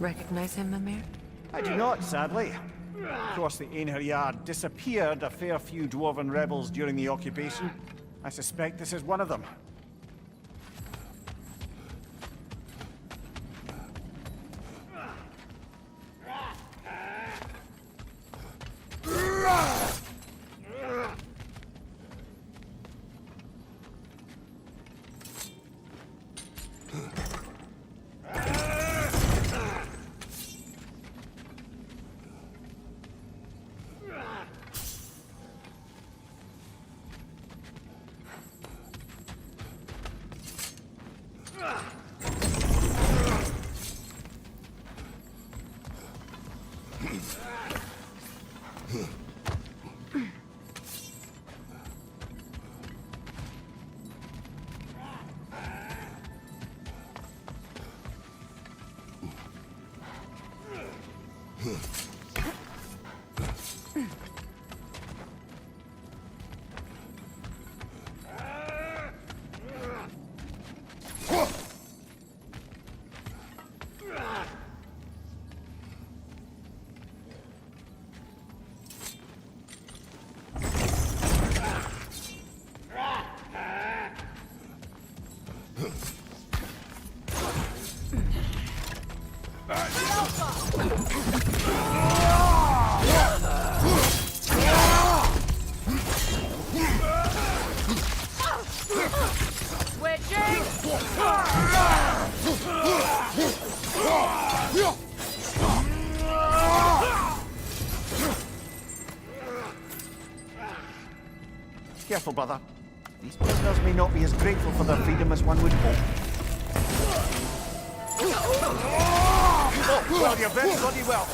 Speaker 2: Recognize him, Mimir?
Speaker 1: I do not, sadly. Of course, the Einherjar disappeared a fair few dwarven rebels during the occupation. I suspect this is one of them. Careful, brother. These prisoners may not be as grateful for their freedom as one would hope. Oh, well, you're very bloody well.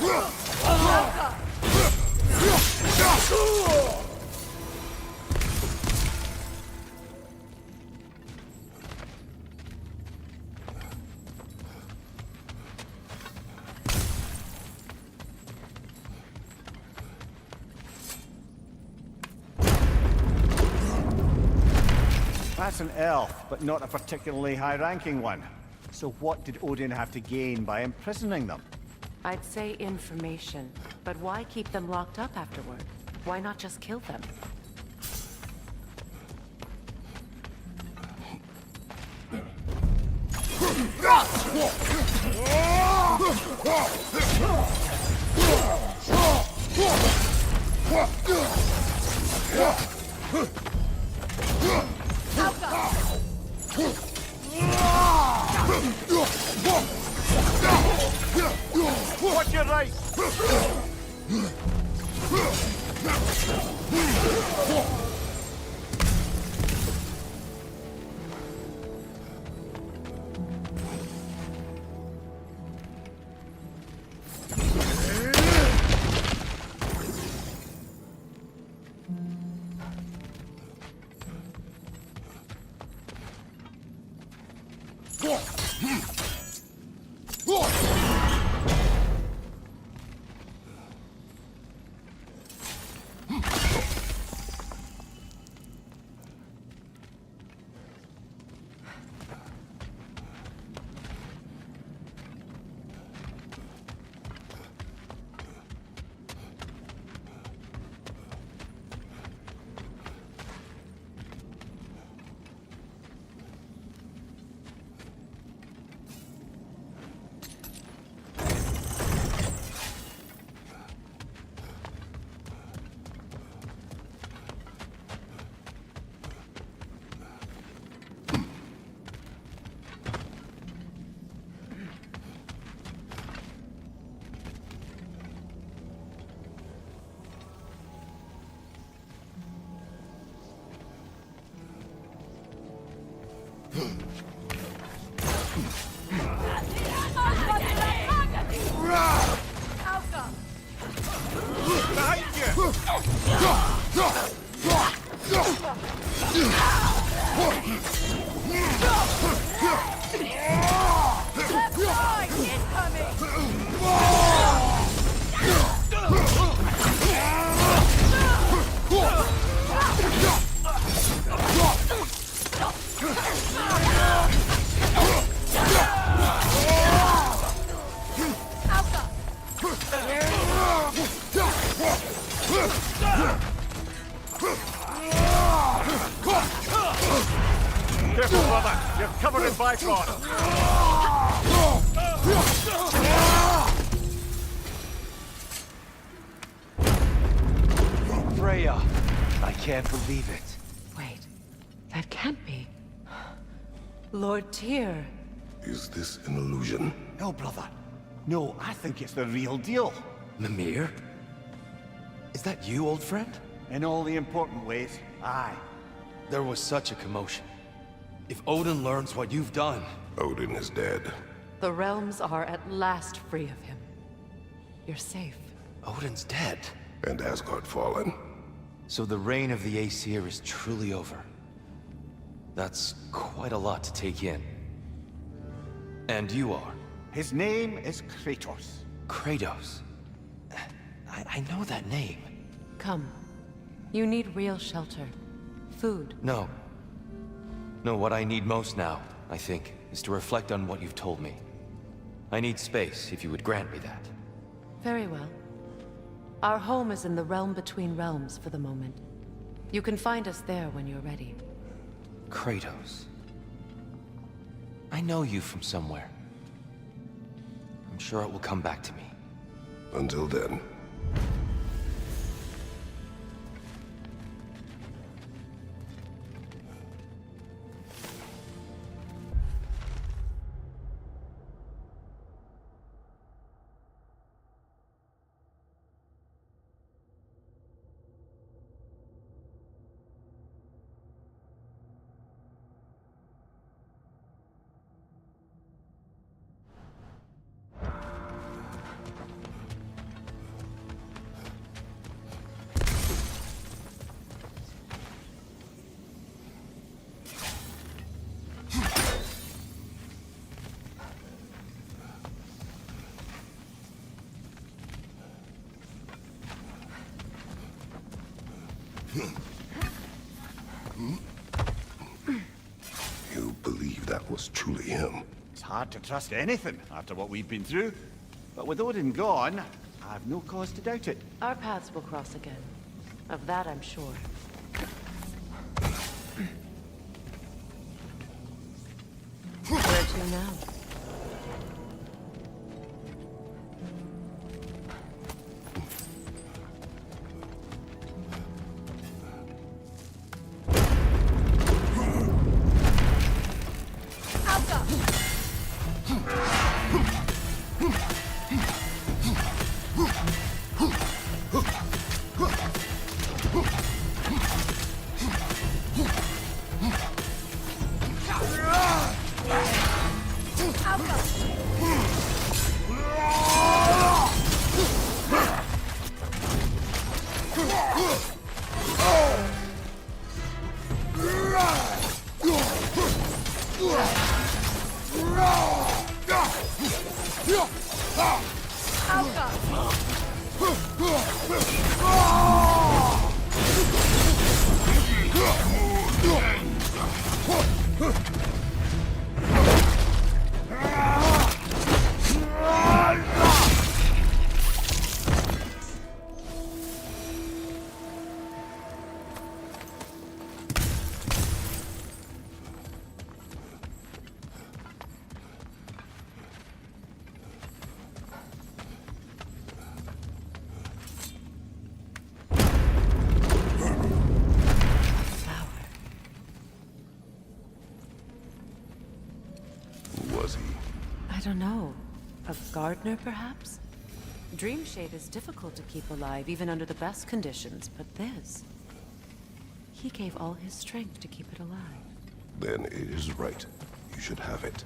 Speaker 1: That's an elf, but not a particularly high-ranking one. So what did Odin have to gain by imprisoning them?
Speaker 2: I'd say information, but why keep them locked up afterward? Why not just kill them?
Speaker 1: Watch your right! Careful, brother. You're covered in bifrost.
Speaker 21: Freya, I can't believe it.
Speaker 2: Wait, that can't be. Lord Tyr.
Speaker 3: Is this an illusion?
Speaker 1: No, brother. No, I think it's the real deal.
Speaker 21: Mimir? Is that you, old friend?
Speaker 1: In all the important ways, aye.
Speaker 21: There was such a commotion. If Odin learns what you've done...
Speaker 3: Odin is dead.
Speaker 2: The realms are at last free of him. You're safe.
Speaker 21: Odin's dead.
Speaker 3: And Asgard fallen.
Speaker 21: So the reign of the Aesir is truly over. That's quite a lot to take in. And you are?
Speaker 1: His name is Kratos.
Speaker 21: Kratos? I know that name.
Speaker 2: Come. You need real shelter. Food.
Speaker 21: No. No, what I need most now, I think, is to reflect on what you've told me. I need space, if you would grant me that.
Speaker 2: Very well. Our home is in the realm between realms for the moment. You can find us there when you're ready.
Speaker 21: Kratos. I know you from somewhere. I'm sure it will come back to me.
Speaker 3: Until then. You believe that was truly him?
Speaker 1: It's hard to trust anything after what we've been through. But with Odin gone, I've no cause to doubt it.
Speaker 2: Our paths will cross again. Of that I'm sure. Where to now? I don't know. A gardener, perhaps? Dreamshade is difficult to keep alive, even under the best conditions, but this... He gave all his strength to keep it alive.
Speaker 3: Then it is right. You should have it.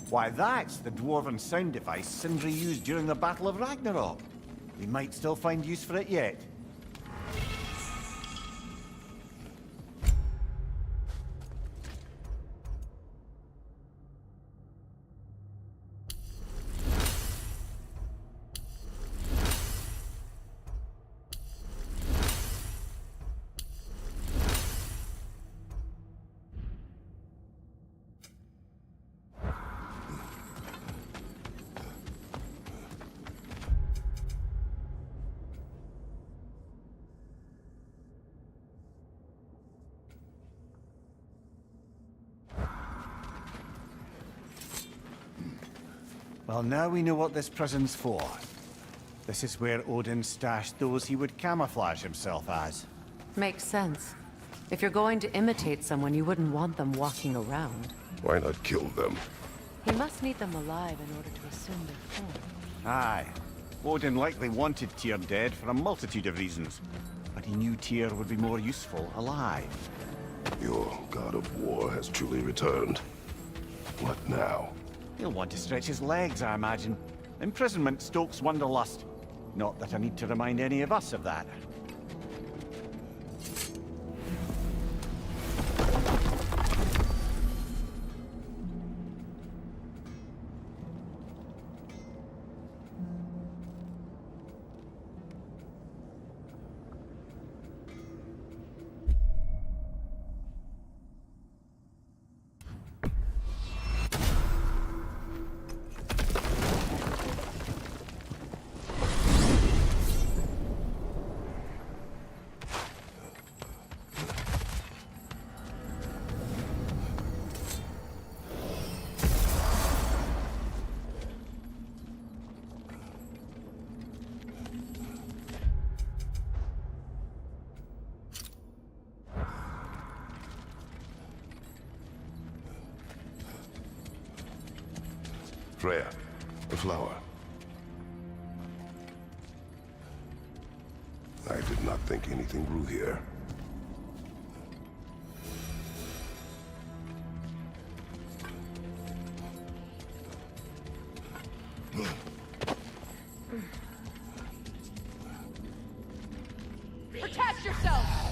Speaker 1: Why, that's the dwarven sound device Sindri used during the Battle of Ragnarok. We might still find use for it yet. Well, now we know what this prison's for. This is where Odin stashed those he would camouflage himself as.
Speaker 2: Makes sense. If you're going to imitate someone, you wouldn't want them walking around.
Speaker 3: Why not kill them?
Speaker 2: He must need them alive in order to assume their form.
Speaker 1: Aye. Odin likely wanted Tyr dead for a multitude of reasons, but he knew Tyr would be more useful alive.
Speaker 3: Your god of war has truly returned. What now?
Speaker 1: He'll want to stretch his legs, I imagine. Imprisonment stokes wanderlust. Not that I need to remind any of us of that.
Speaker 3: Freya, the flower. I did not think anything grew here.
Speaker 15: Protect yourself!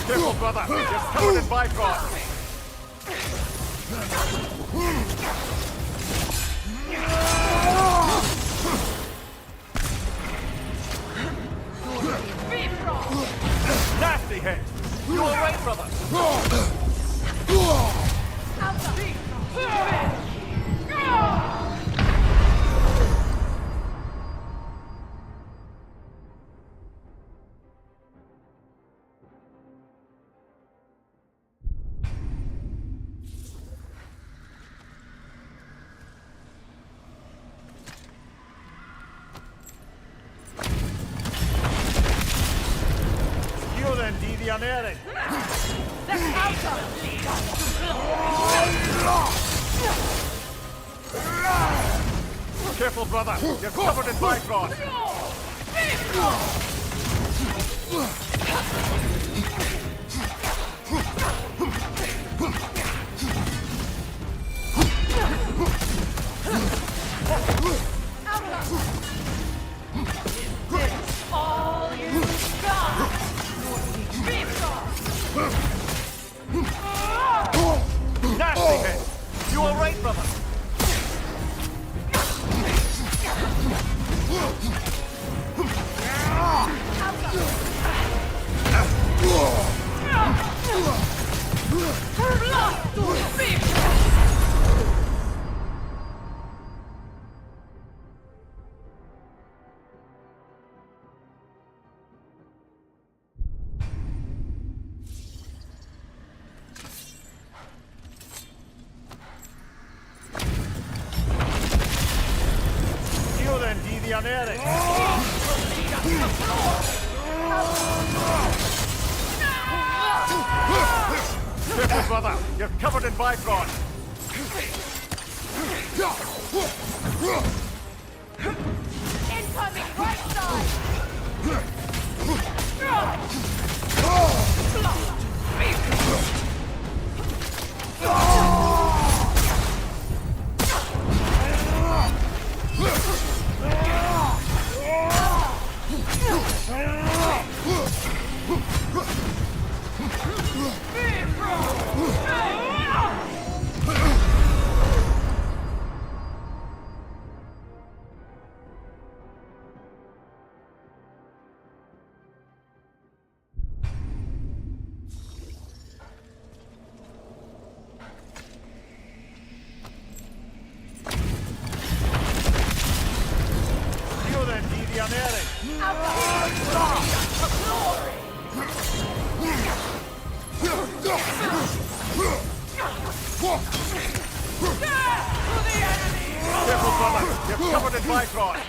Speaker 1: Careful, brother. You're covered in bifrost. Nasty hit. You all right, brother? Ernähren. Careful, brother. You're covered in bifrost.
Speaker 15: All you got!
Speaker 1: Nasty hit! You all right, brother? Ernähren. Careful, brother. You're covered in bifrost.
Speaker 15: Incoming right side!
Speaker 1: covered in Bifrost.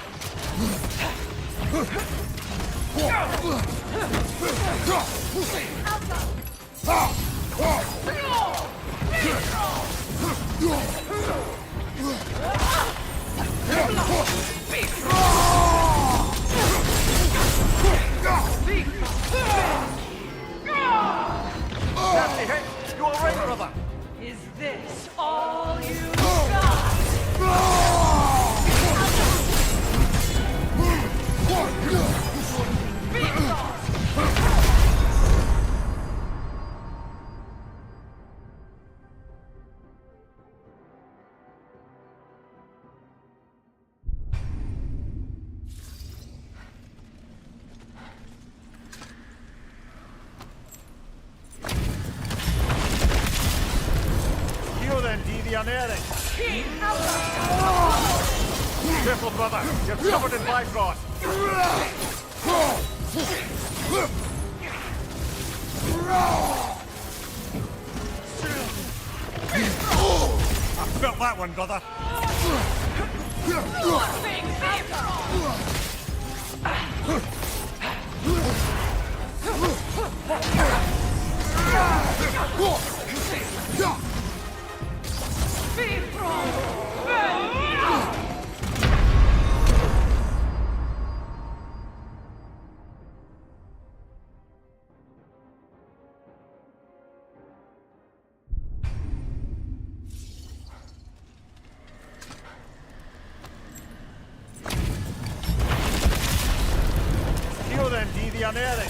Speaker 1: Nasty hit. You all right, brother?
Speaker 15: Is this all you got?
Speaker 1: You then, Deviant Eric. Careful, brother. You're covered in Bifrost. I felt that one, brother. You then, Deviant Eric.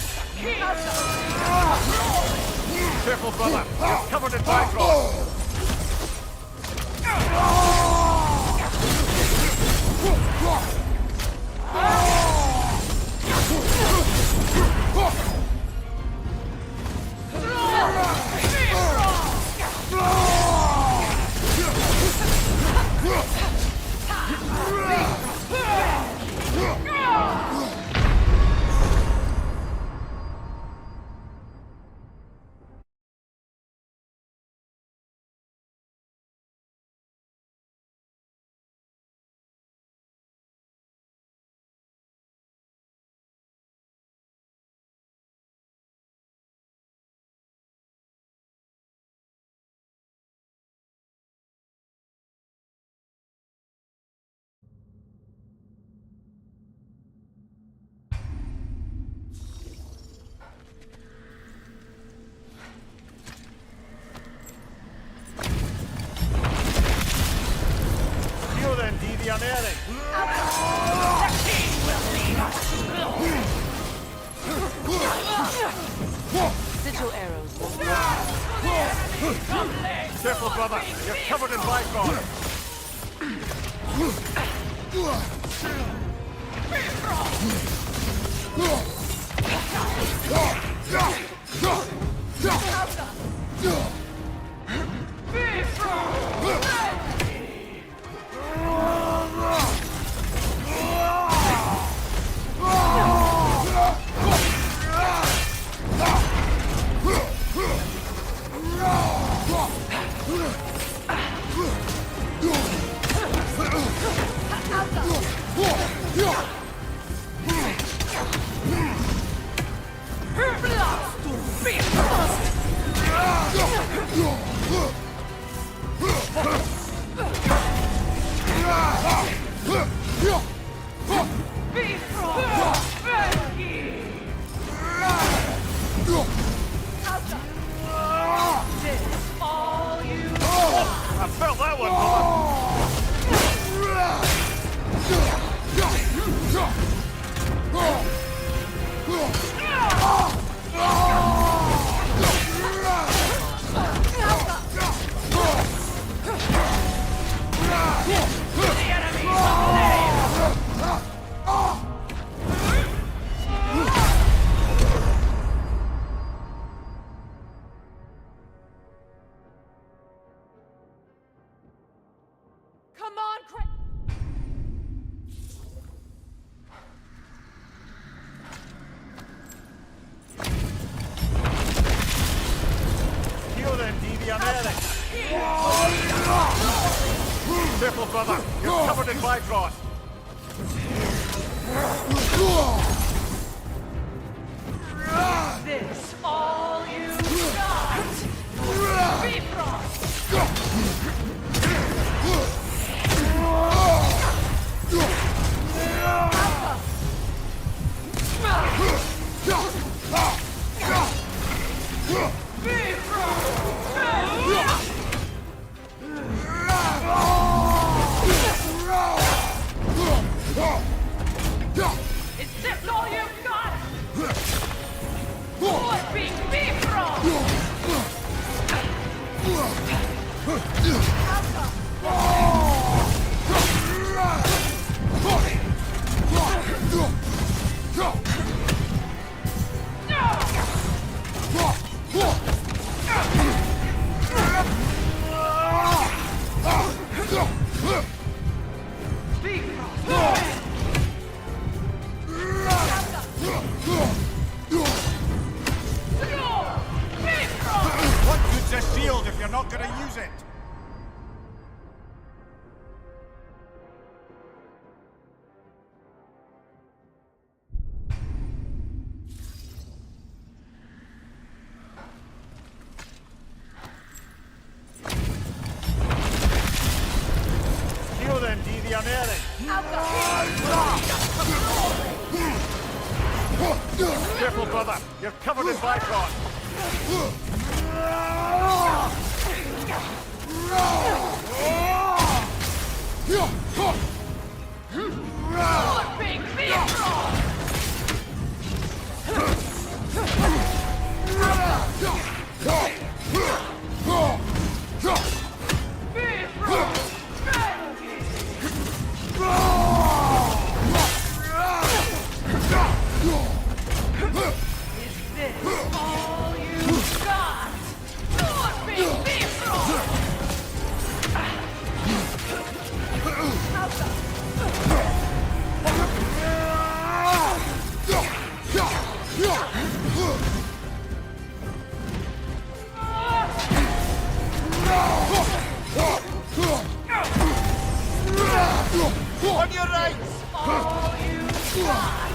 Speaker 1: Careful, brother. You're covered in Bifrost. You then, Deviant Eric.
Speaker 15: Sigil arrows.
Speaker 1: Careful, brother. You're covered in Bifrost. I felt that one,
Speaker 15: Come on,
Speaker 1: You then, Deviant Eric. Careful, brother. You're covered in Bifrost.
Speaker 15: This all you got? Bifrost! Is this all you've got? Boy, big Bifrost!
Speaker 1: What good's a shield if you're not gonna use it? Shield and devianere. Careful, brother. You're covered in Bifrost.
Speaker 15: Big Bifrost! Is this all you got? Big Bifrost!
Speaker 1: On your right!
Speaker 15: All you got!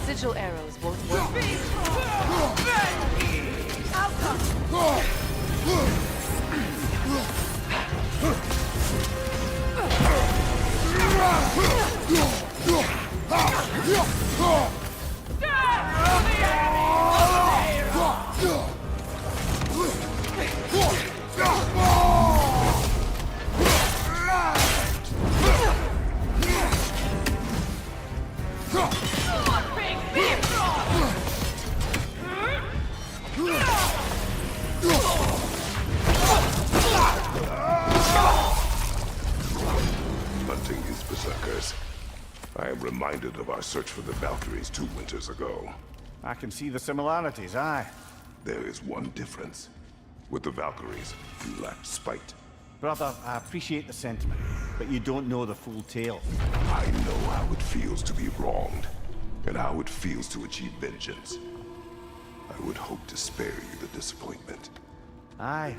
Speaker 2: Sigil arrows won't work.
Speaker 3: Hunting these berserkers. I am reminded of our search for the Valkyries 2 winters ago.
Speaker 1: I can see the similarities, aye.
Speaker 3: There is one difference. With the Valkyries, you lacked spite.
Speaker 1: Brother, I appreciate the sentiment, but you don't know the full tale.
Speaker 3: I know how it feels to be wronged, and how it feels to achieve vengeance. I would hope to spare you the disappointment.
Speaker 1: Aye.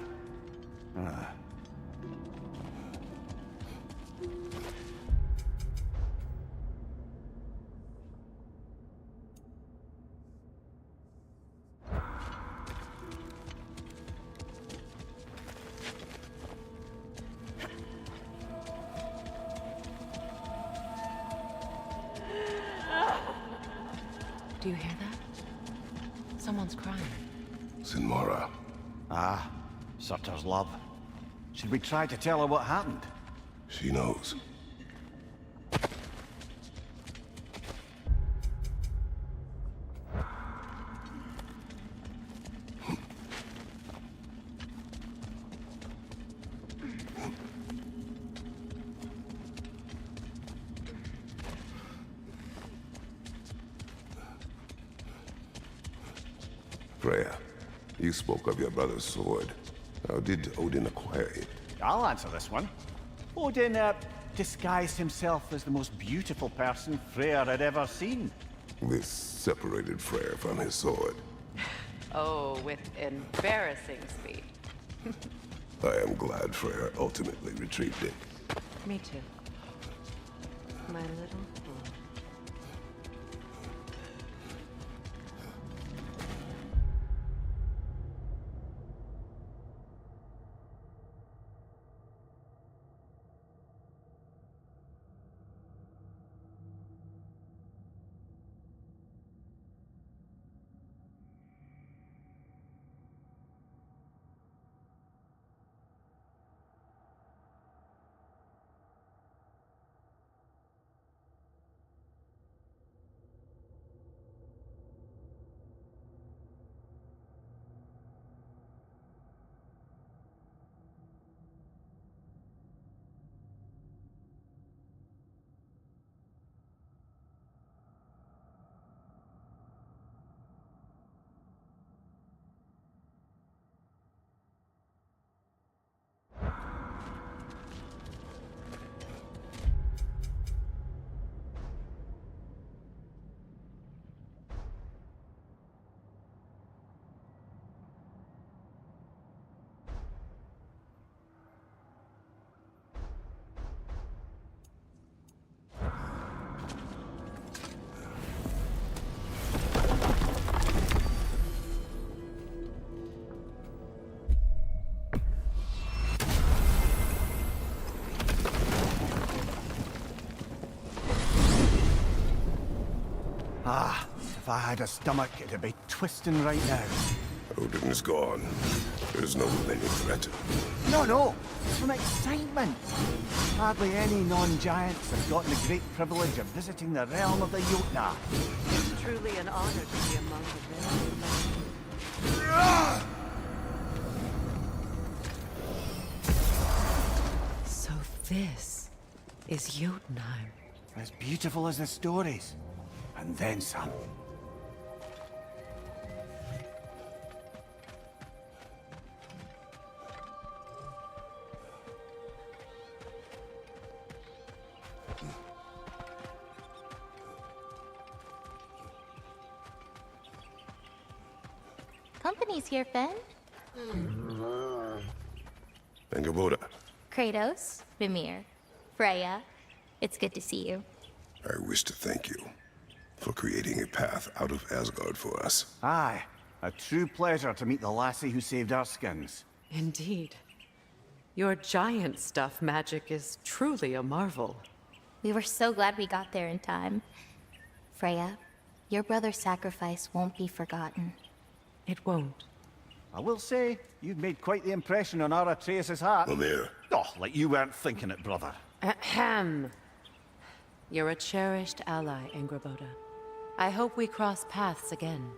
Speaker 2: Do you hear that? Someone's crying.
Speaker 3: Sinmara.
Speaker 1: Ah, Surtur's love. Should we try to tell her what happened?
Speaker 3: She knows. Freya, you spoke of your brother's sword. How did Odin acquire it?
Speaker 1: I'll answer this one. Odin disguised himself as the most beautiful person Freyr had ever seen.
Speaker 3: This separated Freyr from his sword.
Speaker 2: Oh, with embarrassing speed.
Speaker 3: I am glad Freya ultimately retrieved it.
Speaker 2: Me too. My little fool.
Speaker 1: Ah, if I had a stomach, it'd be twisting right now.
Speaker 3: Odin's gone. There's no remaining threat.
Speaker 1: No, from excitement. Hardly any non-giants have gotten the great privilege of visiting the realm of the Jotnar.
Speaker 2: It's truly an honor to be among the So this is Jotunheim.
Speaker 1: As beautiful as the stories. And then some.
Speaker 6: Company's here, Fen.
Speaker 3: Angerboda,
Speaker 6: Kratos, Mimir, Freya. It's good to see you.
Speaker 3: I wish to thank you for creating a path out of Asgard for us.
Speaker 1: Aye, a true pleasure to meet the lassie who saved our skins.
Speaker 2: Indeed. Your giant stuff magic is truly a marvel.
Speaker 6: We were so glad we got there in time. Freya, your brother's sacrifice won't be forgotten.
Speaker 2: It won't.
Speaker 1: I will say, you've made quite the impression on our Atreus' heart.
Speaker 3: Mimir.
Speaker 1: Oh, like you weren't thinking it, brother.
Speaker 2: Ahem. You're a cherished ally, Angerboda. I hope we cross paths again.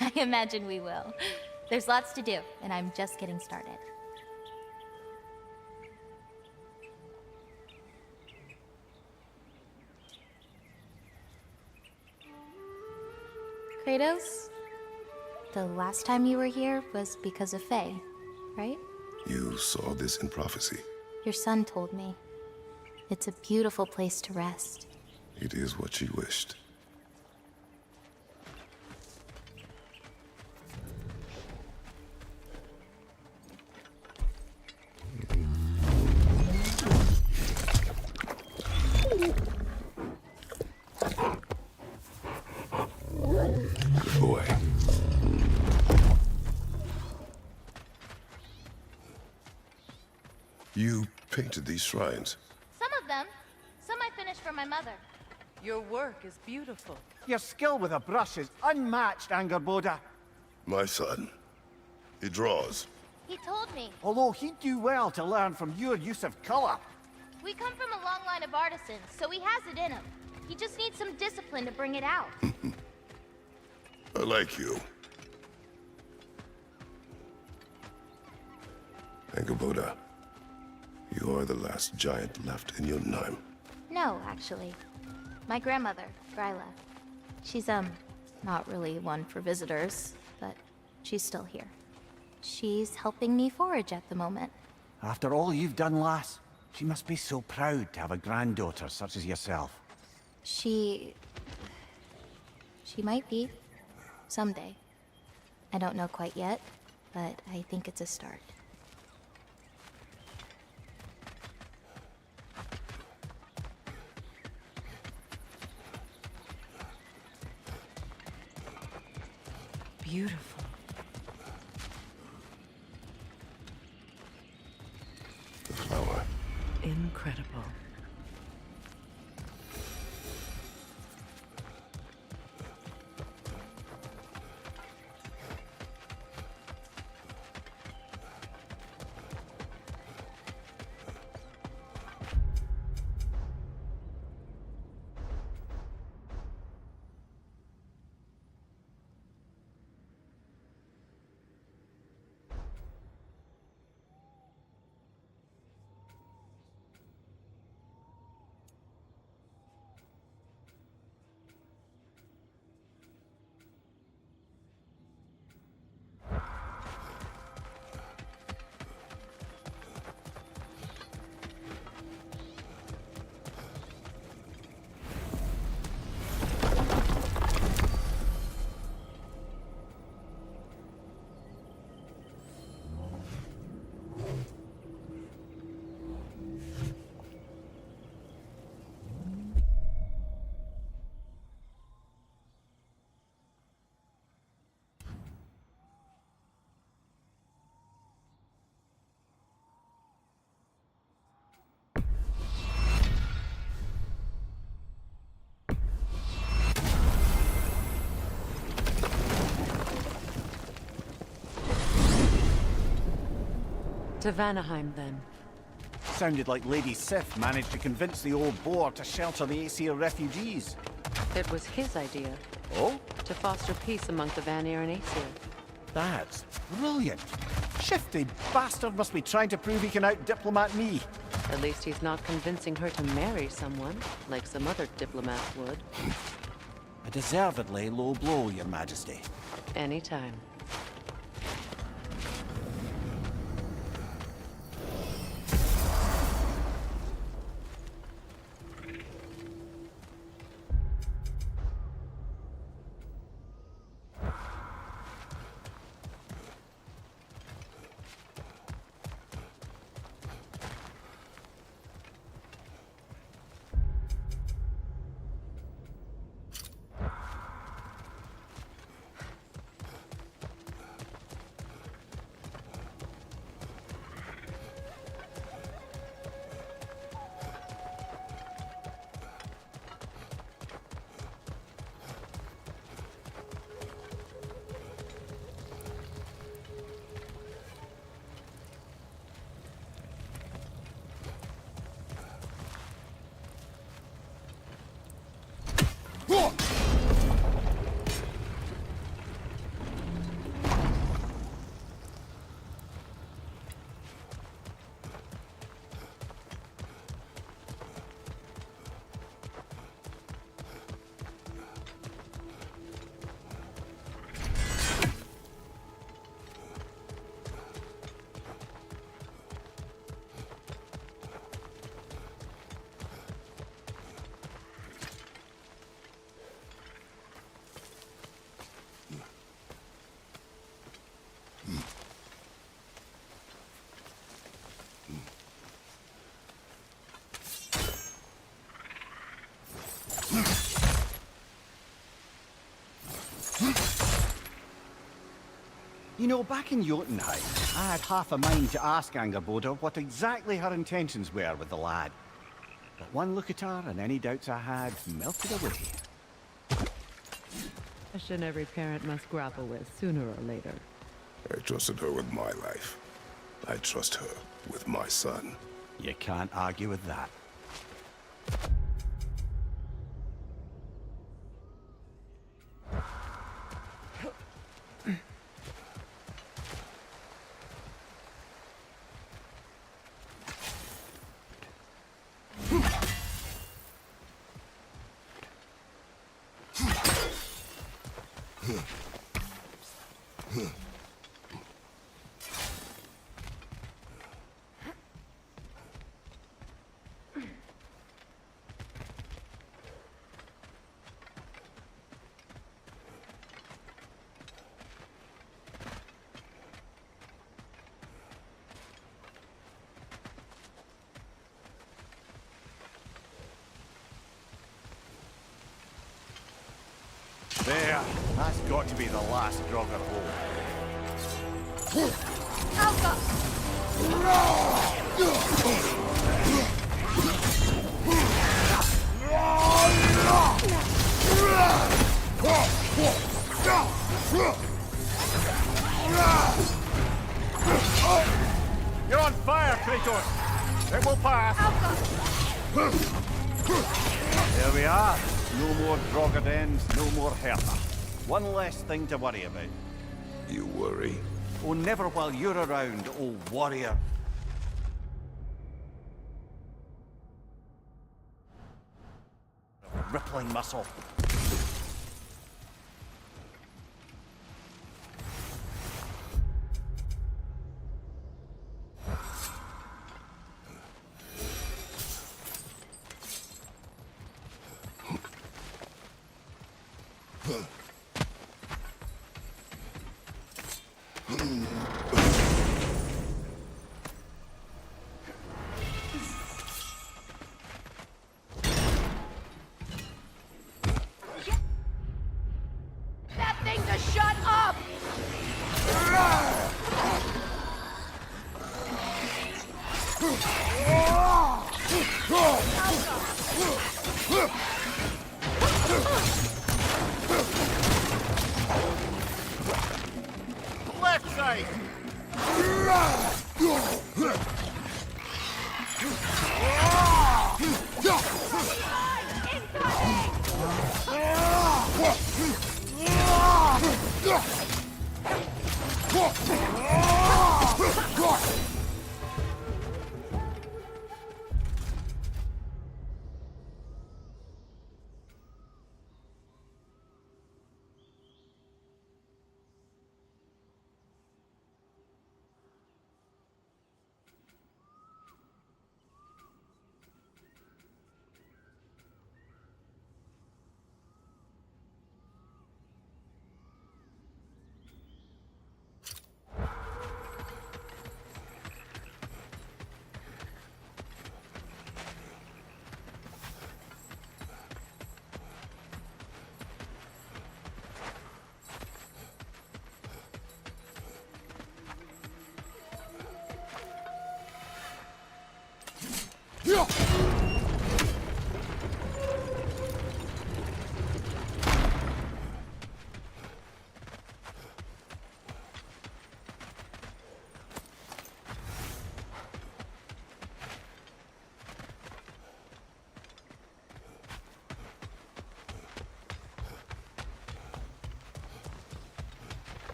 Speaker 6: I imagine we will. There's lots to do, and I'm just getting started. Kratos, the last time you were here was because of Faye, right?
Speaker 3: You saw this in prophecy.
Speaker 6: Your son told me. It's a beautiful place to rest.
Speaker 3: It is what she wished. Good boy. You painted these shrines.
Speaker 6: Some of them. Some I finished for my mother.
Speaker 2: Your work is beautiful.
Speaker 1: Your skill with a brush is unmatched, Angerboda.
Speaker 3: My son. He draws.
Speaker 6: He told me.
Speaker 1: Although he'd do well to learn from your use of color.
Speaker 6: We come from a long line of artisans, so he has it in him. He just needs some discipline to bring it out.
Speaker 3: I like you. Angerboda, you are the last giant left in Jotunheim.
Speaker 6: No, actually. My grandmother, Gryla. She's, not really one for visitors, but she's still here. She's helping me forage at the moment.
Speaker 1: After all you've done, lass, she must be so proud to have a granddaughter such as yourself.
Speaker 6: She might be. Someday. I don't know quite yet, but I think it's a start.
Speaker 2: beautiful.
Speaker 3: The flower.
Speaker 2: Incredible. To Vanaheim, then.
Speaker 1: Sounded like Lady Sif managed to convince the old boar to shelter the Aesir refugees.
Speaker 2: It was his idea.
Speaker 1: Oh?
Speaker 2: To foster peace among the Vanir and Aesir.
Speaker 1: That's brilliant. Shifty bastard must be trying to prove he can out-diplomat me.
Speaker 2: At least he's not convincing her to marry someone, like some other diplomats would.
Speaker 1: A deservedly low blow, Your Majesty.
Speaker 2: Anytime.
Speaker 1: You know, back in Jotunheim, I had half a mind to ask Angerboda what exactly her intentions were with the lad. But one look at her and any doubts I had melted away.
Speaker 2: Question every parent must grapple with sooner or later.
Speaker 3: I trusted her with my life. I trust her with my son.
Speaker 1: You can't argue with that. There. That's got to be the last Draugr hole. You're on fire, Kratos! It will pass! There we are. No more Draugr dens, no more Hertha. One less thing to worry about.
Speaker 3: You worry?
Speaker 1: Oh, never while you're around, old warrior. Rippling muscle.
Speaker 15: That thing to shut up!
Speaker 1: Left side!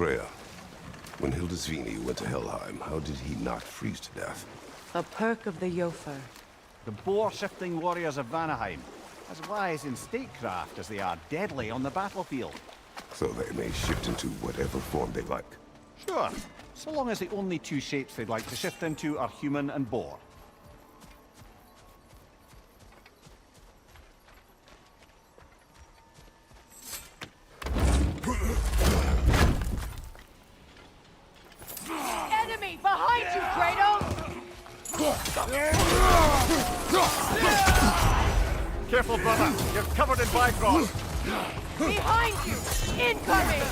Speaker 3: Freya, when Hildisvini went to Helheim, how did he not freeze to death?
Speaker 2: A perk of the Jofer.
Speaker 1: The boar-shifting warriors of Vanaheim, as wise in statecraft as they are deadly on the battlefield.
Speaker 3: So they may shift into whatever form they like.
Speaker 1: Sure, so long as the only two shapes they'd like to shift into are human and boar.
Speaker 15: Enemy behind you, Kratos!
Speaker 1: Careful, brother. You're covered in Bifrost.
Speaker 15: Behind you! Incoming!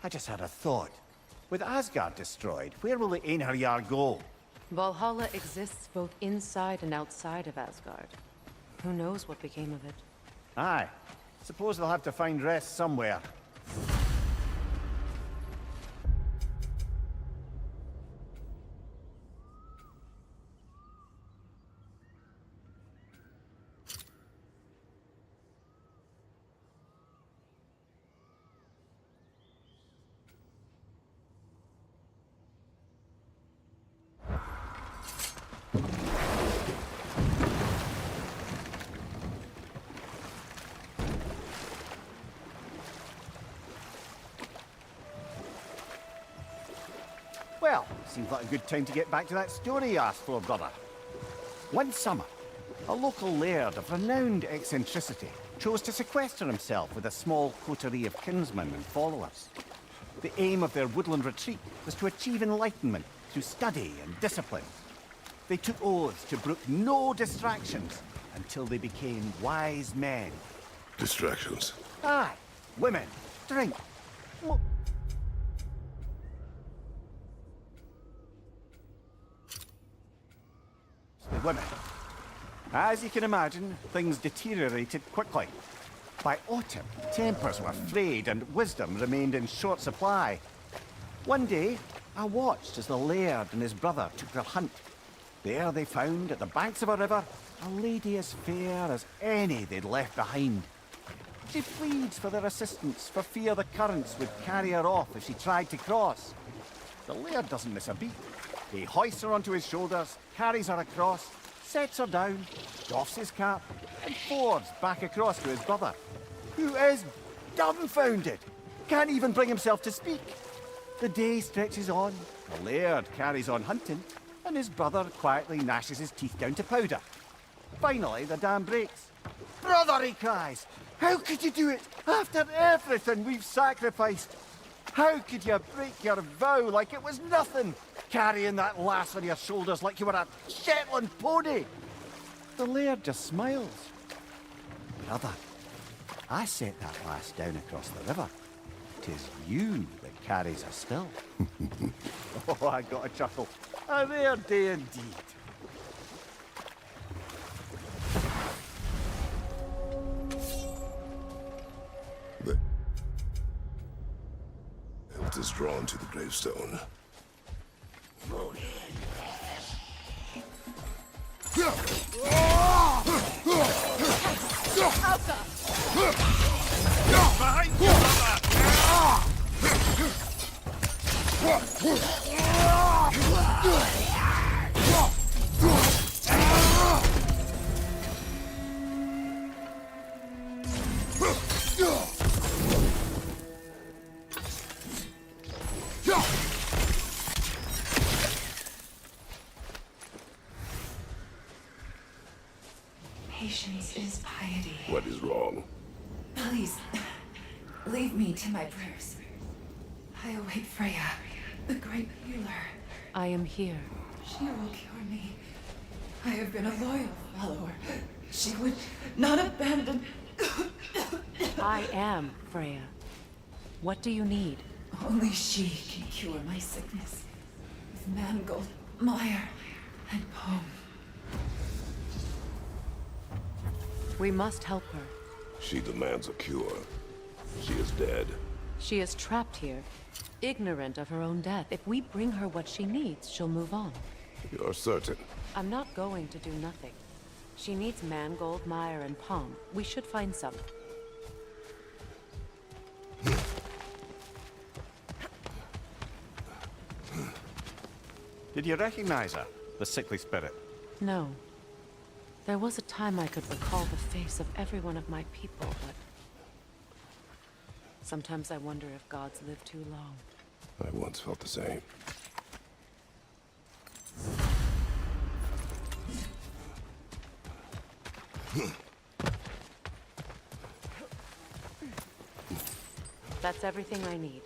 Speaker 1: I just had a thought. With Asgard destroyed, where will the Einherjar go?
Speaker 2: Valhalla exists both inside and outside of Asgard. Who knows what became of it?
Speaker 1: Aye. Suppose they'll have to find rest somewhere. Well, seems like a good time to get back to that story you asked for, brother. One summer, a local laird of renowned eccentricity chose to sequester himself with a small coterie of kinsmen and followers. The aim of their woodland retreat was to achieve enlightenment through study and discipline. They took oaths to brook no distractions until they became wise men.
Speaker 3: Distractions?
Speaker 1: Aye, women, drink, the women. As you can imagine, things deteriorated quickly. By autumn, tempers were frayed and wisdom remained in short supply. One day, I watched as the laird and his brother took their hunt. There they found, at the banks of a river, a lady as fair as any they'd left behind. She pleads for their assistance for fear the currents would carry her off if she tried to cross. The laird doesn't miss a beat. He hoists her onto his shoulders, carries her across, sets her down, doffs his cap, and fords back across to his brother, who is dumbfounded, can't even bring himself to speak. The day stretches on, the laird carries on hunting, and his brother quietly gnashes his teeth down to powder. Finally, the dam breaks. "Brother," he cries, "how could you do it after everything we've sacrificed? How could you break your vow like it was nothing, carrying that lass on your shoulders like you were a Shetland pony?" The laird just smiles. "Brother, I set that lass down across the river. 'Tis you that carries her still." Oh, I got a chuckle. A rare day indeed.
Speaker 3: The hilt is drawn to the gravestone.
Speaker 9: Behind you, brother!
Speaker 17: This is piety.
Speaker 3: What is wrong?
Speaker 17: Please, leave me to my prayers. I await Freya, the great healer.
Speaker 2: I am here.
Speaker 17: She will cure me. I have been a loyal follower. She would not abandon...
Speaker 2: I am Freya. What do you need?
Speaker 17: Only she can cure my sickness. With mangold, mire, and poem.
Speaker 2: We must help her.
Speaker 3: She demands a cure. She is dead.
Speaker 2: She is trapped here, ignorant of her own death. If we bring her what she needs, she'll move on.
Speaker 3: You're certain?
Speaker 2: I'm not going to do nothing. She needs mangold, mire, and palm. We should find some.
Speaker 1: Did you recognize her? The sickly spirit?
Speaker 2: No. There was a time I could recall the face of every one of my people, but... sometimes I wonder if gods live too long.
Speaker 3: I once felt the same.
Speaker 2: That's everything I need.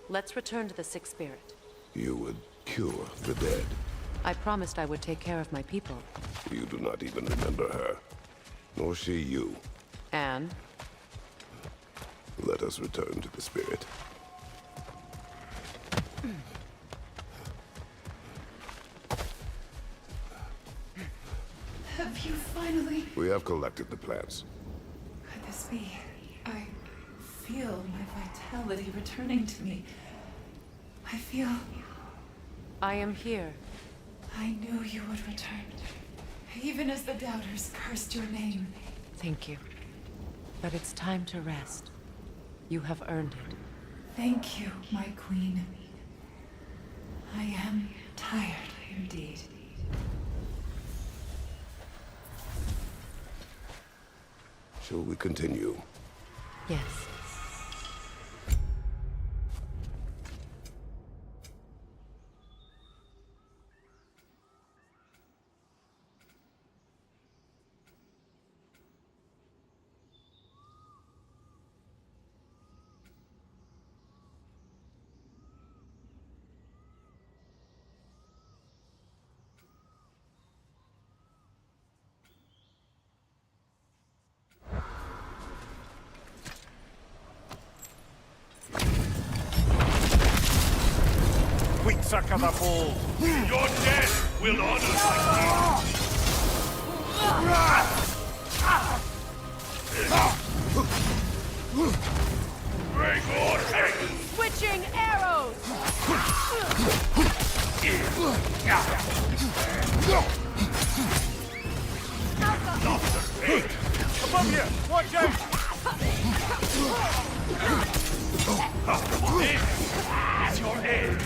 Speaker 2: Let's return to the sick spirit.
Speaker 3: You would cure the dead.
Speaker 2: I promised I would take care of my people.
Speaker 3: You do not even remember her. Nor she you.
Speaker 2: And?
Speaker 3: Let us return to the spirit.
Speaker 17: Have you finally...
Speaker 3: We have collected the plants.
Speaker 17: Could this be? I feel my vitality returning to me. I feel...
Speaker 2: I am here.
Speaker 17: I knew you would return. Even as the doubters cursed your name.
Speaker 2: Thank you. But it's time to rest. You have earned it.
Speaker 17: Thank you, my queen. I am tired indeed.
Speaker 3: Shall we continue?
Speaker 2: Yes.
Speaker 1: Suck of the ball.
Speaker 9: Your death will honor my Break order.
Speaker 15: Switching arrows.
Speaker 1: Above you! Watch out!
Speaker 9: This is your end.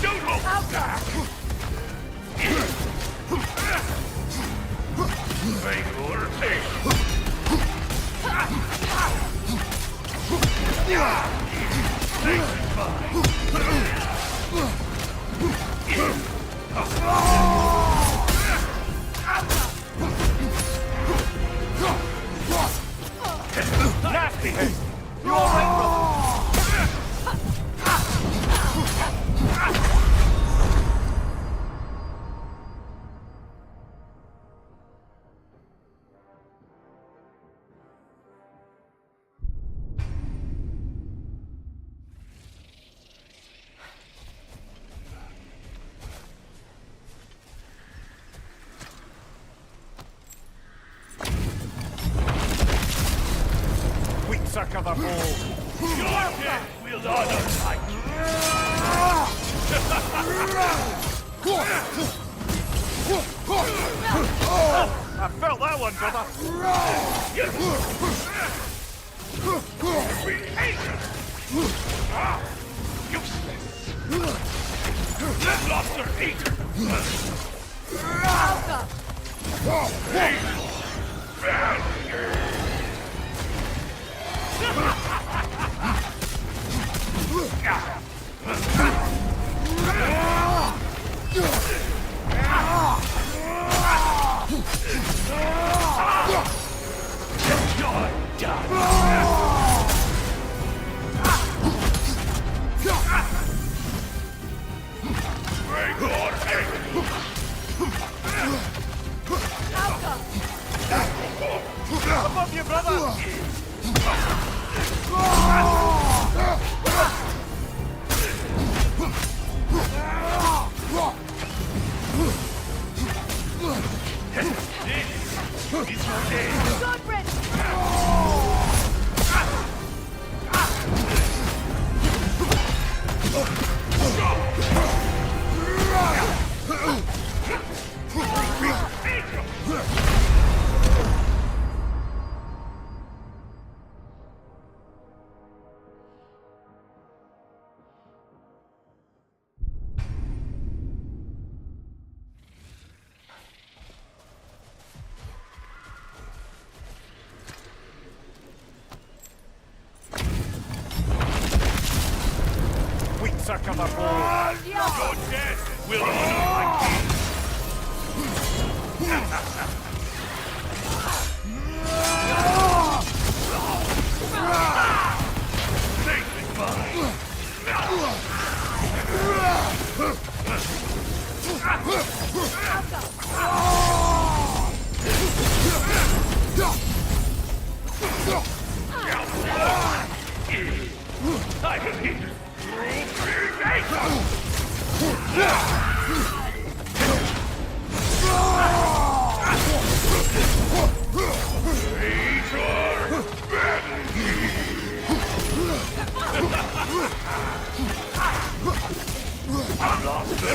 Speaker 9: Don't look back! Make order take!
Speaker 1: Nasty haste! You alright, brother? Suck of the ball.
Speaker 9: that one, brother! Useless! Lobster eater! Above you, brother! It's your day!
Speaker 15: Goodrich!
Speaker 1: Weak suck of a ball.
Speaker 9: Your death will honor my king! Safe is mine! I am here! I lost the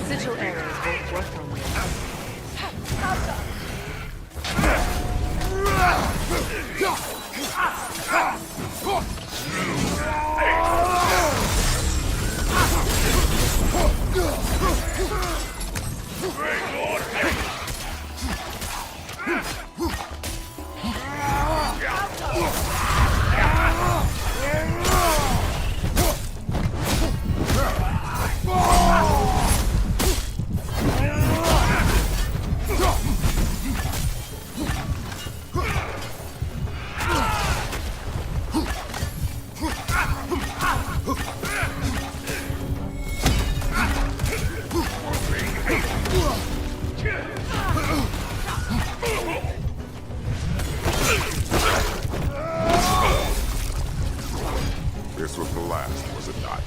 Speaker 4: Sigil arrows won't work on me.
Speaker 8: This was the last, was it not?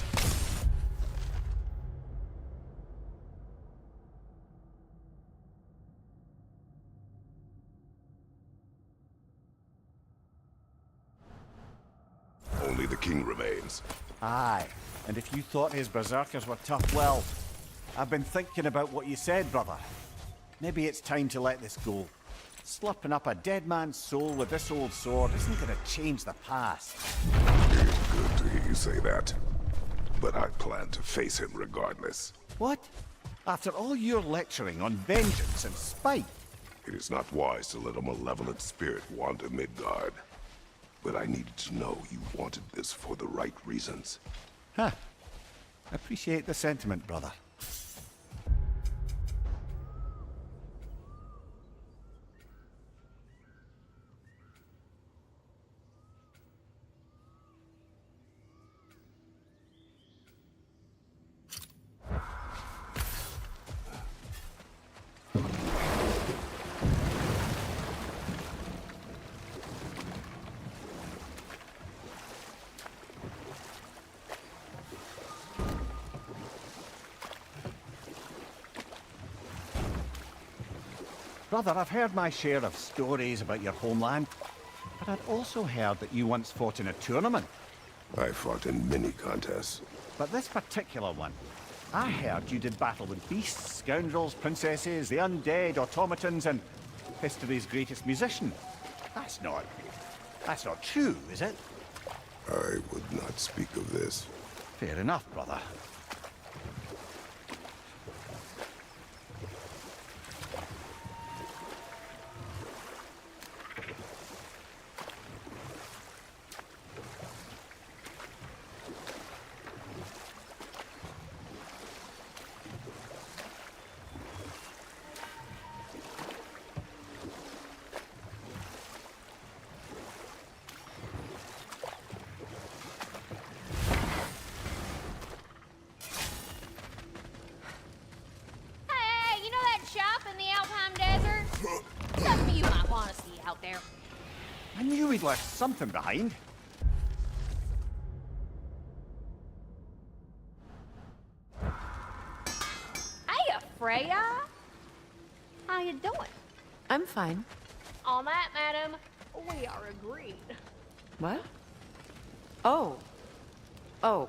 Speaker 8: Only the king remains.
Speaker 1: Aye, and if you thought his berserkers were tough, well, I've been thinking about what you said, brother. Maybe it's time to let this go. Slurping up a dead man's soul with this old sword isn't gonna change the past.
Speaker 8: It is good to hear you say that. But I plan to face him regardless.
Speaker 1: What? After all your lecturing on vengeance and spite?
Speaker 8: It is not wise to let a malevolent spirit wander Midgard. But I needed to know you wanted this for the right reasons.
Speaker 1: Huh. Appreciate the sentiment, brother. Brother, I've heard my share of stories about your homeland, But I'd also heard that you once fought in a tournament.
Speaker 3: I fought in many contests.
Speaker 1: But this particular one, I heard you did battle with beasts, scoundrels, princesses, the undead, automatons, and history's greatest musician. That's not true, is it?
Speaker 3: I would not speak of this.
Speaker 1: Fair enough, brother.
Speaker 13: Hey, you know that shop in the Alpine Desert? Something you might want to see out there.
Speaker 1: I knew we'd left something behind.
Speaker 13: Hey, Freya. How you doing?
Speaker 12: I'm fine.
Speaker 13: On that, madam, we are agreed.
Speaker 12: What? Oh. Oh,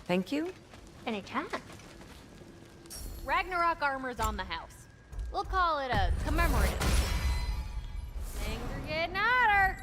Speaker 12: thank you?
Speaker 13: Anytime. Ragnarok armor's on the house. We'll call it a commemorative. Things are getting hotter.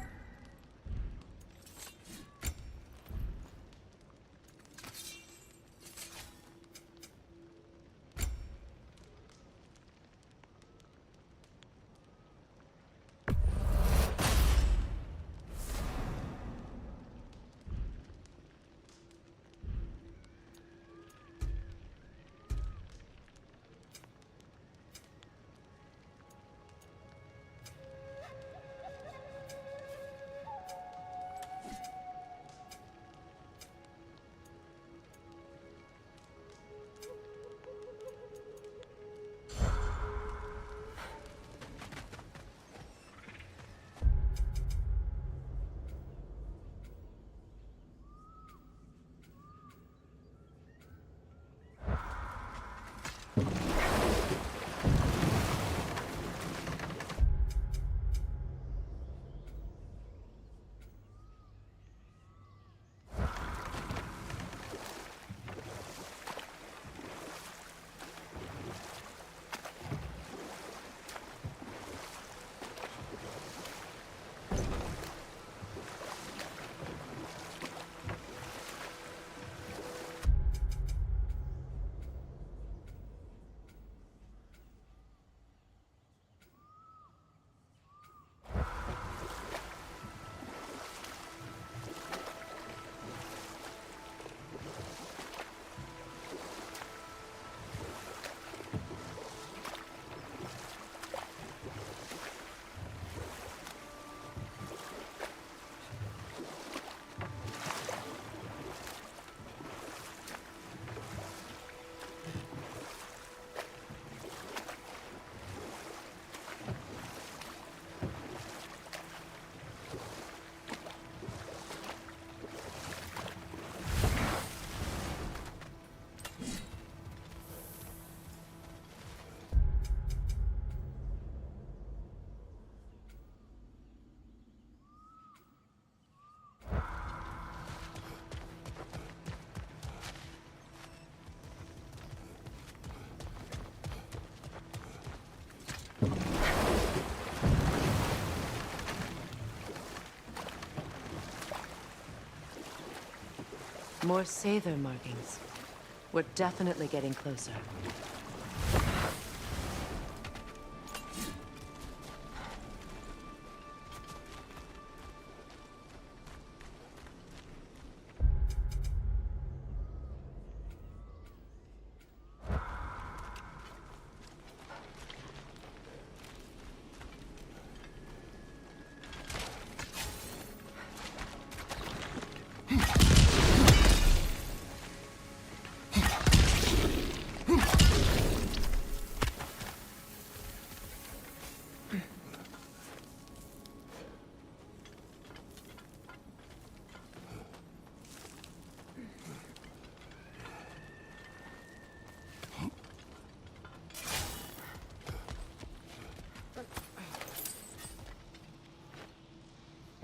Speaker 2: More Sather markings. We're definitely getting closer.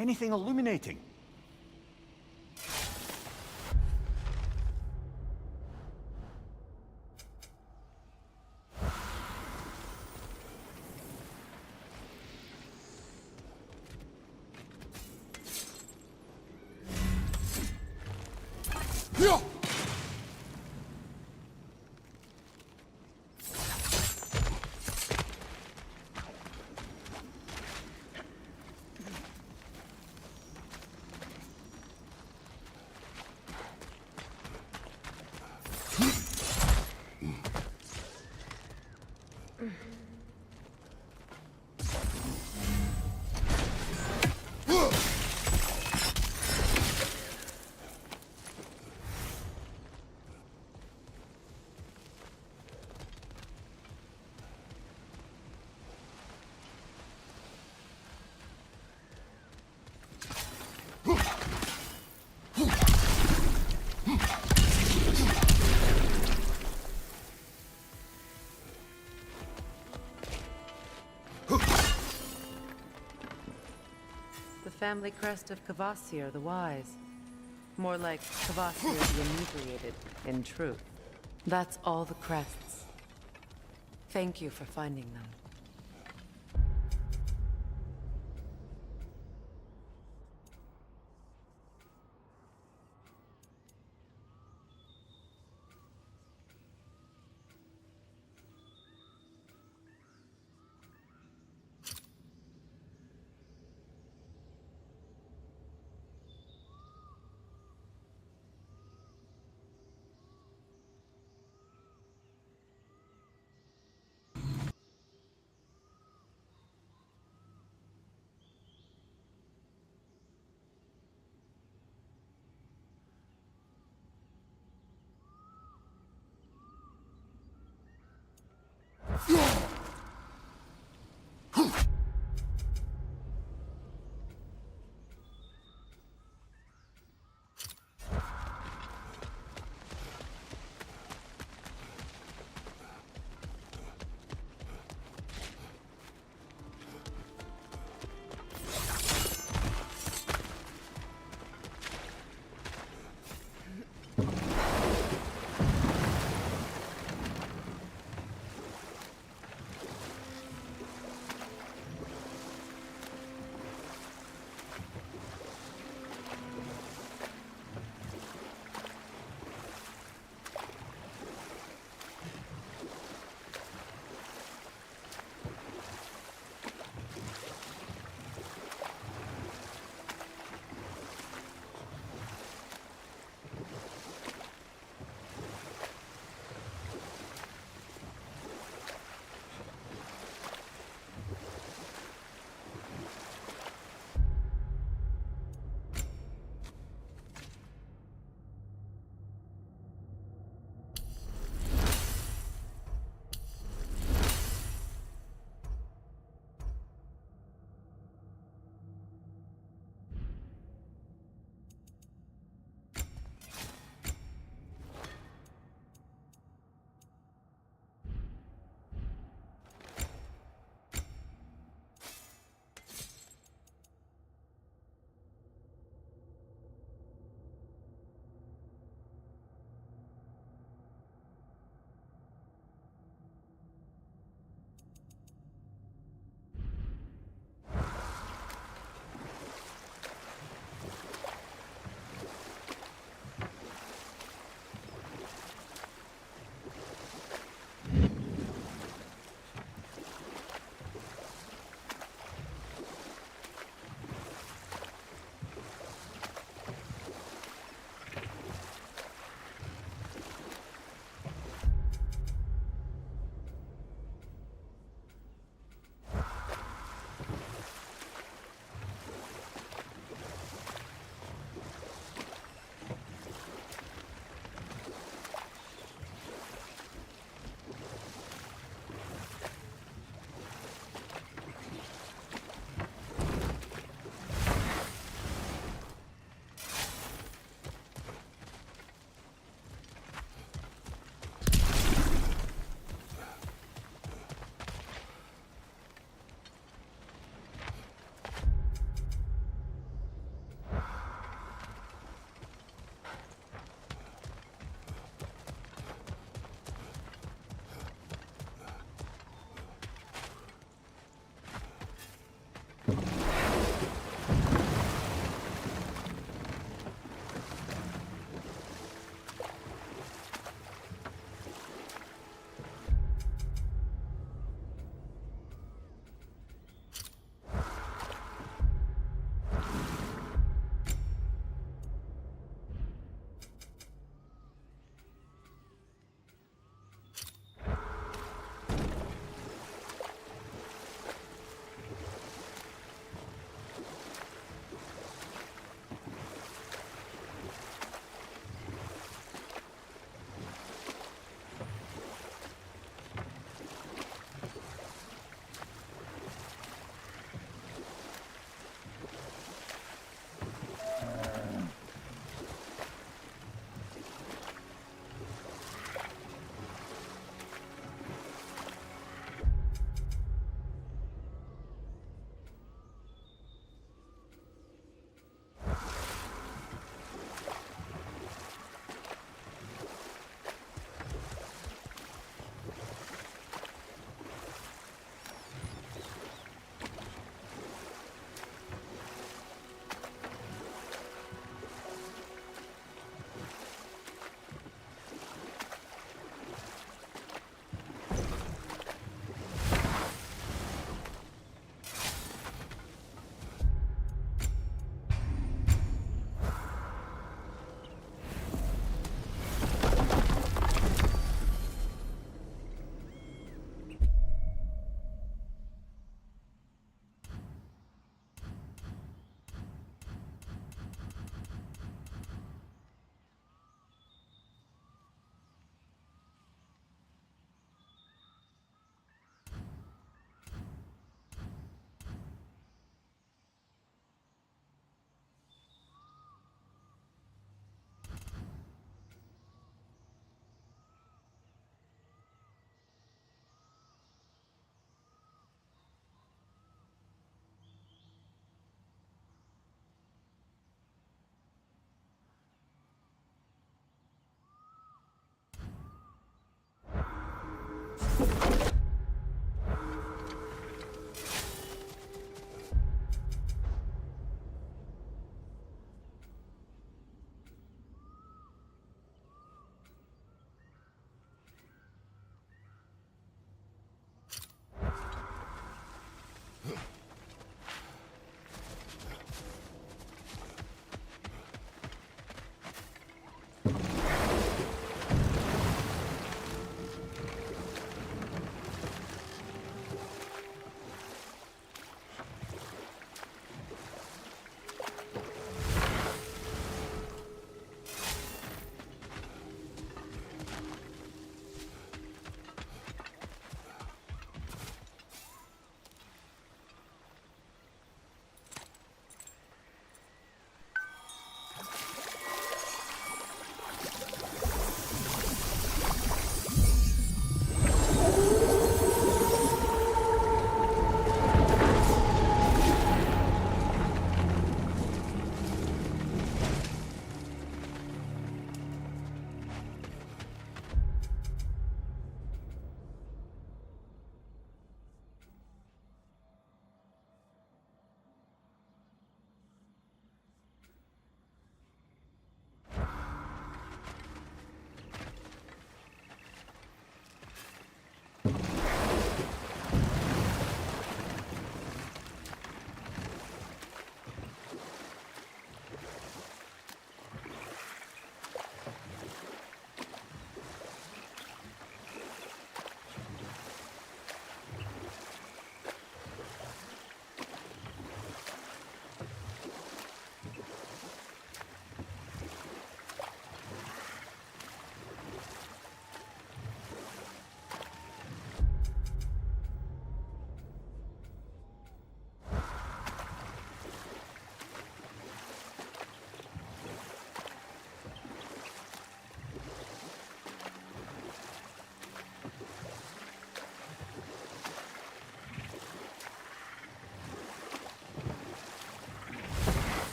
Speaker 1: Anything illuminating?
Speaker 19: The family crest of Kvasir the Wise. More like Kvasir the Inebriated, in truth. That's all the crests. Thank you for finding them.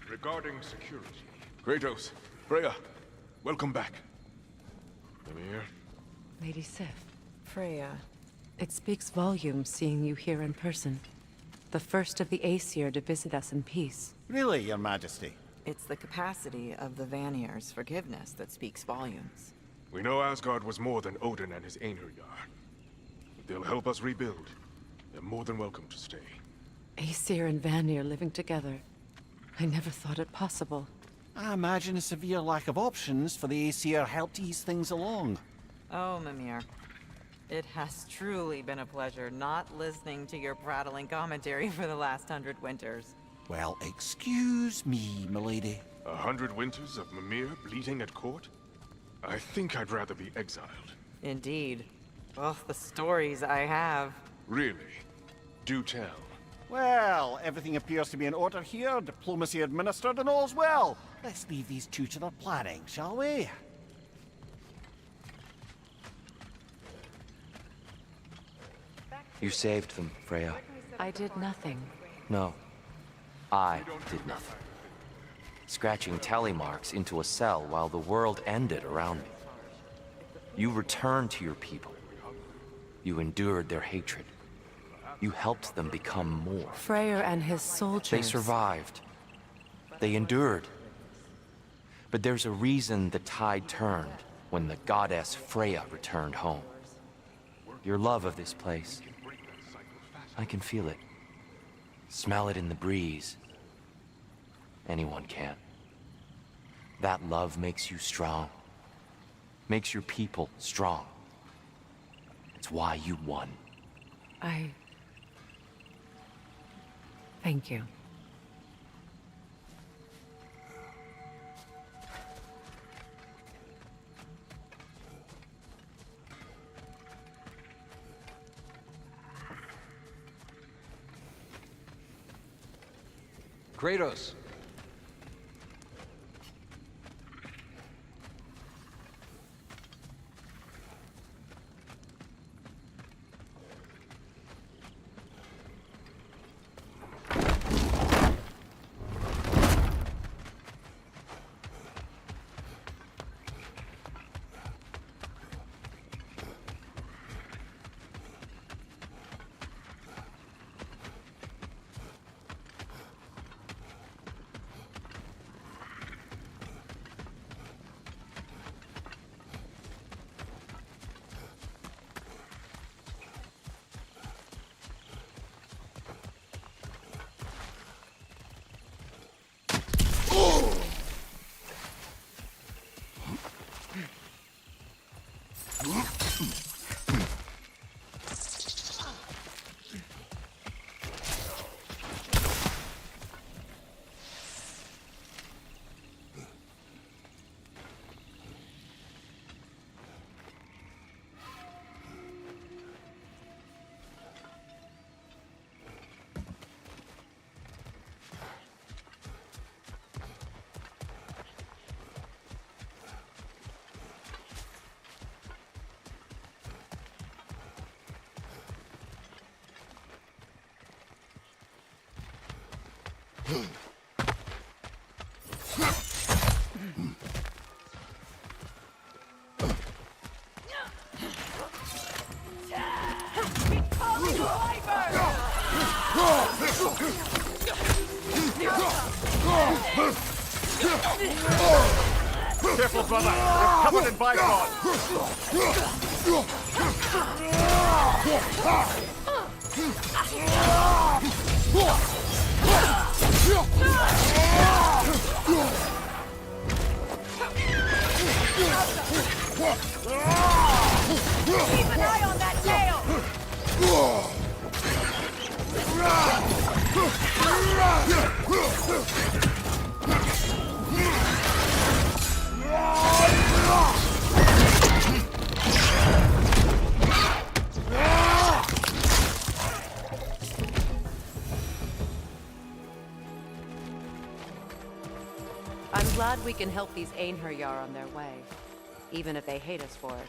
Speaker 8: Regarding security. Kratos, Freya, welcome back. Mimir?
Speaker 19: Lady Sif.
Speaker 4: Freya.
Speaker 19: It speaks volumes seeing you here in person. The first of the Aesir to visit us in peace.
Speaker 1: Really, Your Majesty?
Speaker 4: It's the capacity of the Vanir's forgiveness that speaks volumes.
Speaker 8: We know Asgard was more than Odin and his Einherjar. They'll help us rebuild. They're more than welcome to stay.
Speaker 19: Aesir and Vanir living together. I never thought it possible.
Speaker 1: I imagine a severe lack of options for the Aesir helped ease things along.
Speaker 4: Oh, Mimir. It has truly been a pleasure not listening to your prattling commentary for the last 100 winters.
Speaker 1: Well, excuse me, milady.
Speaker 8: 100 winters of Mimir bleeding at court? I think I'd rather be exiled.
Speaker 4: Indeed. Oh, the stories I have.
Speaker 8: Really? Do tell.
Speaker 1: Well, everything appears to be in order here, diplomacy administered, and all's well. Let's leave these two to their planning, shall we?
Speaker 21: You saved them, Freya.
Speaker 19: I did nothing.
Speaker 21: No. I did nothing. Scratching tally marks into a cell while the world ended around me. You returned to your people. You endured their hatred. You helped them become more.
Speaker 19: Freyr and his soldiers.
Speaker 21: They survived. They endured. But there's a reason the tide turned when the goddess Freya returned home. Your love of this place. I can feel it. Smell it in the breeze. Anyone can. That love makes you strong. makes your people strong. It's why you won.
Speaker 12: Thank you.
Speaker 16: Kratos.
Speaker 1: Careful, brother. We're covered in bicon.
Speaker 15: Keep an eye on that tail!
Speaker 19: I'm glad we can help these Einherjar on their way, even if they hate us for it.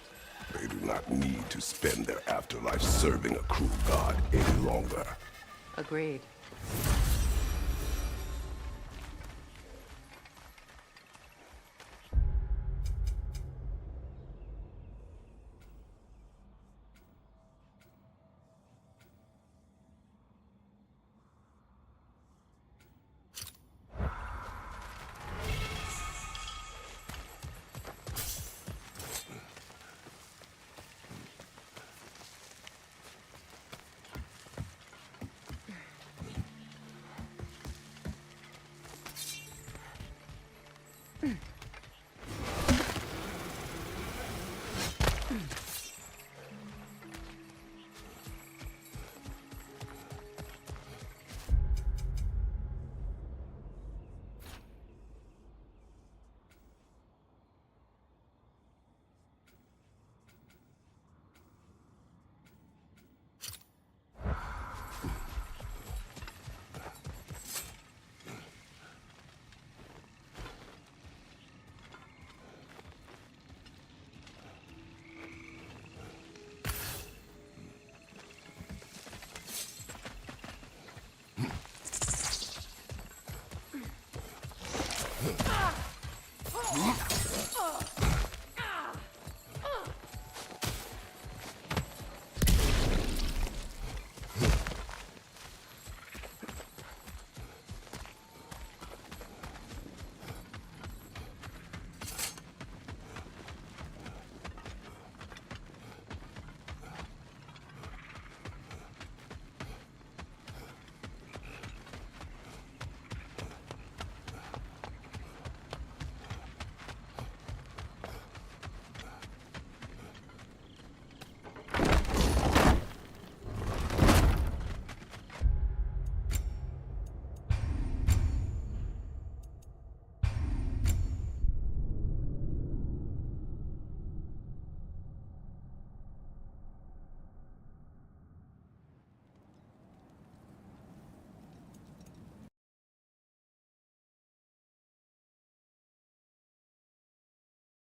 Speaker 3: They do not need to spend their afterlife serving a cruel god any longer.
Speaker 19: Agreed.